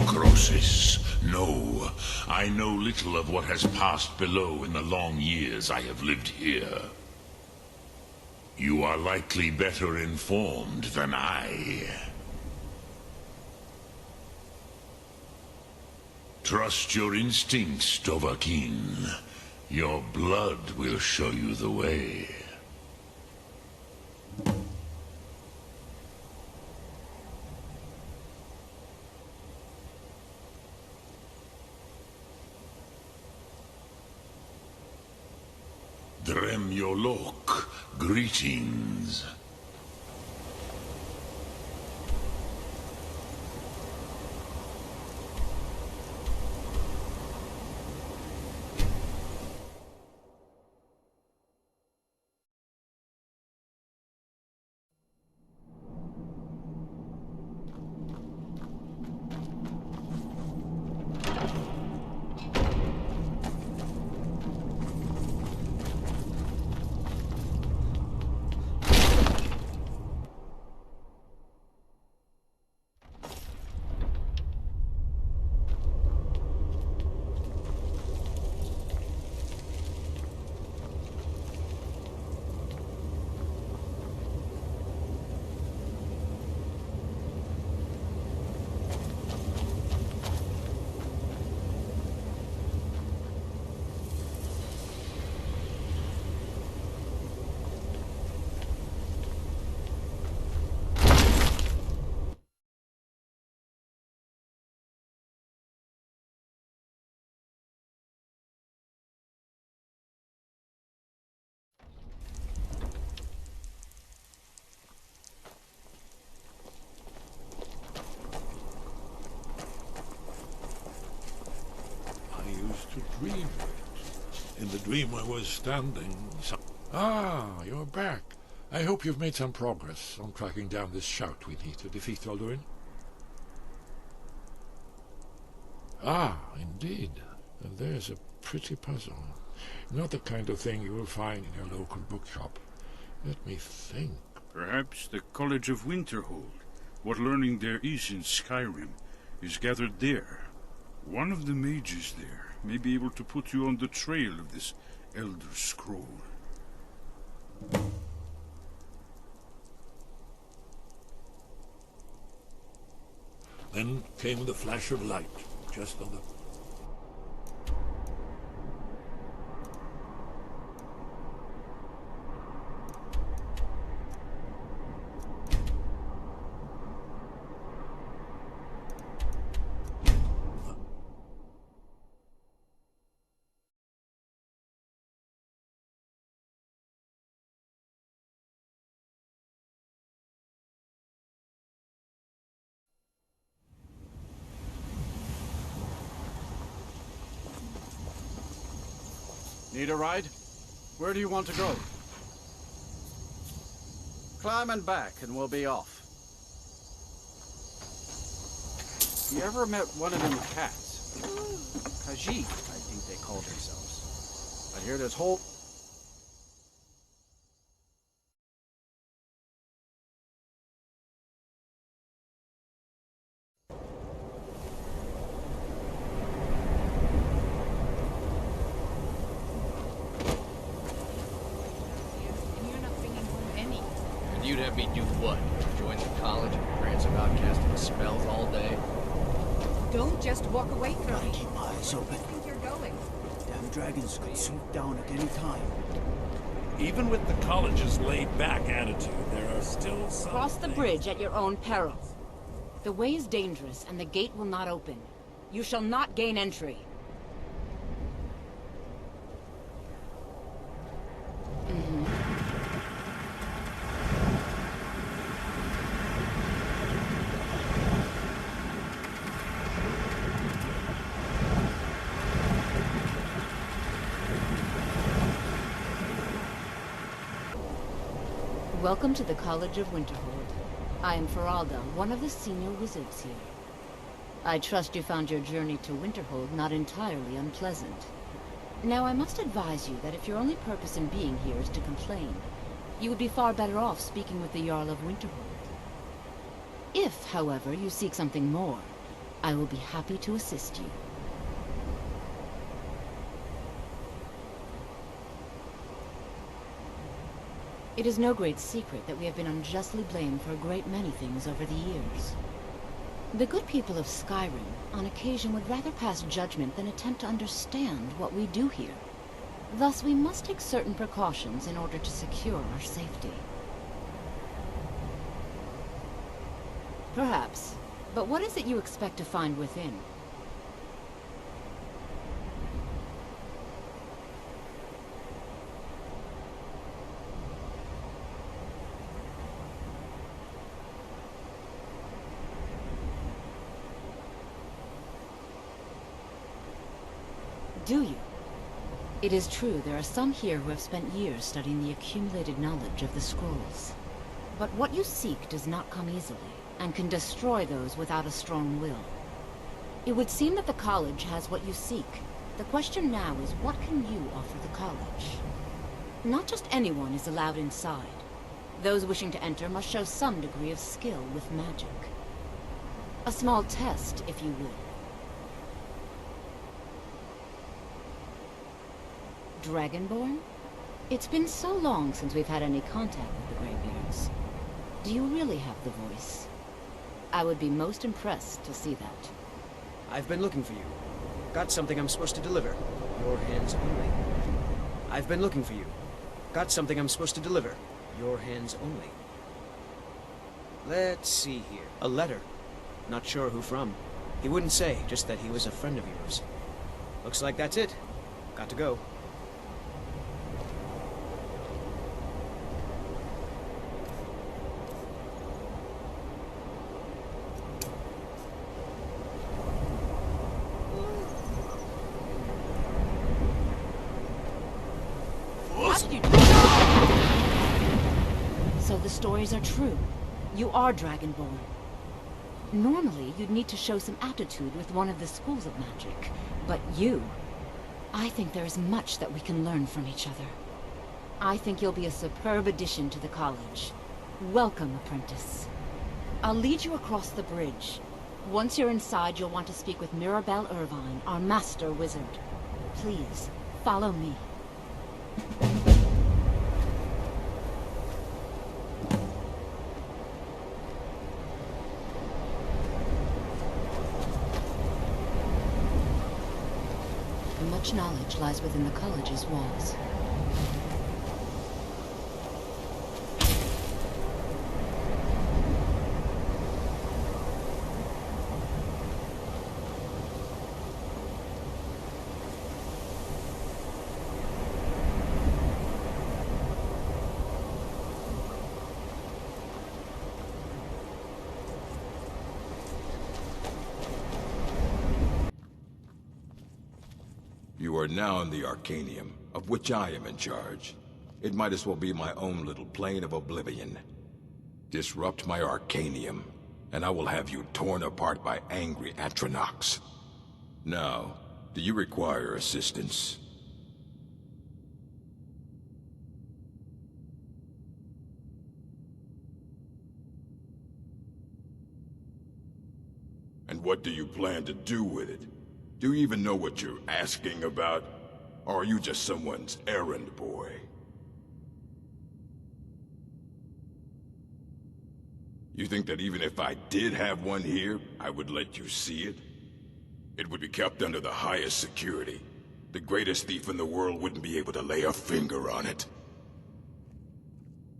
Croesus, no. I know little of what has passed below in the long years I have lived here. You are likely better informed than I. Trust your instincts, Dovahkiin. Your blood will show you the way. Drem Yolok, greetings. Dream. In the dream I was standing... Ah, you're back. I hope you've made some progress on tracking down this shout we need to defeat Alduin. Ah, indeed. And there's a pretty puzzle. Not the kind of thing you will find in your local bookshop. Let me think. Perhaps the College of Winterhold. What learning there is in Skyrim is gathered there. One of the mages there may be able to put you on the trail of this Elder Scroll. Then came the flash of light, just on the... Need a ride? Where do you want to go? Climb and back and we'll be off. You ever met one of them cats? Khajiit, I think they call themselves. I hear this whole... You'd have me do what? Join the college and prance about casting spells all day? Don't just walk away from Gotta me. keep my eyes Where open. do you think you're going? Damn dragons could swoop down at any time. Even with the college's laid-back attitude, there are still some... Cross the bridge at your own peril. The way is dangerous, and the gate will not open. You shall not gain entry. Welcome to the College of Winterhold. I am Feralda, one of the senior wizards here. I trust you found your journey to Winterhold not entirely unpleasant. Now, I must advise you that if your only purpose in being here is to complain, you would be far better off speaking with the Jarl of Winterhold. If, however, you seek something more, I will be happy to assist you. It is no great secret that we have been unjustly blamed for a great many things over the years. The good people of Skyrim, on occasion, would rather pass judgment than attempt to understand what we do here. Thus, we must take certain precautions in order to secure our safety. Perhaps. But what is it you expect to find within? Do you? It is true, there are some here who have spent years studying the accumulated knowledge of the scrolls. But what you seek does not come easily, and can destroy those without a strong will. It would seem that the college has what you seek. The question now is, what can you offer the college? Not just anyone is allowed inside. Those wishing to enter must show some degree of skill with magic. A small test, if you would. Dragonborn? It's been so long since we've had any contact with the Greybeards. Do you really have the voice? I would be most impressed to see that. I've been looking for you. Got something I'm supposed to deliver. Your hands only. I've been looking for you. Got something I'm supposed to deliver. Your hands only. Let's see here. A letter. Not sure who from. He wouldn't say, just that he was a friend of yours. Looks like that's it. Got to go. So the stories are true. You are Dragonborn. Normally, you'd need to show some aptitude with one of the schools of magic. But you... I think there is much that we can learn from each other. I think you'll be a superb addition to the college. Welcome, apprentice. I'll lead you across the bridge. Once you're inside, you'll want to speak with Mirabelle Irvine, our master wizard. Please, follow me. Much knowledge lies within the college's walls. You are now in the Arcanium, of which I am in charge. It might as well be my own little plane of oblivion. Disrupt my Arcanium, and I will have you torn apart by angry Atronachs. Now, do you require assistance? And what do you plan to do with it? Do you even know what you're asking about? Or are you just someone's errand boy? You think that even if I did have one here, I would let you see it? It would be kept under the highest security. The greatest thief in the world wouldn't be able to lay a finger on it.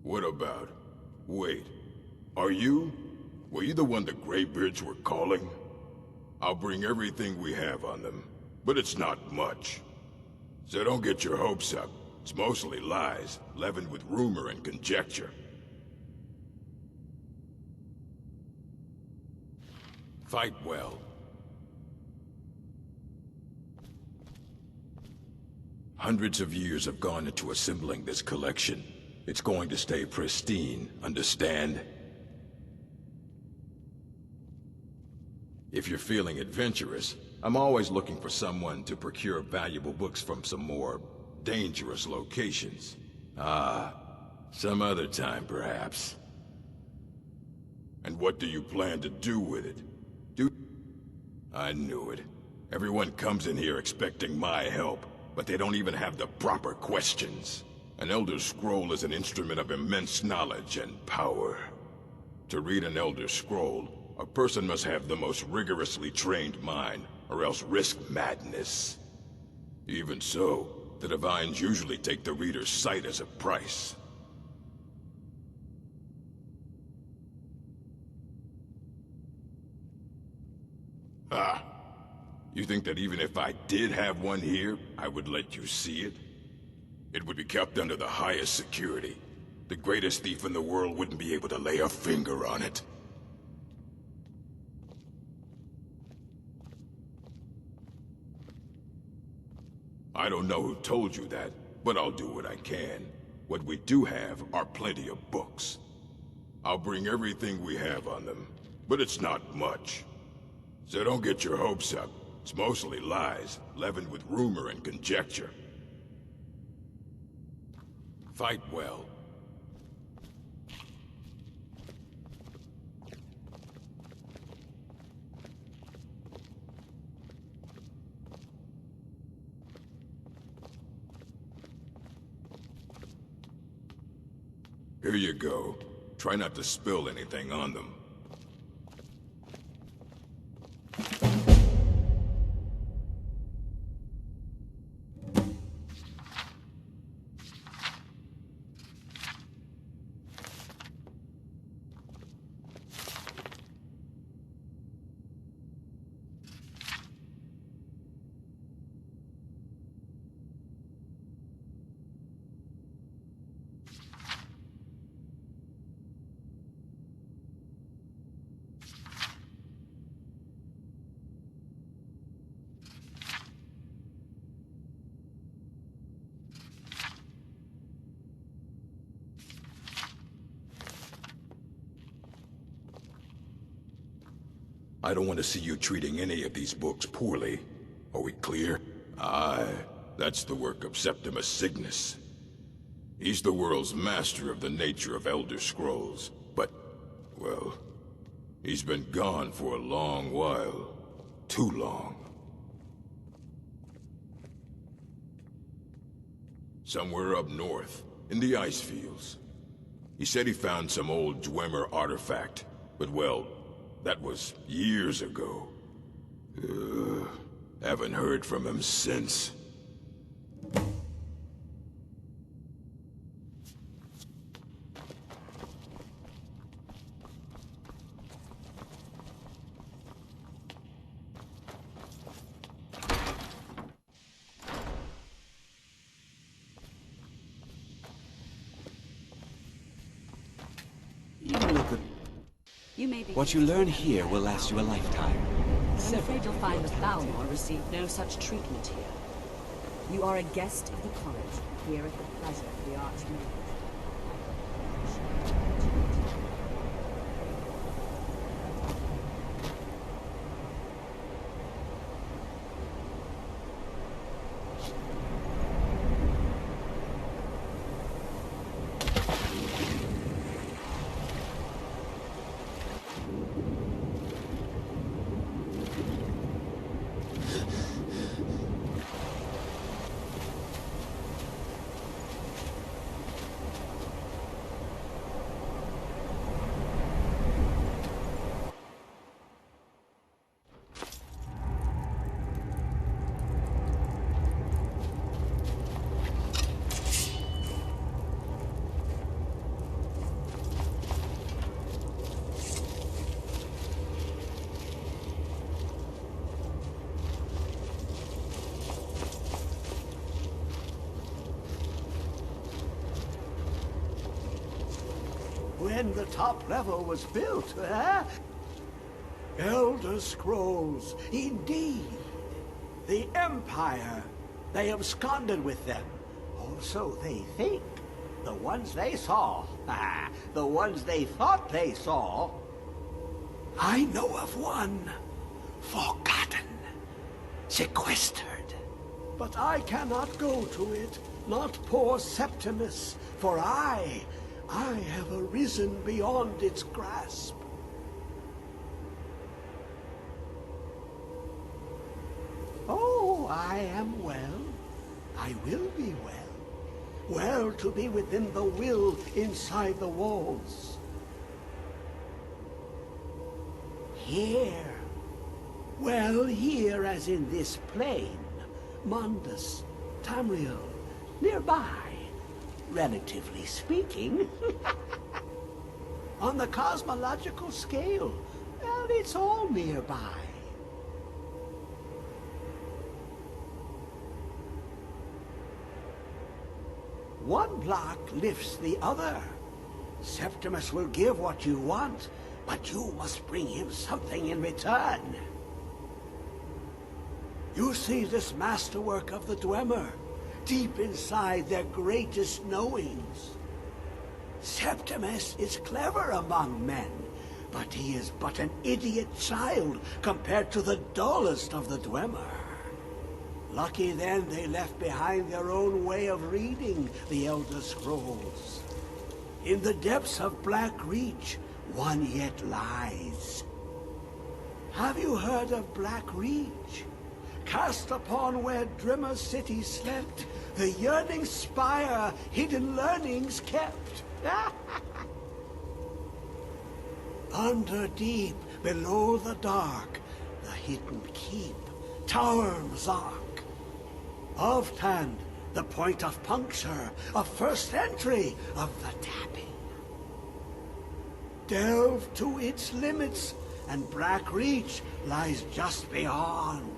What about... Wait. Are you... Were you the one the Greybeards were calling? I'll bring everything we have on them, but it's not much. So don't get your hopes up. It's mostly lies, leavened with rumor and conjecture. Fight well. Hundreds of years have gone into assembling this collection. It's going to stay pristine, understand? If you're feeling adventurous, I'm always looking for someone to procure valuable books from some more dangerous locations. Ah, some other time perhaps. And what do you plan to do with it? I knew it. Everyone comes in here expecting my help, but they don't even have the proper questions. An Elder Scroll is an instrument of immense knowledge and power. To read an Elder Scroll, a person must have the most rigorously trained mind, or else risk madness. Even so, the Divines usually take the reader's sight as a price. Ah! You think that even if I did have one here, I would let you see it? It would be kept under the highest security. The greatest thief in the world wouldn't be able to lay a finger on it. I don't know who told you that, but I'll do what I can. What we do have are plenty of books. I'll bring everything we have on them, but it's not much. So don't get your hopes up. It's mostly lies, leavened with rumor and conjecture. Fight well. Here you go. Try not to spill anything on them. I don't want to see you treating any of these books poorly. Are we clear? Aye, that's the work of Septimus Cygnus. He's the world's master of the nature of Elder Scrolls, but, well, he's been gone for a long while. Too long. Somewhere up north, in the ice fields. He said he found some old Dwemer artifact, but well, that was years ago. Haven't heard from him since. What you learn here will last you a lifetime. I'm afraid you'll find that Balmor received no such treatment here. You are a guest of the college, here at the pleasure of the Archmage. when the top level was built, eh? Elder Scrolls, indeed. The Empire. They absconded with them. Or so they think. The ones they saw. The ones they thought they saw. I know of one. Forgotten. Sequestered. But I cannot go to it. Not poor Septimus. For I have arisen beyond its grasp. Oh, I am well. I will be well. Well to be within the will inside the walls. Here. Well, here as in this plain. Mundus, Tamriel, nearby. Relatively speaking. On the cosmological scale, well, it's all nearby. One block lifts the other. Septimus will give what you want, but you must bring him something in return. You see this masterwork of the Dwemer, deep inside their greatest knowings. Septimus is clever among men, but he is but an idiot child compared to the dullest of the Dwemer. Lucky then they left behind their own way of reading the Elder Scrolls. In the depths of Black Reach, one yet lies. Have you heard of Black Reach? Cast upon where Drimmer City slept, the yearning spire hidden learnings kept. Under deep, below the dark, the hidden keep, Tower Mazark. Of Tand, the point of puncture, of first entry of the tapping. Delve to its limits, and Black Reach lies just beyond.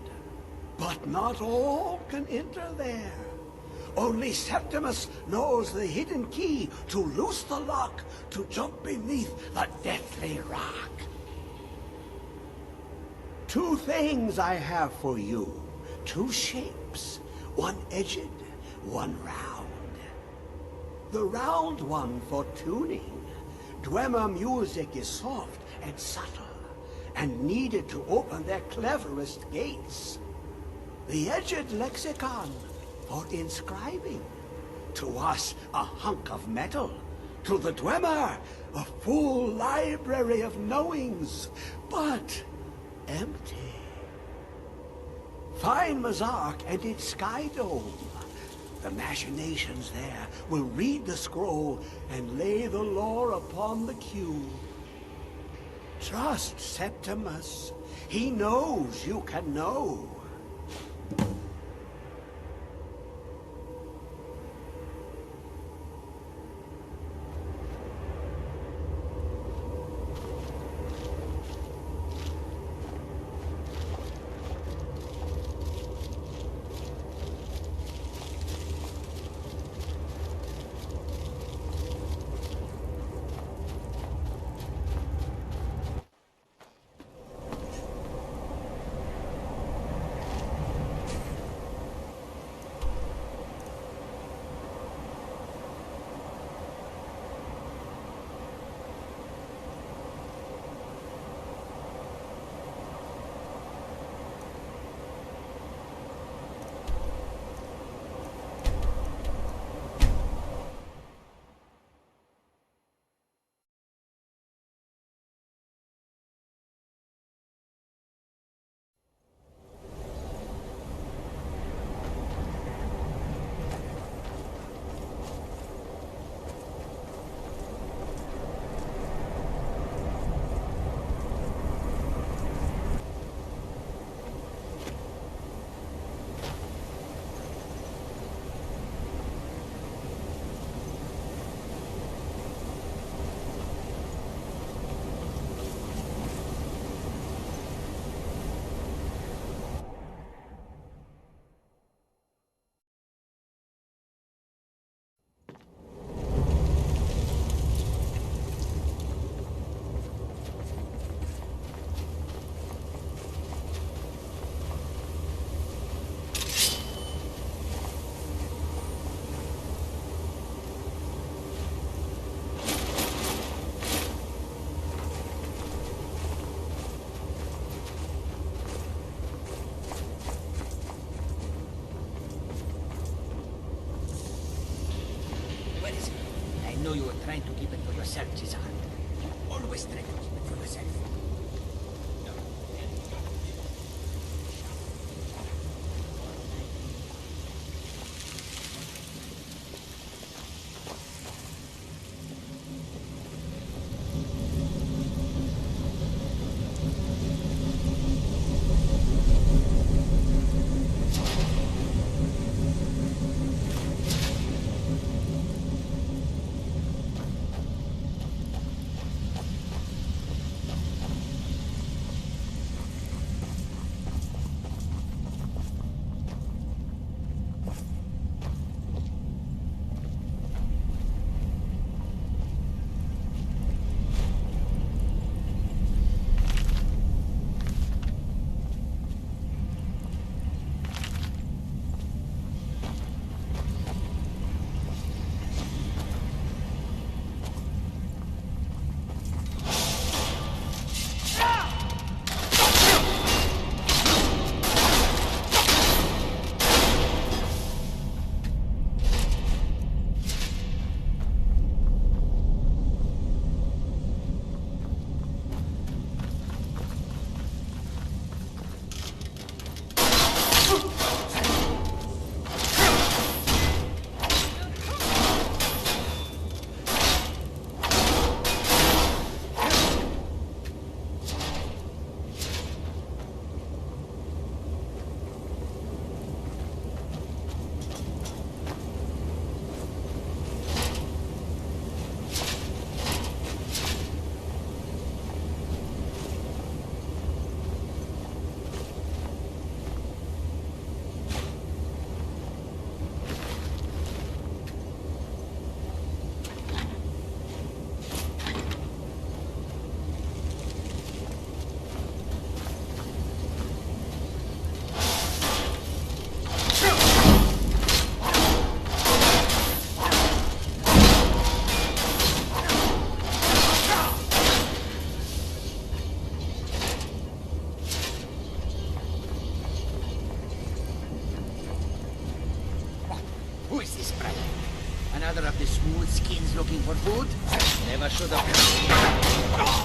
But not all can enter there. Only Septimus knows the hidden key to loose the lock, to jump beneath the deathly rock. Two things I have for you. Two shapes. One edged, one round. The round one for tuning. Dwemer music is soft and subtle, and needed to open their cleverest gates. The edged lexicon for inscribing. To us, a hunk of metal. To the Dwemer, a full library of knowings, but empty. Find Mazark and its sky dome. The machinations there will read the scroll and lay the lore upon the cube. Trust Septimus. He knows you can know. trying to keep it for yourself, Cesar. Always try to keep it for yourself. Who is this, brother? Another of the smooth skins looking for food? Never should have come.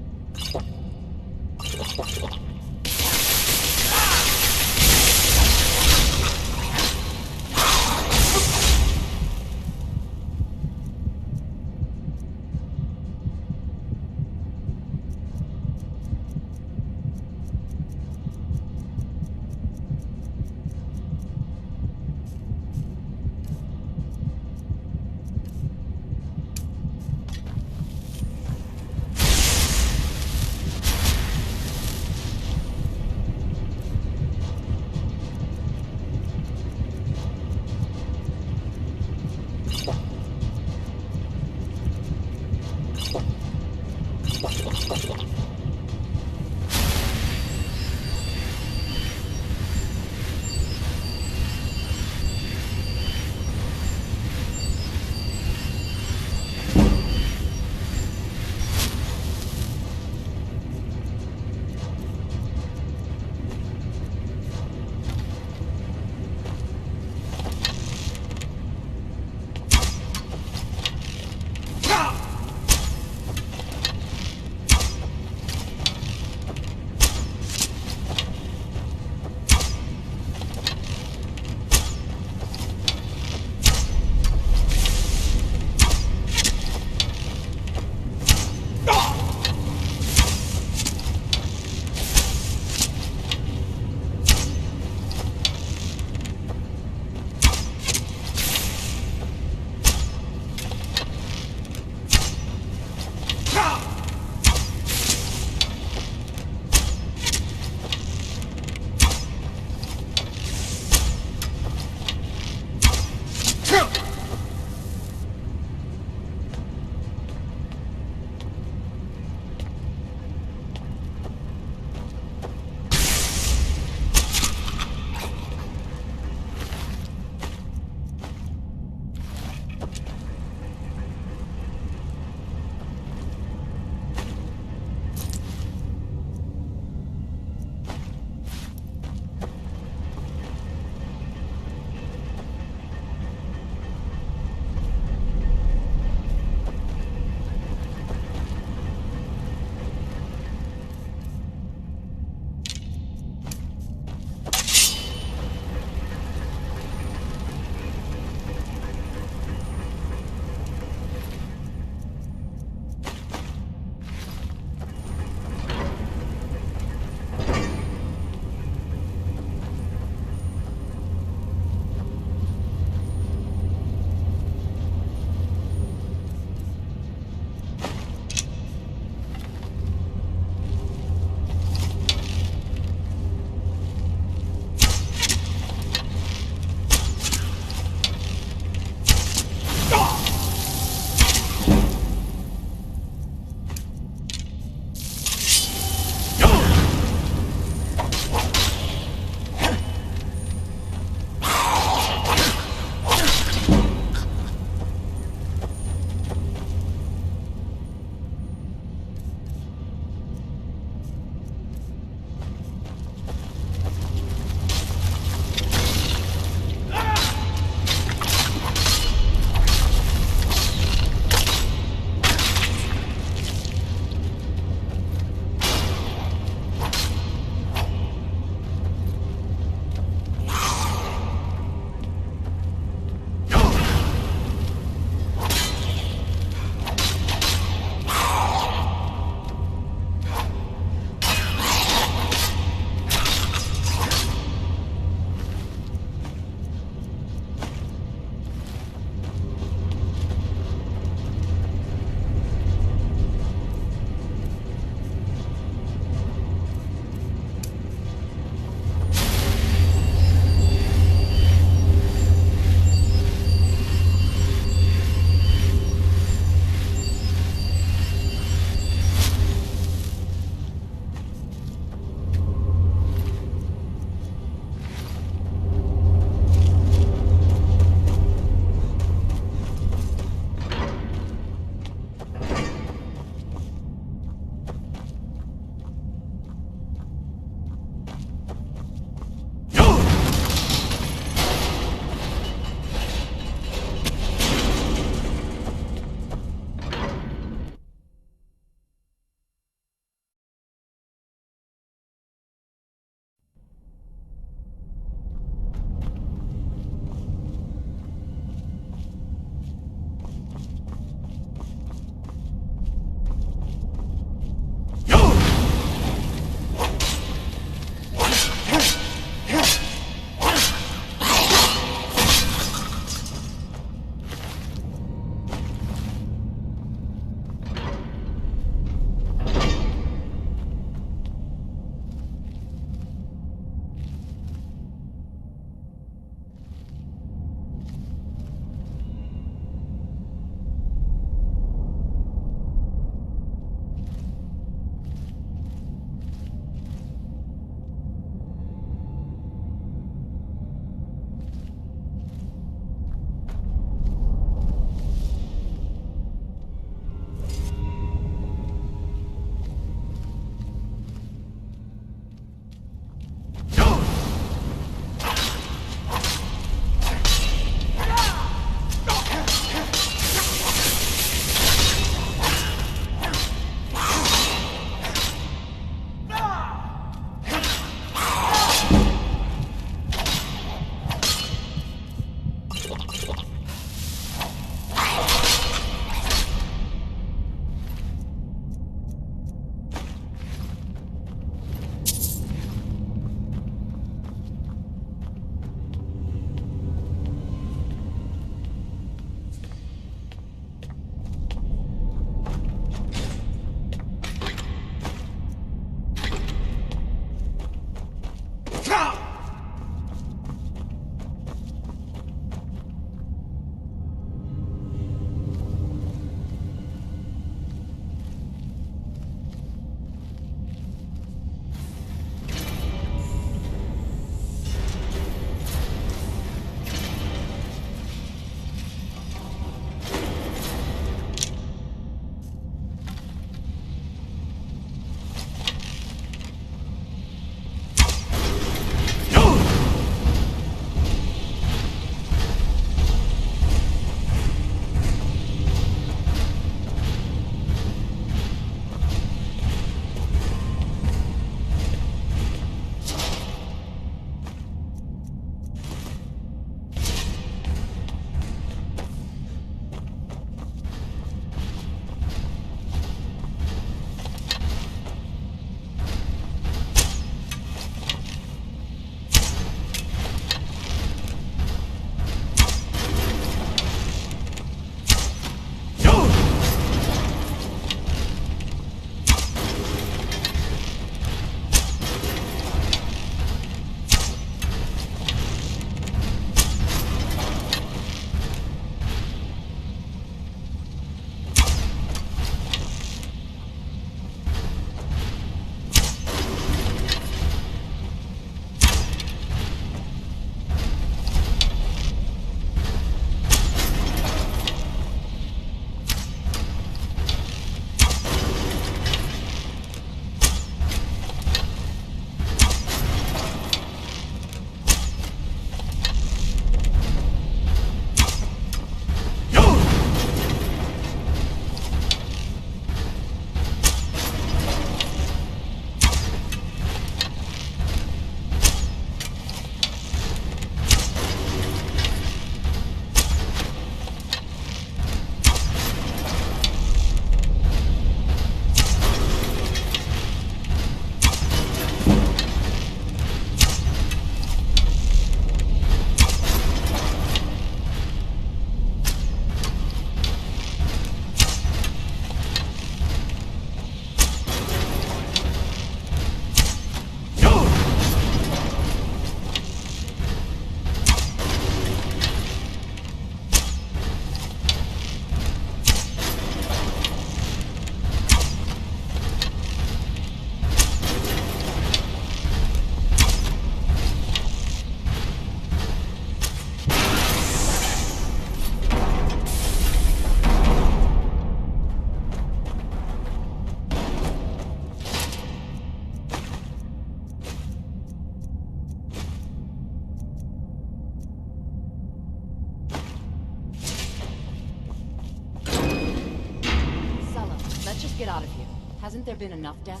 out of here. Hasn't there been enough death?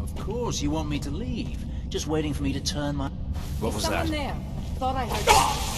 Of course, you want me to leave. Just waiting for me to turn my... What was Someone that? there. Thought I heard...